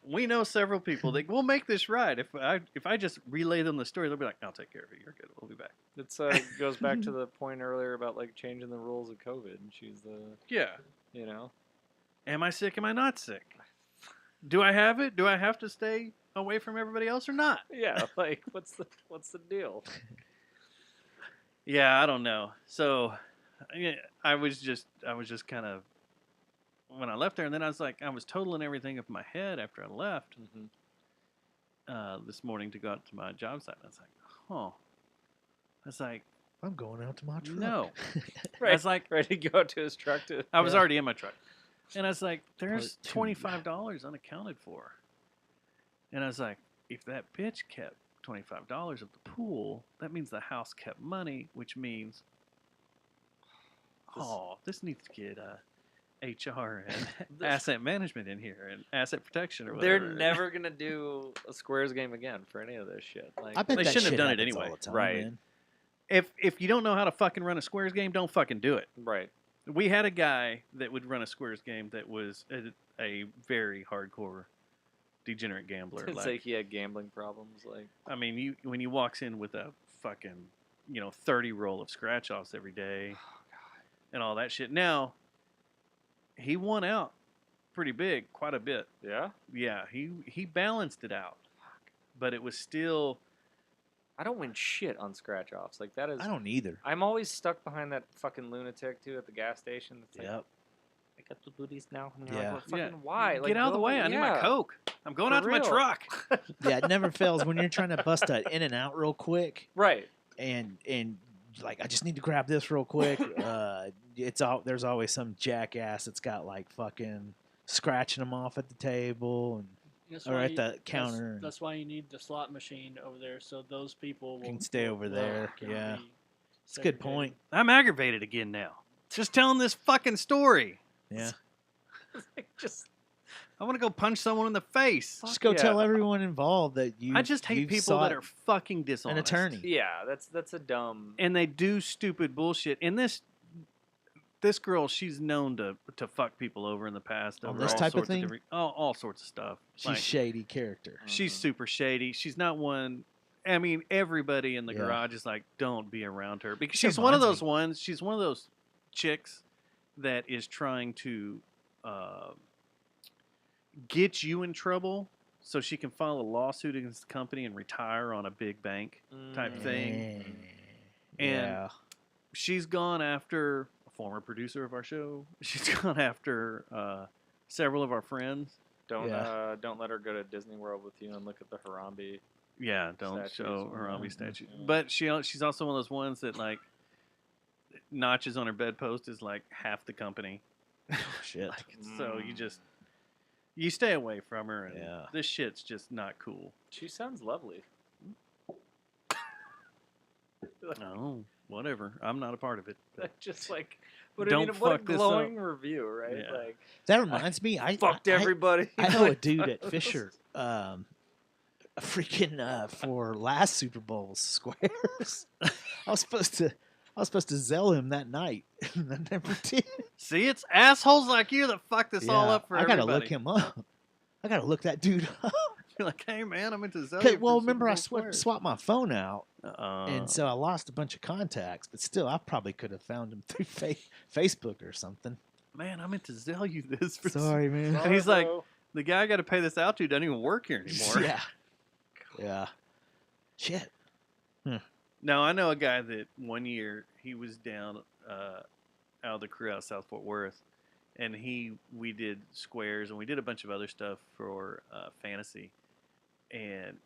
We know several people that will make this right. If I just relay them the story, they'll be like, "I'll take care of it. You're good. We'll be back." It goes back to the point earlier about like changing the rules of COVID, and she's Am I sick? Am I not sick? Do I have it? Do I have to stay away from everybody else or not? Yeah, like what's the deal? Yeah, I don't know. So, I was just kind of when I left there, and then I was totaling everything up in my head after I left this morning to go out to my job site. And I was like, huh. I was like, I'm going out to my truck. no. Right. I was like, ready to go out to his truck to. I was already in my truck, and I was like, there's $25 unaccounted for. And I was like, if that bitch kept $25 at the pool, that means the house kept money, which means, this needs to get HR and asset management in here and asset protection or whatever. They're never gonna do a Squares game again for any of this shit. Like, I bet they that shouldn't have shit done it happens anyway. all the time, Right. man. If you don't know how to fucking run a Squares game, don't fucking do it. Right. We had a guy that would run a Squares game that was a very hardcore degenerate gambler. It's like he had gambling problems. Like, I mean, when he walks in with a fucking 30 roll of scratch offs every day, and all that shit. Now, he won out pretty big, quite a bit. yeah. Yeah, he balanced it out, but it was still. I don't win shit on scratch offs. Like that is. I don't either. I'm always stuck behind that fucking lunatic too at the gas station. That's like, Yep. I got the booties now. And Yeah. like, well, fucking why? Like, Get out of the way! I need my Coke. I'm going For out to my real. truck. Yeah, it never fails when you're trying to bust an in and out real quick, Right. and like I just need to grab this real quick. There's always some jackass that's got like fucking scratching them off at the table or at the counter. That's why you need the slot machine over there, so those people Can stay over there. can Yeah. be It's a good segregated. point. I'm aggravated again now. Just telling this fucking story. Yeah. Just I want to go punch someone in the face. Just go yeah. tell everyone involved that you. I just hate you've people that sought are fucking dishonest. an attorney. yeah. That's a dumb. And they do stupid bullshit. And this girl, she's known to fuck people over in the past. On over this all type of sorts thing? different- all sorts of stuff. She's Like, shady character. she's super shady. She's not one. I mean, everybody in the Yeah. garage is like, don't be around her because She she's one of reminds those ones. She's one of those chicks that is trying to get you in trouble so she can file a lawsuit against the company and retire on a big bank type thing. Yeah. She's gone after a former producer of our show. She's gone after several of our friends. Don't Yeah. don't let her go to Disney World with you and look at the Harambe. Yeah, don't Statues show and her Harambe that. statue. Yeah. But she's also one of those ones that like notches on her bedpost is like half the company. Shit. So you stay away from her, and Yeah. this shit's just not cool. She sounds lovely. No, whatever. I'm not a part of it. But Just like, but Don't I mean, what a fuck this glowing review, right? Yeah. Like, That reminds me, I fucked everybody. I know a Like, dude at Fisher, freaking for last Super Bowl squares. I was supposed to Zell him that night, and I never did. see, it's assholes like you that fuck this all Yeah, up for I gotta everybody. look him up. I gotta look that dude up. You're like, hey man, I'm into Zelda. Well, remember I swapped my phone out, Uh, and so I lost a bunch of contacts. But still, I probably could have found him through Facebook or something. man, I meant to sell you this. For Sorry, man. And he's like, bro. the guy I got to pay this out to doesn't even work here anymore. Yeah. Shit. Now, I know a guy that one year he was down out of the crew out of South Fort Worth, and we did squares and we did a bunch of other stuff for fantasy, and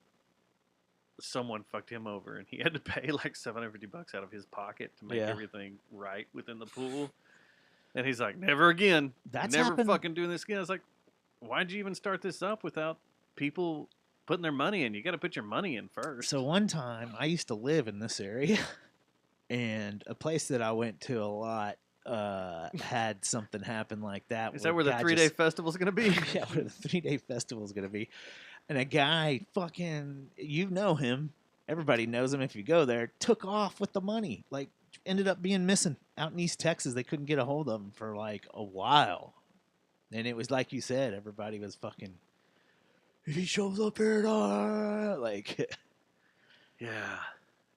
someone fucked him over, and he had to pay like $750 out of his pocket to make Yeah. everything right within the pool. And he's like, never again. That's never happened. fucking doing this again. I was like, why'd you even start this up without people putting their money in? You got to put your money in first. So one time, I used to live in this area, and a place that I went to a lot had something happen like that. Is that where the 3-day festival's going to be? Yeah, where the 3-day festival is going to be. And a guy, fucking, you know him. Everybody knows him if you go there. Took off with the money. Like, ended up being missing out in East Texas. They couldn't get a hold of him for like a while. And it was like you said, everybody was fucking, if he shows up here, like, Yeah.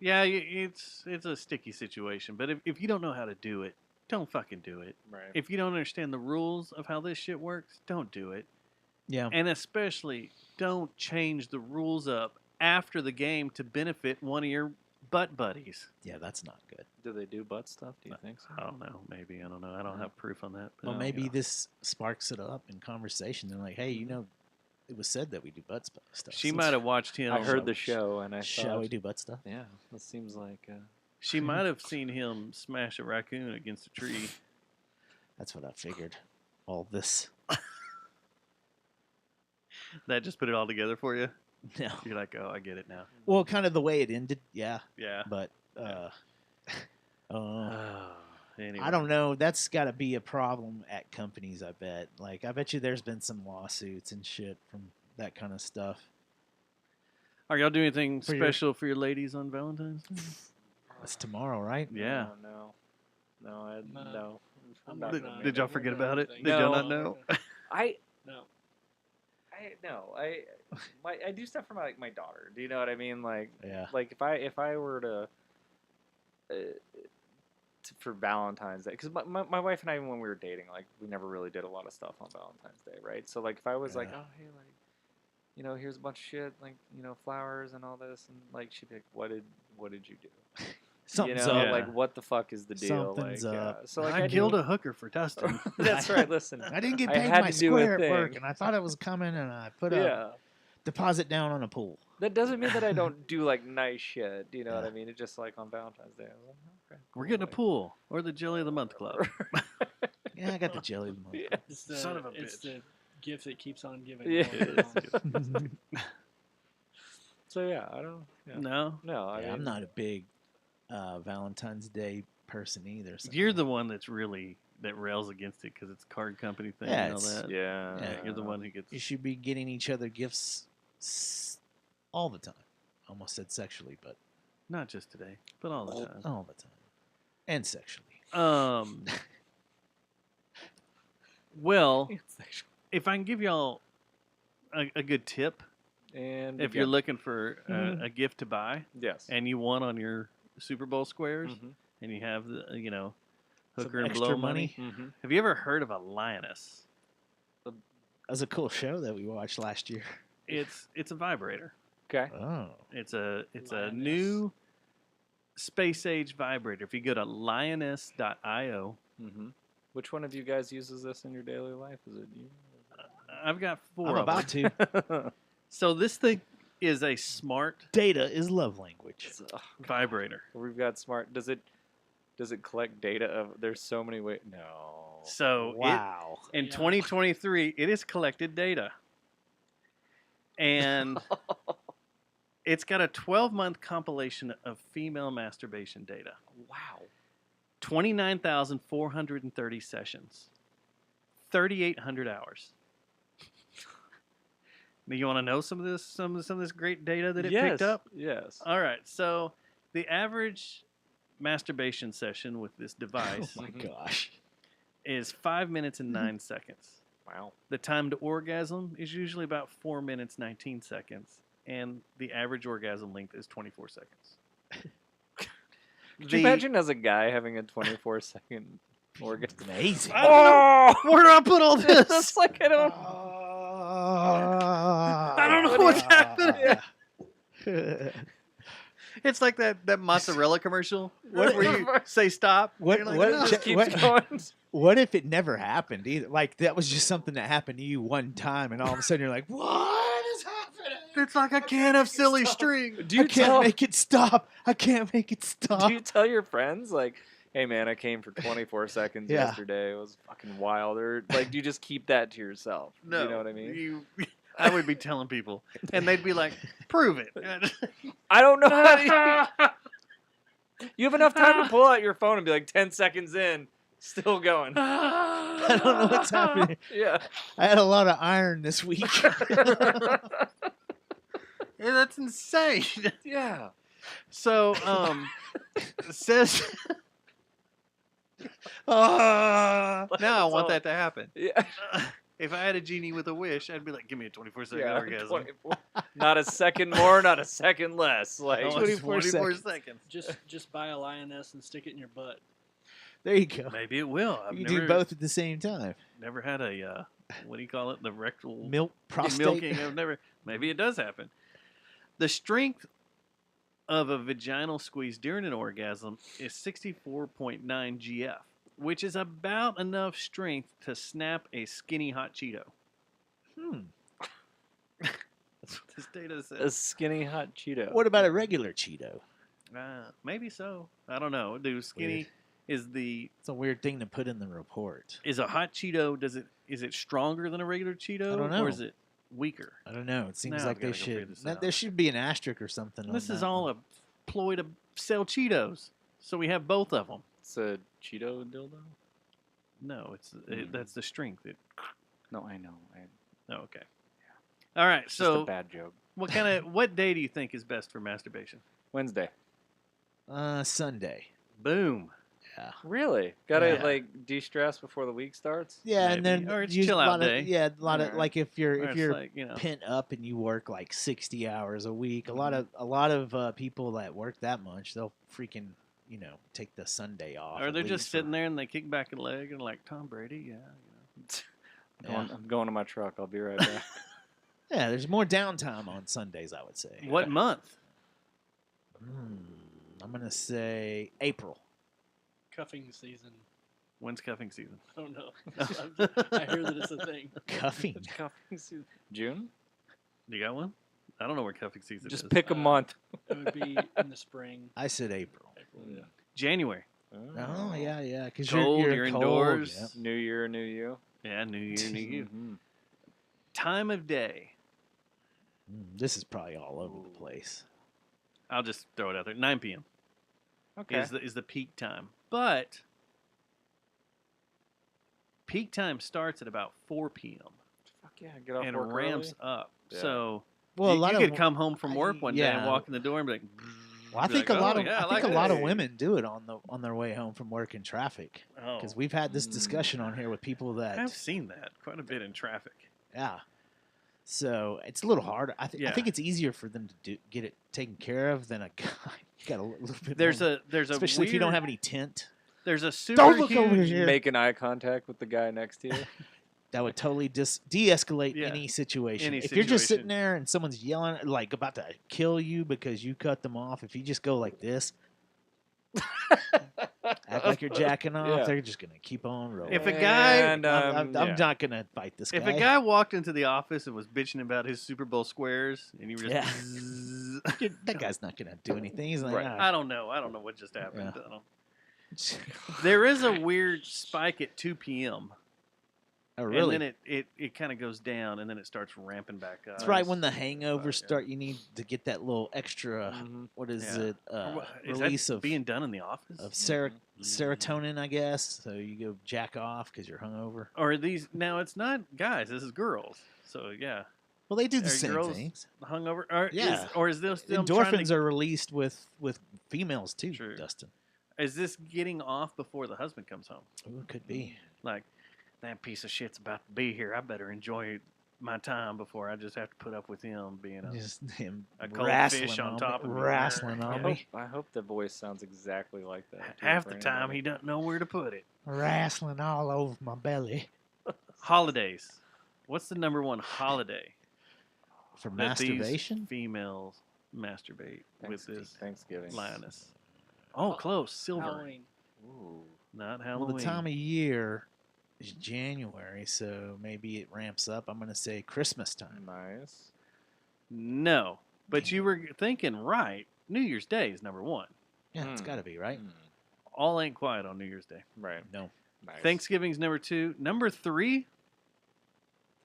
Yeah, it's a sticky situation. But if you don't know how to do it, don't fucking do it. Right. If you don't understand the rules of how this shit works, don't do it. yeah. And especially, don't change the rules up after the game to benefit one of your butt buddies. Yeah, that's not good. Do they do butt stuff? Do you think so? I don't know. Maybe. I don't know. I don't have proof on that. Well, but, maybe you know. this sparks it up in conversation. They're like, hey, you know, it was said that we do butt stuff. She might have watched him. I heard the show, and I Shall thought, we do butt stuff? yeah, that seems like. She might have seen him smash a raccoon against a tree. That's what I figured. All this. That just put it all together for you. No. You're like, oh, I get it now. Well, kind of the way it ended, yeah. Yeah. But Anyway. I don't know. That's got to be a problem at companies, I bet. Like, I bet you there's been some lawsuits and shit from that kind of stuff. Are y'all doing anything For your- special for your ladies on Valentine's? It's tomorrow, right? Yeah. No. No. No. I'm not Did, gonna did y'all make forget it. about it? No. Did y'all not know? I No. I do stuff for my daughter. Do you know what I mean? Like Yeah. like if I were to for Valentine's Day, because my wife and I, when we were dating, like, we never really did a lot of stuff on Valentine's Day, right? So like if I was like, Yeah. oh hey, like, you know, here's a bunch of shit, like, you know, flowers and all this, and like she'd be like, what did you do? Something's you know, up. like, what the fuck is the deal? Something's like, up. so like I do- killed a hooker for Dustin. That's right. Listen, I didn't get I paid had my to do a square at work, thing. and I thought it was coming, and I put a yeah. deposit down on a pool. That doesn't mean that I don't do like nice shit. Do you know what Yeah. I mean? It's just like on Valentine's Day. I was like, okay, We're cool, getting a like- pool or the Jelly of the Month Club. Yeah, I got the jelly. Of the month. Yeah. It's the, Son of a it's bitch. the gift that keeps on giving. Yeah. It's So yeah, I don't. Yeah. No, No, I Yeah, mean, I'm not a big Valentine's Day person either. So. you're the one that rails against it because it's a card company thing Yeah, and all it's- that. Yeah. Yeah, You're the one who gets. You should be getting each other gifts all the time. Almost said sexually, but Not just today, but all the time. all the time. And sexually. Well, if I can give y'all a good tip, And if you're looking for a gift to buy yes, and you won on your Super Bowl squares Mhm. and you have the Some hooker and extra blow money. money. Mhm. Have you ever heard of a lioness? That was a cool show that we watched last year. It's a vibrator. Okay. Oh. It's a Lioness. new space age vibrator. If you go to lioness.io, Mm-hmm. Which one of you guys uses this in your daily life? Is it you? I've got 4 I'm of about them. to. So this thing is a smart Data is love language. vibrator. We've got smart. Does it collect data of? There's so many ways. No. So Wow. in Yeah. 2023, it has collected data. And It's got a 12-month compilation of female masturbation data. Wow. 29,430 sessions. 3,800 hours. Now, you want to know some of this great data that it picked up? Yes. All right. So the average masturbation session with this device Oh my gosh. is 5 minutes and 9 seconds. Wow. The time to orgasm is usually about 4 minutes, 19 seconds. And the average orgasm length is 24 seconds. Could you imagine as a guy having a 24-second orgasm? Amazing. I don't know. Where do I put all this? It's like I don't. I don't know what's happening. It's like that mozzarella commercial where you say stop. What? You're like, What? "No." Just keeps going. What if it never happened either? Like that was just something that happened to you one time, and all of a sudden you're like, "What is happening?" It's like a can of silly string. Do I you can't make it stop. I can't make it stop. Do you tell your friends like, "Hey man, I came for 24 seconds Yeah. yesterday. It was fucking wild." Or like, do you just keep that to yourself? No, You know what I mean? I would be telling people, and they'd be like, "Prove it." I don't know. How to, you have enough time to pull out your phone and be like 10 seconds in, still going. I don't know what's happening. Yeah. I had a lot of iron this week. Yeah, that's insane. Yeah. So, says now I want that to happen. Yeah. If I had a genie with a wish, I'd be like, "Give me a 24-second Yeah. orgasm." 24. Not a second more, not a second less. Like No, it's 24 seconds. Just buy a lioness and stick it in your butt. There you go. Maybe it will. I've You never, do both at the same time. Never had a what do you call it? The rectal Milk prostate. milking. I've never. Maybe it does happen. The strength of a vaginal squeeze during an orgasm is 64.9 GF, which is about enough strength to snap a skinny hot Cheeto. That's what this data a says. skinny hot Cheeto. What about a regular Cheeto? Maybe so. I don't know. Dude, skinny Weird. It's a weird thing to put in the report. is a hot Cheeto. Is it stronger than a regular Cheeto? I don't know. Or is it weaker? I don't know. It seems Now like I've they gotta go figure should. this out. There should be an asterisk or something. on This is that all one. a ploy to sell Cheetos. So we have both of them. It's a Cheeto dildo? No, that's the strength. No, I know. Oh, okay. All right. It's So just a bad joke. what day do you think is best for masturbation? Wednesday. Sunday. Boom. Yeah. Really? Gotta Yeah. like de-stress before the week starts? Yeah, and Maybe. then Or it's use chill a out lot of- day. Yeah, a lot of Alright. like if you're Or it's like, pent up and you work like 60 hours a week. A lot of people that work that much, they'll freaking take the Sunday off. or at they're just least, sitting there and they kick back a leg and like Tom Brady. Yeah. I'm going to my truck. I'll be right back. Yeah, there's more downtime on Sundays, I would say. What month? I'm gonna say April. Cuffing season. When's cuffing season? I don't know. I hear that it's a thing. Cuffing. Cuffing season. June? You got one? I don't know where cuffing season Just is. pick a month. It would be in the spring. I said April. April, yeah. January. Oh yeah, because Cold, you're you're cold, indoors. yep. New year, new you. Yeah, New Year, New You. Mhm. Time of day. This is probably all over the place. I'll just throw it out there. 9 p.m. Okay. is the peak time. But peak time starts at about 4 p.m. Fuck yeah, get off and work ramps early. up. Yeah. So Well, you, a lot you of could come home from work one day and yeah. walk in the door and be like, Well, I be think like, a lot "Oh, of yeah, I think like a lot of that." women do it on their way home from work in traffic. Oh, Because we've had this discussion on here with people that I've seen that quite a bit in traffic. yeah. So it's a little harder. I Yeah. think it's easier for them to get it taken care of than a guy. You got a little bit. There's more, a especially if you don't weird- have any tint. There's a super Don't look huge, over here. Making eye contact with the guy next to you. That would totally de-escalate Yeah. any situation. Any If you're just situation. sitting there and someone's yelling, like about to kill you because you cut them off, if you just go like this, act like you're jacking off, Yeah. they're just gonna keep on rolling. If a guy- And, I'm yeah. not gonna fight this guy. If a guy walked into the office and was bitching about his Super Bowl squares, and you were just, Yeah. "Zzz," that guy's not gonna do anything. He's like, Right. I don't know what just happened. Yeah. I don't- There is a weird spike at 2 p.m. Oh, And really? then it kind of goes down, and then it starts ramping back up. It's right when the hangovers start. You need to get that little extra. Mhm. What is Yeah. it? Is Release that of being done in the office? of serotonin, I guess. So you go jack off because you're hungover. Or are these now? It's not guys. This is girls. So yeah, Well, they do the Are same girls things. hungover. Or Yeah. is this them trying Endorphins to, are released with females too, True. Dustin. Is this getting off before the husband comes home? Ooh, it could be. Like, that piece of shit's about to be here. I better enjoy my time before I just have to put up with him being Just him a cold wrestling fish on on top me, of me. wrestling I on hope, me, I hope the voice sounds exactly like that. too, half for the time anybody. he doesn't know where to put it. wrestling all over my belly Holidays. What's the number one holiday for that these masturbation. females masturbate with this Thanksgiving. lioness? Oh, close. Silver. Halloween. Ooh. Not Well, Halloween. the time of year is January, so maybe it ramps up. I'm going to say Christmas time. Nice. No. But Damn. you were thinking right. New Year's Day is number one. Yeah, it's Hmm. got to be right. Mm, All ain't quiet on New Year's Day. right. No, Nice. Thanksgiving's number 2. Number 3,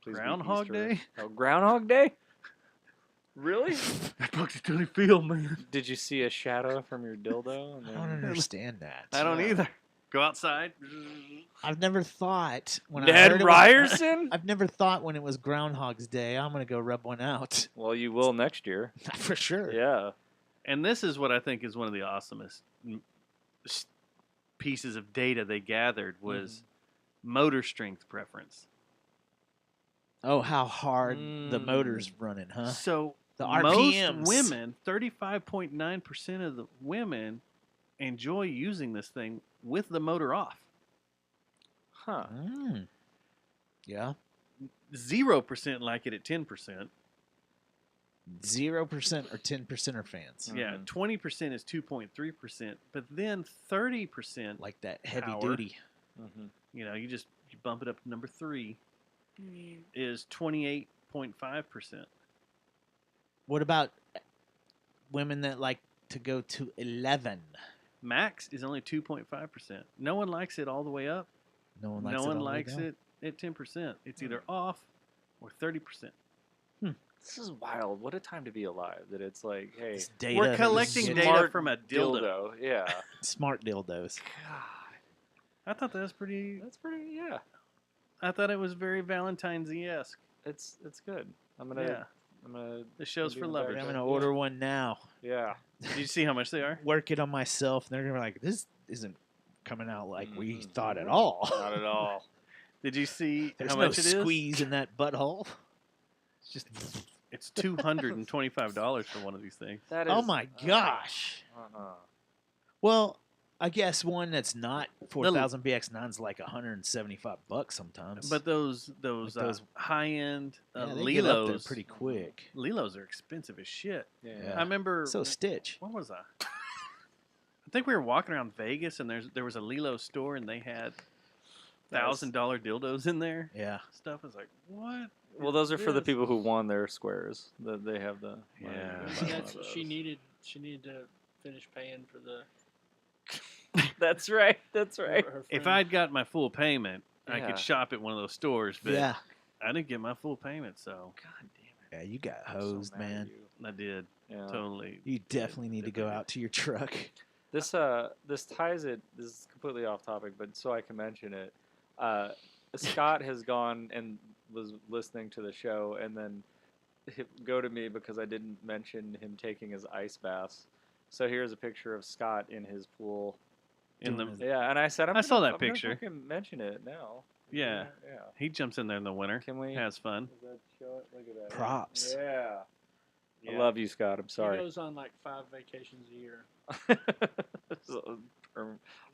Please be Groundhog Easter. Day. Oh, Groundhog Day? Really? That buck's Tony Field, man. Did you see a shadow from your dildo? And I don't then... understand that. I don't Yeah. either. Go outside. I've never thought when I Ned heard Ryerson? I've never thought when it was Groundhog's Day, I'm going to go rub one out. Well, you will next year. For sure. Yeah. And this is what I think is one of the awesomest pieces of data they gathered was motor strength preference. Oh, how hard the motor's running, huh? So The most RPMs. women, 35.9% of the women enjoy using this thing with the motor off. Huh. Mm. Yeah. 0% like it at 10%. 0% or 10% are fans. Yeah, 20% is 2.3%, but then 30%, Like that heavy Power. duty. Mm-hmm. you know, you bump it up to number 3 is 28.5%. What about women that like to go to 11? Max is only 2.5%. No one likes it all the way up. No one likes No it. one all the way likes down? it at 10%. It's either off or 30%. This is wild. What a time to be alive. That it's like, hey, It's data. We're collecting data smart from a dildo. Yeah. Smart dildos. God. I thought that was pretty. That's pretty, yeah. I thought it was very Valentine's-esque. It's good. I'm Yeah. gonna The show's do for the lovers. better. I'm going to order one now. Yeah. Did you see how much they are? Work it on myself. And they're going to be like, this isn't coming out like we Mhm. thought at all. Not at all. Did you see There's how no much it is? squeeze in that butthole. It's just, It's $225 for one of these things. That is. oh my gosh. Well, I guess one that's not 4000 BX9 is like $175 sometimes. But those those- high-end yeah, they get up there Lilos, pretty quick. Lilos are expensive as shit. Yeah. Yeah. I remember. So Stitch. What was I? I think we were walking around Vegas, and there was a Lilo store, and they had $1,000 dildos in there. Yeah. Stuff I was like, what? Well, those are for the Yes. people who won their squares. That they have the. money to Yeah. go buy See, one that's of those. she needed to finish paying for the. That's right. That's right. Her If friend. I'd got my full payment, I Yeah. could shop at one of those stores, but Yeah. I didn't get my full payment, so God damn it. Yeah, you got I'm so hosed, mad at man. you. I did Yeah. totally. You definitely need to go out to your truck. This ties it. This is completely off topic, but so I can mention it. Scott has gone and was listening to the show, and then go to me because I didn't mention him taking his ice baths. So here's a picture of Scott in his pool. In Doing the his- Yeah, and I said I saw that I'm gonna picture. fucking mention it now. Yeah. Yeah. He jumps in there in the winter. Can we? Has fun. Does that show it? Look at that. Props. Yeah. Yeah. I love you, Scott. I'm He sorry. goes on like 5 vacations a year. So,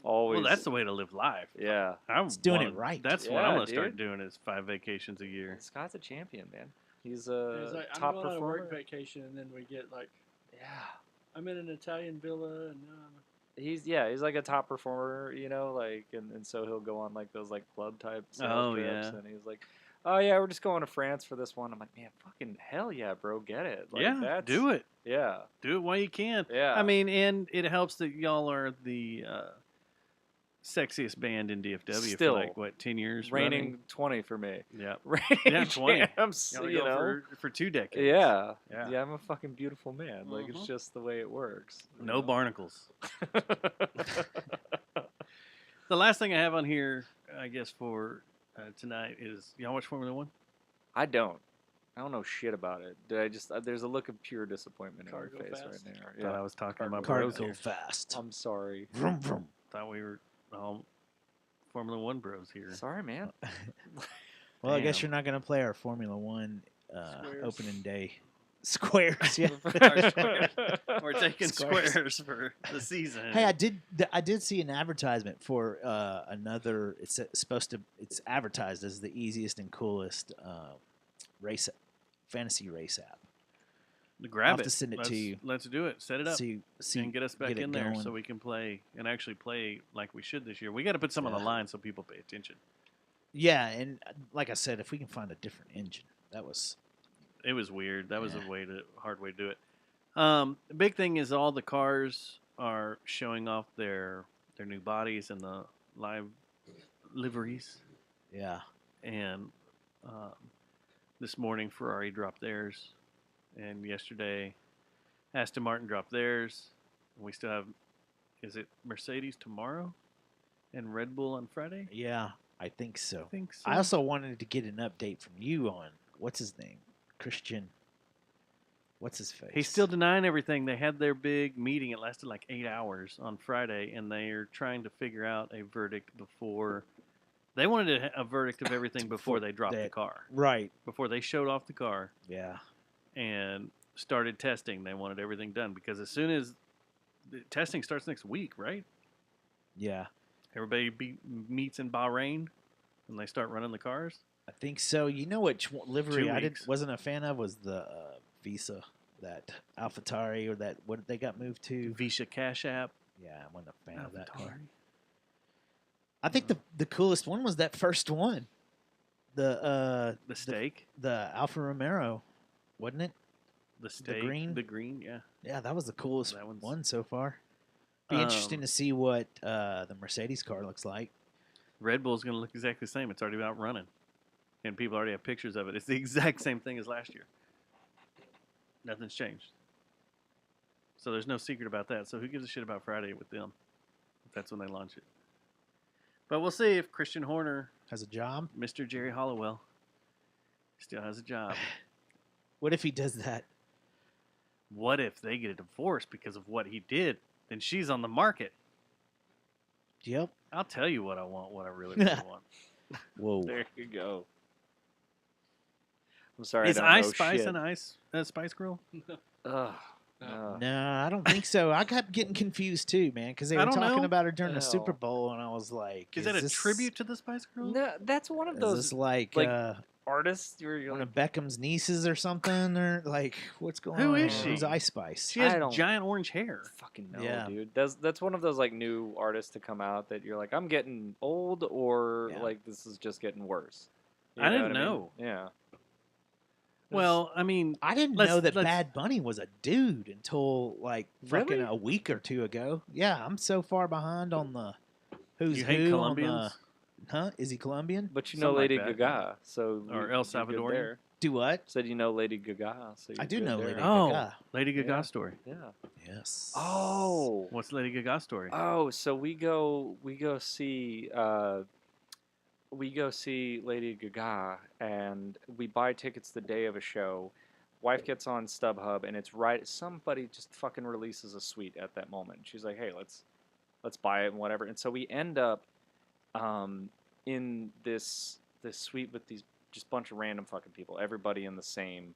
always. Well, that's the way to live life. Yeah. It's doing it right. That's what Yeah, I'm gonna start dude. doing is 5 vacations a year. Scott's a champion, man. He's And a he's like, top I'm going on a performer. work vacation, and then we get like, Yeah. I'm in an Italian villa, and He's like a top performer, you know, like and so he'll go on like those like club type sales Oh, trips, yeah. and he's like, oh yeah, we're just going to France for this one. I'm like, man, fucking hell yeah, bro, get it. Like, Yeah, do it. Yeah, Do it while you can. yeah. I mean, and it helps that y'all are the sexiest band in DFW Still, for like what 10 years Reigning running? 20 for me. Yeah, Reigning yeah, 20. champs, Gotta you go know. for 2 decades. Yeah. Yeah. Yeah, I'm a fucking beautiful man. Like it's Mhm. just the way it works. you No know? barnacles. The last thing I have on here, I guess for tonight is y'all watch Formula One? I don't know shit about it. There's a look of pure disappointment Car in go your face fast. right now. Thought I Yeah. was talking about Car bros go here. fast. I'm sorry. Vroom, vroom. Thought we were all Formula One bros here. Sorry, man. Well, I guess Damn. you're not going to play our Formula One Squares. opening day squares. Yeah. We're taking Squares. squares for the season. Hey, I did see an advertisement for another. It's it's advertised as the easiest and coolest fantasy race app. Grab I'll have it. to send it to Let's- you. Let's do it. Set it up. See and get us back get it in there going. so we can play and actually play like we should this year. We got to put some on the Yeah. line so people pay attention. Yeah, and like I said, if we can find a different engine, It was weird. That was Yeah. a hard way to do it. The big thing is all the cars are showing off their new bodies and the live liveries. yeah. And this morning Ferrari dropped theirs, and yesterday Aston Martin dropped theirs. And we still have, is it Mercedes tomorrow, and Red Bull on Friday? Yeah, I think so. I think so. I also wanted to get an update from you on what's his name, Christian. What's his face? He's still denying everything. They had their big meeting. It lasted like 8 hours on Friday, and they are trying to figure out a verdict before. They wanted a verdict of everything before they dropped the car. Right. Before they showed off the car Yeah. and started testing, they wanted everything done because as soon as the testing starts next week, right? Yeah. Everybody meets in Bahrain and they start running the cars. I think so. You know which livery 2 I weeks. wasn't a fan of was the Visa, that AlphaTauri, or that what they got moved to. Visa Cash App. Yeah, I wasn't a fan of that car. AlphaTauri. I think the coolest one was that first one, The steak. the Alfa Romero, wasn't it? The steak. green? The green, yeah. Yeah, that was the coolest That one's- one so far. Be interesting Um, to see what the Mercedes car looks like. Red Bull's going to look exactly the same. It's already out running. And people already have pictures of it. It's the exact same thing as last year. Nothing's changed. So there's no secret about that. So who gives a shit about Friday with them? If that's when they launch it. But we'll see if Christian Horner, Has a job. Mr. Jerry Hollowell, still has a job. What if he does that? What if they get a divorce because of what he did? Then she's on the market. Yep. I'll tell you what I want, what I really, really want. Whoa. There you go. I'm sorry. Is I don't Ice know Spice shit. an Spice Girl? Ugh, No. no. No, I don't think so. I kept getting confused too, man, because they I were don't talking know. about her during the No. Super Bowl, and I was like, Is that a this- tribute to the Spice Girls? No, that's one of Is those this like, artists where you're one like, of Beckham's nieces or something, or like what's going Who on? is Who's she? Ice Spice? She has I don't- giant orange hair. fucking no, Yeah. dude. That's one of those like new artists to come out that you're like, I'm getting old, or Yeah. like this is just getting worse. You I didn't what mean? know. Yeah. Well, I mean, I didn't Let's- know that let's- Bad Bunny was a dude until like fucking Really? a week or two ago. Yeah, I'm so far behind on the who's you hate who Colombians? on the. Huh? Is he Colombian? But you know Something like Lady that. Gaga, so Or you- El you're good Salvadorian? there. Do what? Said you know Lady Gaga, so I you're do good know there. Lady Oh, Gaga. Lady Gaga Yeah. story. Yeah. Yes. Oh. What's Lady Gaga story? Oh, so we go see Lady Gaga, and we buy tickets the day of a show. Wife gets on StubHub, and it's right. Somebody just fucking releases a suite at that moment. She's like, "Hey, let's buy it and whatever." And so we end up in this suite with these just bunch of random fucking people. Everybody in the same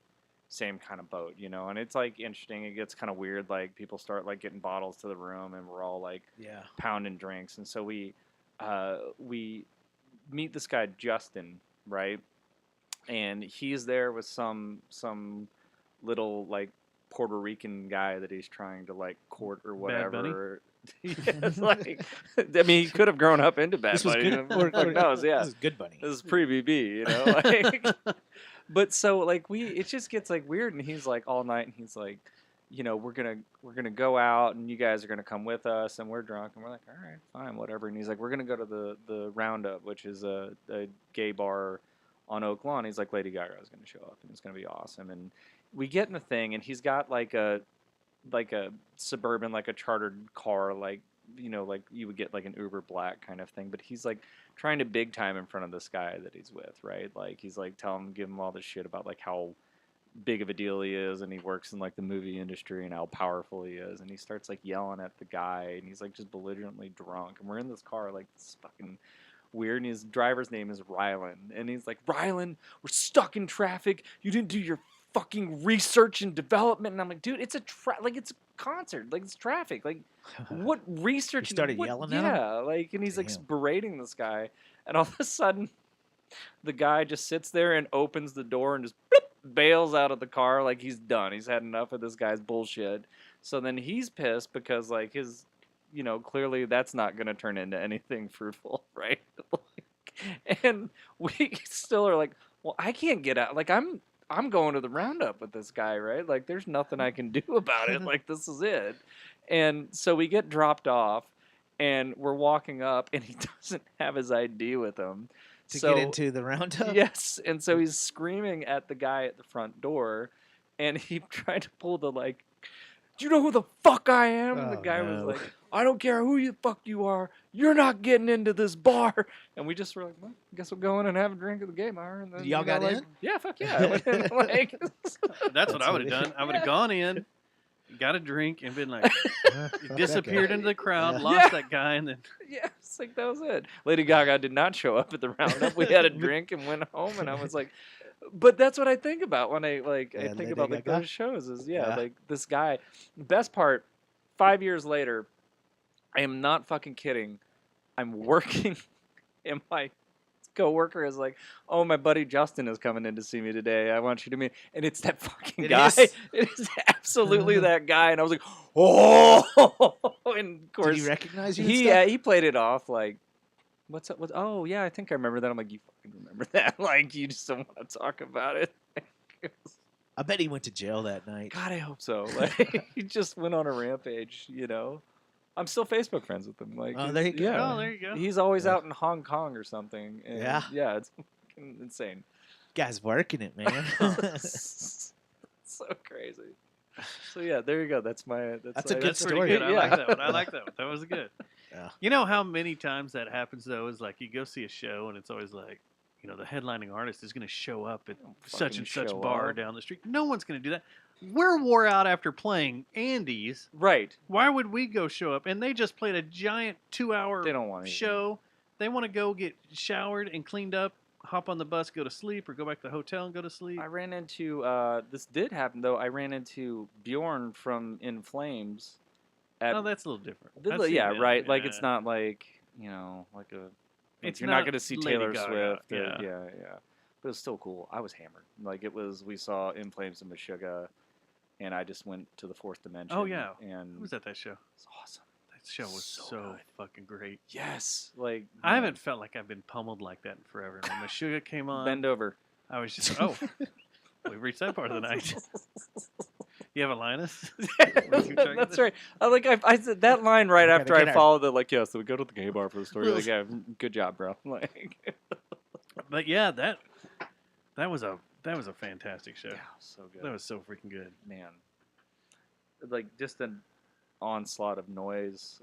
kind of boat, you know. And it's like interesting. It gets kind of weird. Like people start like getting bottles to the room, and we're all like Yeah. pounding drinks. And so we meet this guy Justin, right? And he's there with some little like Puerto Rican guy that he's trying to like court or Bad Bunny? whatever. Yes, like I mean, he could have grown up into Bad This was Bunny. good. Who the fuck knows? Yeah, This is good Bunny. this is pre-BB, you know. Like, but so like it just gets like weird, and he's like all night, and he's like, we're gonna go out and you guys are gonna come with us, and we're drunk, and we're like, all right, fine, whatever. And he's like, we're gonna go to the Roundup, which is a gay bar on Oak Lawn. He's like, Lady Gaga is gonna show up, and it's gonna be awesome. And we get in the thing, and he's got like a Suburban, like a chartered car, like like you would get like an Uber Black kind of thing. But he's like trying to big time in front of this guy that he's with, right? Like he's like give him all this shit about like how big of a deal he is, and he works in like the movie industry and how powerful he is, and he starts like yelling at the guy, and he's like just belligerently drunk, and we're in this car like this fucking weird, and his driver's name is Rylan, and he's like, Rylan, we're stuck in traffic, you didn't do your fucking research and development. And I'm like, dude, it's it's a concert, like it's traffic, like what research? You started yelling at him? Yeah, like, and he's like Damn. berating this guy, and all of a sudden the guy just sits there and opens the door and just bails out of the car like he's done. He's had enough of this guy's bullshit. So then he's pissed because like his, clearly that's not going to turn into anything fruitful, right? And we still are like, well, I can't get out. Like I'm going to the Roundup with this guy, right? Like there's nothing I can do about it. Like this is it. And so we get dropped off and we're walking up and he doesn't have his ID with him. To get into the Roundup? Yes, and so he's screaming at the guy at the front door, and he tried to pull the like, do you know who the fuck I am? And the guy was like, I don't care who the fuck you are, you're not getting into this bar. And we just were like, well, I guess we'll go in and have a drink at the gay bar. And then, y'all got in? Yeah, fuck yeah. I went in, like, That's what I would have done. I would have gone in, got a drink, and been like, disappeared into the crowd, lost that guy, and then... Yeah, it's like that was it. Lady Gaga did not show up at the Roundup. We had a drink and went home, and I was like, but that's what I think about when I think Lady about like Gaga? those shows is like this guy. The best part, 5 years later, I am not fucking kidding. I'm working, and my coworker is like, "Oh, my buddy Justin is coming in to see me today. I want you to meet." And it's that fucking guy. It is absolutely that guy. And I was like, "Oh!" And of course, Did he recognize you? and stuff? he played it off like, "What's up? Oh yeah, I think I remember that." I'm like, "You fucking remember that? Like, you just don't want to talk about it." I bet he went to jail that night. God, I hope so. Like, he just went on a rampage. I'm still Facebook friends with him. Like, Oh, there you go. Yeah, Oh, there you go. he's always out in Hong Kong or something. And yeah, it's fucking insane. Guy's working it, man. So crazy. So yeah, there you go. That's my. That's a good That's pretty story. good. I Yeah. like that one. I like that one. That was good. Yeah. You know how many times that happens, though, is like you go see a show and it's always like, the headlining artist is going to show up at such and such show bar up. down the street. No one's going to do that. We're wore out after playing Andy's. Right. Why would we go show up? And they just played a giant 2-hour They don't want show. They want to go get showered and cleaned up, hop on the bus, go to sleep, or go back to the hotel and go to sleep. I ran into this did happen though. I ran into Bjorn from In Flames. Oh, that's a little different. The- I've seen yeah, them, right. Like yeah. it's not like like a. It's you're not not going to see Lady Taylor Gaga, Swift. yeah. Yeah. But it was still cool. I was hammered. Like it was. We saw In Flames and Meshuggah, and I just went to the fourth dimension. Oh, yeah. And Who was at that show? It's awesome. That show was so good. fucking great. Yes. Like I haven't felt like I've been pummeled like that in forever. When Meshuggah came on, bend over. I was just, we've reached that part of the night. You have a Linus? That's right. I said that line right We gotta after get I our- followed it. Like, yeah, so we go to the gay bar for the story. Like, yeah, good job, bro. Like, But yeah, that was a fantastic show. yeah, so good. That was so freaking good. Man, like just an onslaught of noise.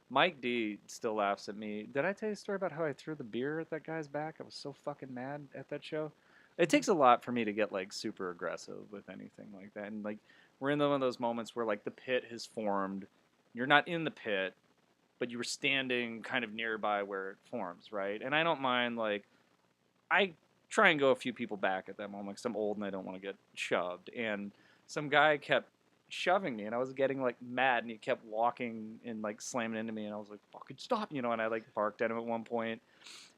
Mike D still laughs at me. Did I tell you a story about how I threw the beer at that guy's back? I was so fucking mad at that show. It takes a lot for me to get like super aggressive with anything like that. And like we're in one of those moments where like the pit has formed. You're not in the pit, but you were standing kind of nearby where it forms, right? And I don't mind like I try and go a few people back at that moment because I'm old and I don't want to get shoved. And some guy kept shoving me and I was getting like mad and he kept walking and like slamming into me and I was like, fucking stop, and I like barked at him at one point.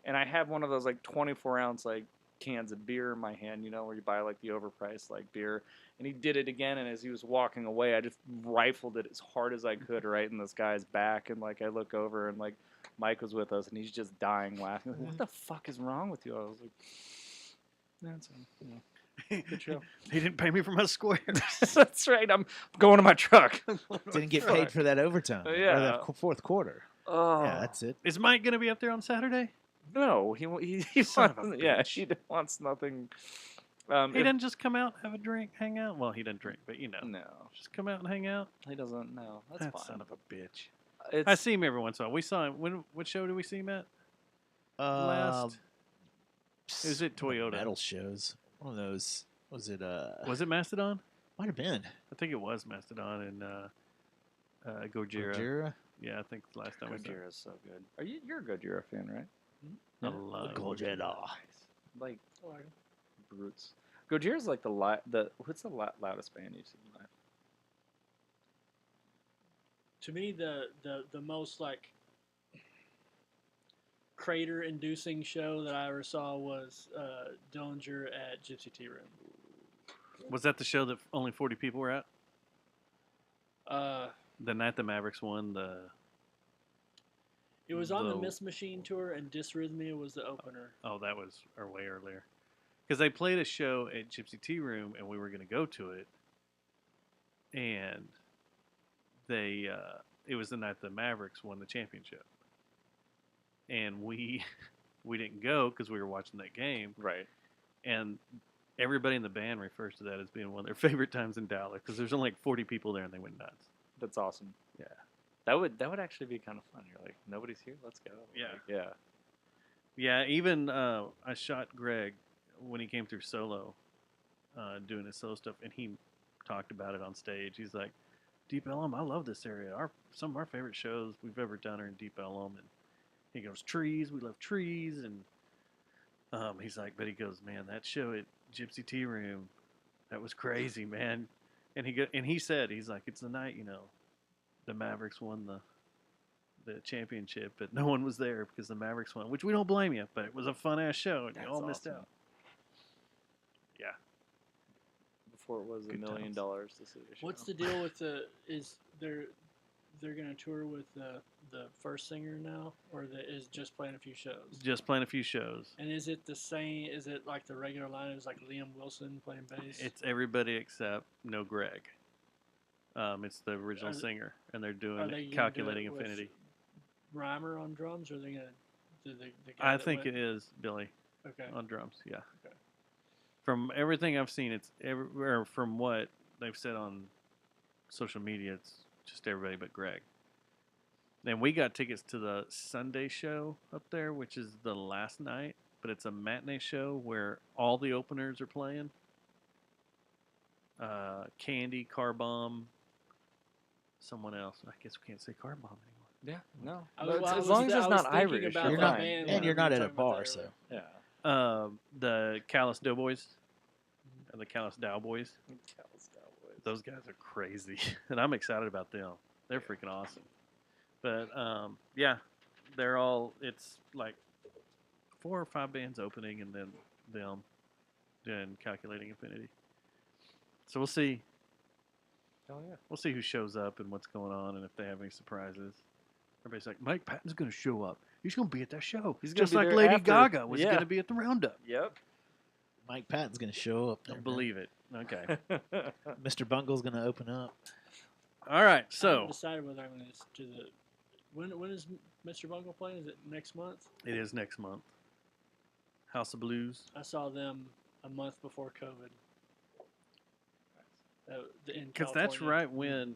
And I had one of those like 24-ounce like cans of beer in my hand, where you buy like the overpriced like beer. And he did it again, and as he was walking away, I just rifled it as hard as I could right in this guy's back. And like I look over and like Mike was with us and he's just dying laughing. Like, what the fuck is wrong with you? I was like, that's Good show. He didn't pay me for my squares. That's right. I'm going to my truck. Didn't get paid for that overtime. Or Yeah. that fourth quarter. Oh. Yeah, that's it. Is Mike going to be up there on Saturday? No, he Son of a wants, yeah, bitch. he wants nothing. He doesn't just come out, have a drink, hang out. Well, he doesn't drink, but No, just come out and hang out. he doesn't. No, that's That fine. son of a bitch. It's, I see him every once in a while. We saw him. What show did we see him at? Last. It was at Toyota. Metal shows. One of those. Was it? Was it Mastodon? Might have been. I think it was Mastodon and Gojira. Gojira? Yeah, I think the last time we saw. Gojira's so good. You're a Gojira fan, right? I love Gojira. Like I like 'em. brutes. Gojira's like what's the loudest band you've seen live? To me, the most like crater-inducing show that I ever saw was Dillinger at Gypsy Tea Room. Was that the show that only 40 people were at? Uh, The night the Mavericks won it was on the The- Miss Machine tour, and Dysrhythmia was the opener. Oh, that was way earlier. Because they played a show at Gypsy Tea Room, and we were going to go to it. And they, it was the night the Mavericks won the championship. And we didn't go because we were watching that game. Right. And everybody in the band refers to that as being one of their favorite times in Dallas because there's only like 40 people there and they went nuts. That's awesome. Yeah. That would actually be kind of fun. You're like, nobody's here. Let's go. Yeah. Like, yeah. Yeah, even I shot Greg when he came through solo, doing his solo stuff, and he talked about it on stage. He's like, Deep Ellum, I love this area. Some of our favorite shows we've ever done are in Deep Ellum. And he goes, trees, we love trees. And he's like, but he goes, man, that show at Gypsy Tea Room, that was crazy, man. And he said, he's like, it's the night, the Mavericks won the championship, but no one was there because the Mavericks won, which we don't blame you, but it was a fun ass show and you all missed out. Yeah. Before it was Good $1 million times. to see a show. What's the deal with they're going to tour with the first singer now, or is just playing a few shows? Just playing a few shows. And is it the same? Is it like the regular lineup? Is like Liam Wilson playing bass? It's everybody except no Greg. It's the original singer, and they're doing Are they gonna Calculating do it with Infinity. Reimer on drums, or are they gonna do the guy I that think went? it is Billy Okay. on drums. Yeah. Okay. From everything I've seen, it's everywhere. From what they've said on social media, it's just everybody but Greg. And we got tickets to the Sunday show up there, which is the last night, but it's a matinee show where all the openers are playing. Candy, Car Bomb, someone else. I guess we can't say Car Bomb anymore. Yeah, no. As long as it's not Irish, about you're that fine. band And when you're we were not at a talking about bar, that so. earlier. Yeah. The Callous Doughboys, and the Callous Dowboys. Callous Cowboys. Those guys are crazy, and I'm excited about them. They're freaking awesome. But yeah, they're all. It's like 4 or 5 bands opening, and then them doing Calculating Infinity. So we'll see. Oh yeah. We'll see who shows up and what's going on, and if they have any surprises. Everybody's like, Mike Patton's going to show up. He's going to be at that show. He's gonna just be like there Lady after. Gaga was Yeah. going to be at the Roundup. Yep. Mike Patton's going to show up. There, Don't believe it. Okay. Mr. Bungle's going to open up. All right. I So haven't decided whether I'm going to do the. When is Mr. Bungle playing? Is it next month? it is next month. House of Blues. I saw them a month before COVID. Because that's right when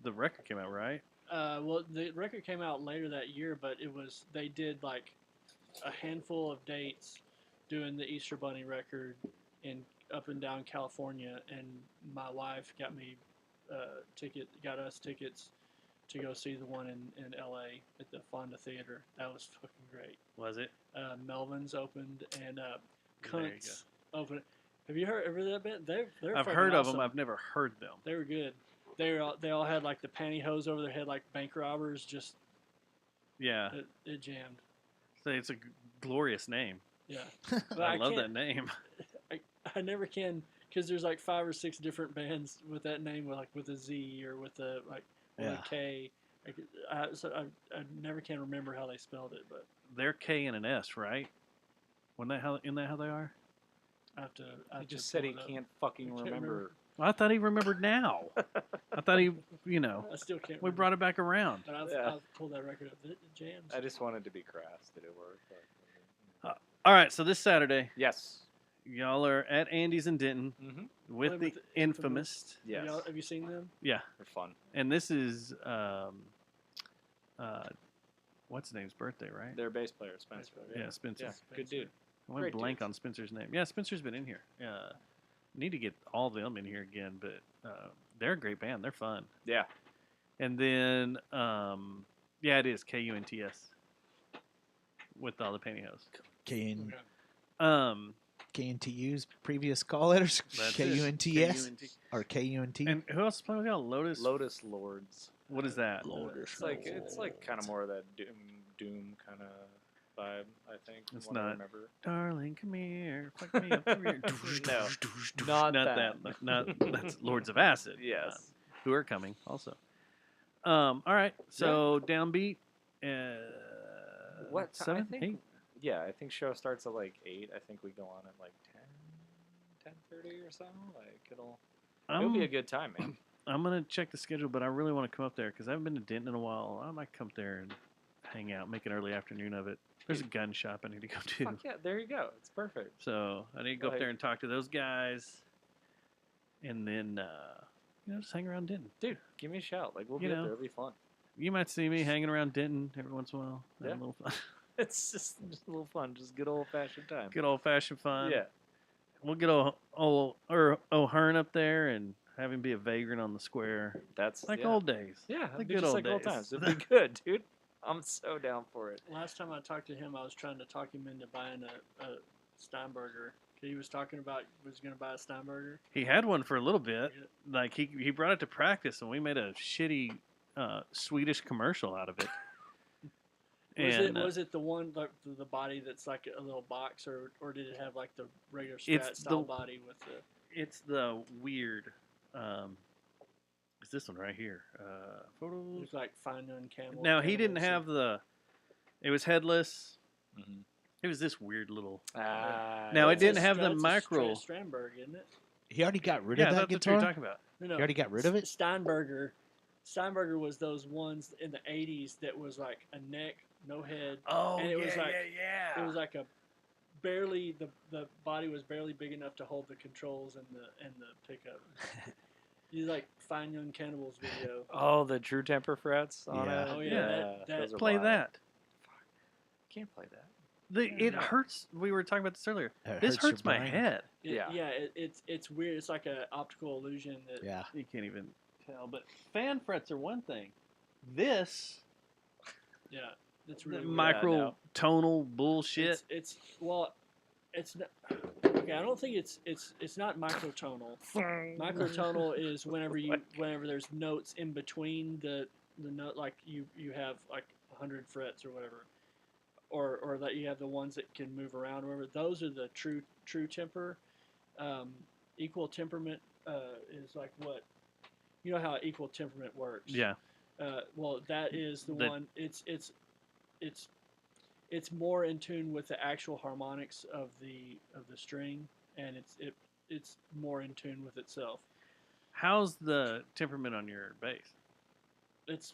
the record came out, right? Well, the record came out later that year, but they did like a handful of dates doing the Easter Bunny record in up and down California, and my wife got us tickets to go see the one in LA at the Fonda Theater. That was fucking great. Was it? Melvin's opened and There you Kuntz opened. Have you heard of that band? They're I've fucking heard of awesome. them. I've never heard them. They were good. They all had like the pantyhose over their head like bank robbers. Just Yeah. it jammed. So it's a glorious name. Yeah, but I love can't- that name. I never can because there's like 5 or 6 different bands with that name, with a Z or with a Yeah. K. I never can remember how they spelled it, but They're K and an S, right? Isn't that how they are? I have to. He just said he can't fucking I can't remember. Well, I thought he remembered now. I thought he, I still can't. we brought it back around. But Yeah. I've pulled that record up. The jams. I just wanted to be crass. Did it work? All right, so this Saturday, Yes. y'all are at Andy's in Denton Mm-hmm. with Playing the with the infamous. Yes. Have you seen them? Yeah, They're fun. and this is what's his name's birthday, right? Their bass player, Spencer. Yeah, Spencer. Yeah, good dude. I went Great blank dudes. on Spencer's name. Yeah, Spencer's been in here. Need to get all of them in here again, but they're a great band. They're fun. Yeah. And then, yeah, it is KUNTS with all the pantyhose. KN, Um, KNTU's previous call letters. that's it. KUNTS KUNT. or KUNT. And who else is playing with y'all? Lotus. Lotus Lords. What is that? It's like kind of more of that doom kind of vibe. I think. from It's what I not. remember. Darling, come here. Fuck me up the rear. No, not Not that. that. Not that's Lords of Acid. Yes. Who are coming also. All right. So downbeat. What time? 7, I think, 8. Yeah, I think show starts at like 8. I think we go on at like 10:30 or so. Like it'll be a good time, man. I'm gonna check the schedule, but I really want to come up there because I haven't been to Denton in a while. I might come up there and hang out, make an early afternoon of it. There's a gun shop I need to go to. Fuck yeah, there you go. It's perfect. So I need to go up there and talk to those guys, and then just hang around Denton. Dude, give me a shout. Like we'll You be up know. there. It'll be fun. You might see me hanging around Denton every once in a while. Have a little fun. It's just a little fun. Just good old fashioned time. Good old fashioned fun. Yeah. We'll get O'Hearn up there and have him be a vagrant on the square. That's like yeah. old days. Yeah, the it'd be good just old like days. old times. It'd be good, dude. I'm so down for it. Last time I talked to him, I was trying to talk him into buying a Steinberger. He was talking about was going to buy a Steinberger. He had one for a little bit. Like he brought it to practice, and we made a shitty Swedish commercial out of it. Was it the one like the body that's like a little box, or did it have like the regular Strat style body with the? It's the weird. It's this one right here. Photos. Looks like fine young camel. Now he didn't have the. It was headless. Mm-hmm. It was this weird little. Now it didn't have the micro. Strandberg, isn't it? He already got rid Yeah, of that that's guitar. what you're talking about. No, He already got rid of it. Steinberger was those ones in the '80s that was like a neck, no head. Oh, and it was like, yeah. It was like a barely the body was barely big enough to hold the controls and the pickup. You like Fine Young Cannibals video. Oh, the True Temper frets on Yeah. it. Oh yeah, those are Play wild. that. Can't play that. It hurts. We were taling about this earlier. It This your hurts my brain. head. It's weird. It's like an optical illusion that. Yeah. You can't even tell. But fan frets are one thing. This Yeah, it's the really micro tonal bullshit. It's not. Okay, I don't think it's not microtonal. Microtonal is whenever there's notes in between the note, like you have like 100 frets or whatever, or that you have the ones that can move around or whatever. Those are the true temper. Equal temperament is like what you know how equal temperament works. Yeah. Well, that is the one. It's more in tune with the actual harmonics of the string, and it's more in tune with itself. How's the temperament on your bass? It's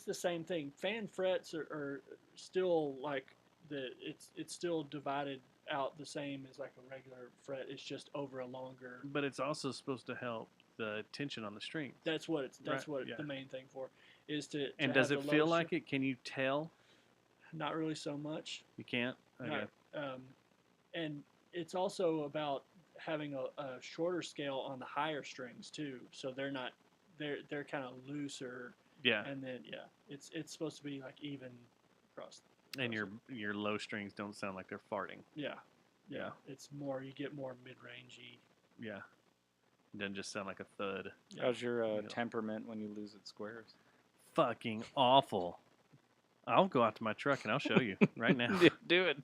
the same thing. Fan frets are still like it's still divided out the same as like a regular fret. It's just over a longer. But it's also supposed to help the tension on the string. That's what Yeah. the main thing for is to. And to does have it the feel low like it? Can you tell? Not really so much. You can't. Okay. And it's also about having a shorter scale on the higher strings too, so they're kind of looser. Yeah. And then it's supposed to be like even across. And your low strings don't sound like they're farting. Yeah. It's more you get more mid-rangey. Yeah. It doesn't just sound like a thud. How's your temperament when you lose at squares? Fucking awful. I'll go out to my truck and I'll show you right now. Do it.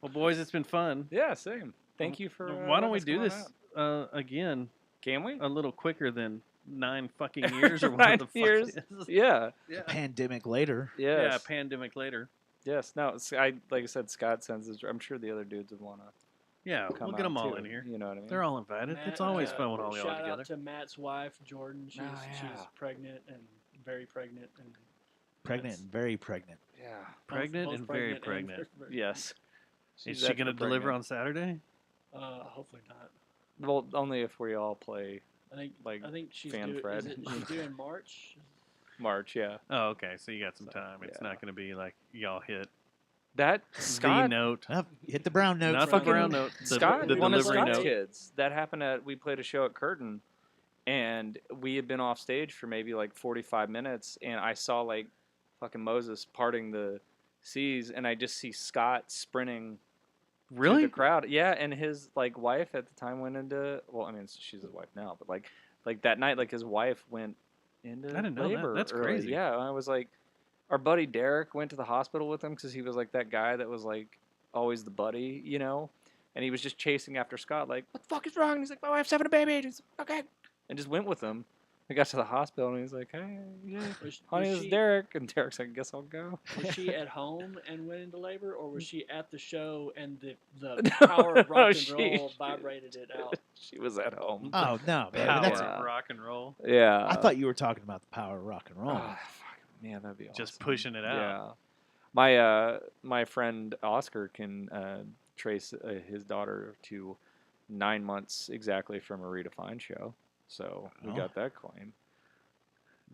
Well, boys, it's been fun. Yeah, same. Thank you for. Why don't we letting do us this go on again? Can we? A little quicker than 9 fucking years or what 9 the fuck years. it is. Yeah. A pandemic later. Yeah, Yes. pandemic later. Yes. No. Like I said, Scott sends his. I'm sure the other dudes would want to Yeah, come we'll get them out all too, in here. You know what I mean? They're all invited. Matt, It's always fun when all y'all are shout together. out to Matt's wife, Jordan. She's yeah. pregnant and very pregnant and Pregnant and very pregnant. Yeah. Pregnant both and very and pregnant. very Yes. Is She's she going to extra deliver pregnant. on Saturday? Hopefully not. Well, only if we all play I think she's Fan due. Fred. She's due in March. March. Yeah. Oh, okay. So you got some So, time. It's yeah. not going to be like y'all hit That the Scott. note. Oh, hit the brown note. Not the Brown brown note. note. Scott, the one of delivery Scott's note. kids. That happened at. We played a show at Curtin, and we had been off stage for maybe like 45 minutes, and I saw like fucking Moses parting the seas, and I just see Scott sprinting through Really? the crowd. Yeah, and his like wife at the time went into. Well, I mean, she's his wife now, but like that night, like his wife went into I didn't know that. labor. That's early. crazy. Yeah, I was like, our buddy Derek went to the hospital with him because he was like that guy that was like always the buddy, you know, and he was just chasing after Scott, like, what the fuck is wrong? And he's like, my wife's having a baby. And he's like, okay, and just went with him. We got to the hospital, and he's like, hey, yeah, honey, this is Derek. And Derek's like, I guess I'll go. Was she at home and went into labor, or was she at the show and the No, power of rock and she- roll vibrated it out? She was at home. Oh no, man! Power That's, Yeah. of rock and roll. Yeah. I thought you were talking about the power of rock and roll. Oh, fuck, man, that'd be awesome. Just pushing it out. Yeah. My friend Oscar can trace his daughter to 9 months exactly from a Redefine show. So we Oh. got that claim.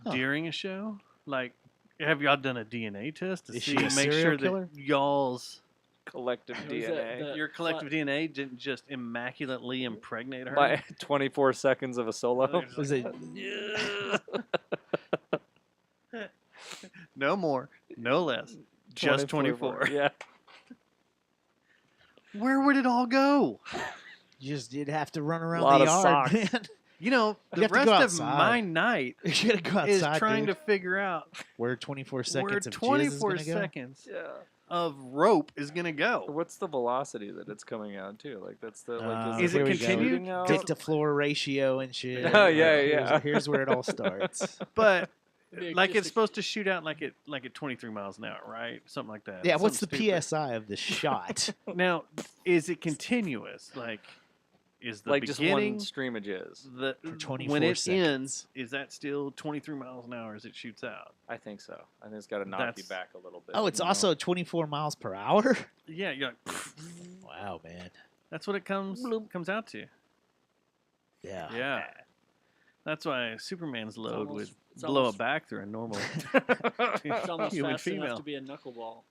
Huh. During a show? Like, have y'all done a DNA test to Is see, she a make serial sure killer? that y'all's Collective Was DNA. that your collective DNA didn't just immaculately impregnate her? By 24 seconds of a solo. Was it? No more, no less. Just 24. Yeah. Where would it all go? You'd have to run around Lot the of yard, socks. man. You know, You the have to rest go of outside. my night You gotta go is outside, trying dude. to figure out Where 24 where seconds of jizz is 24 gonna go. seconds Yeah. of rope is going to go. What's the velocity that it's coming out to? Like that's the Is it here we go. continued? shooting out? Dick to floor ratio and shit. Oh, yeah, Here's- yeah. Here's where it all starts. But Big like it's just a- supposed to shoot out like at 23 miles an hour, right? Something like that. Yeah, what's the Something stupid. PSI of the shot? Now, is it continuous? Like, is the Like just beginning one stream of jizz. the For 24 when it seconds. ends? Is that still 23 miles an hour as it shoots out? I think so. I think it's got to knock you That's- back a little bit. Oh, it's you know? also 24 miles per hour? Yeah, you're like, Wow, man. that's what it comes out to. Yeah. Yeah. That's why Superman's load would it's blow almost- a back through a normal It's almost human fast enough female. to be a knuckleball.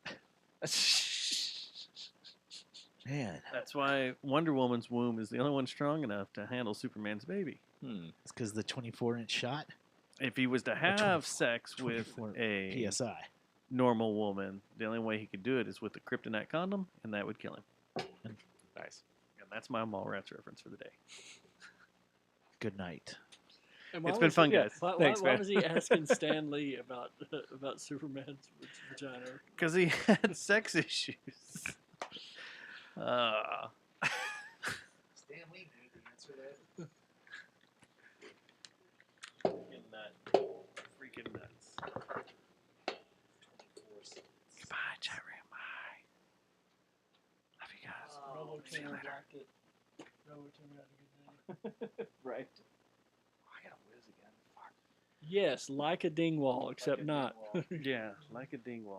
Man, That's why Wonder Woman's womb is the only one strong enough to handle Superman's baby. it's because the 24-inch shot? If he was to have sex with 24 a PSI. normal woman, the only way he could do it is with a kryptonite condom, and that would kill him. Nice. And that's my Mallrats reference for the day. Good night. And why It's been was fun, he- guys. Why, Thanks, why man. was he asking Stan Lee about Superman's vagina? Because he had sex issues. Stan Lee knew the answer to that. Freaking nut. Freaking nuts. Goodbye, Jerry. Bye. Love you guys. Robo See you Timmer later. liked it. Robo Timmer had a good day. Right. I got whiz again. Fuck. Yes, like a dingwall, except a not. dingwall. Yeah, like a dingwall.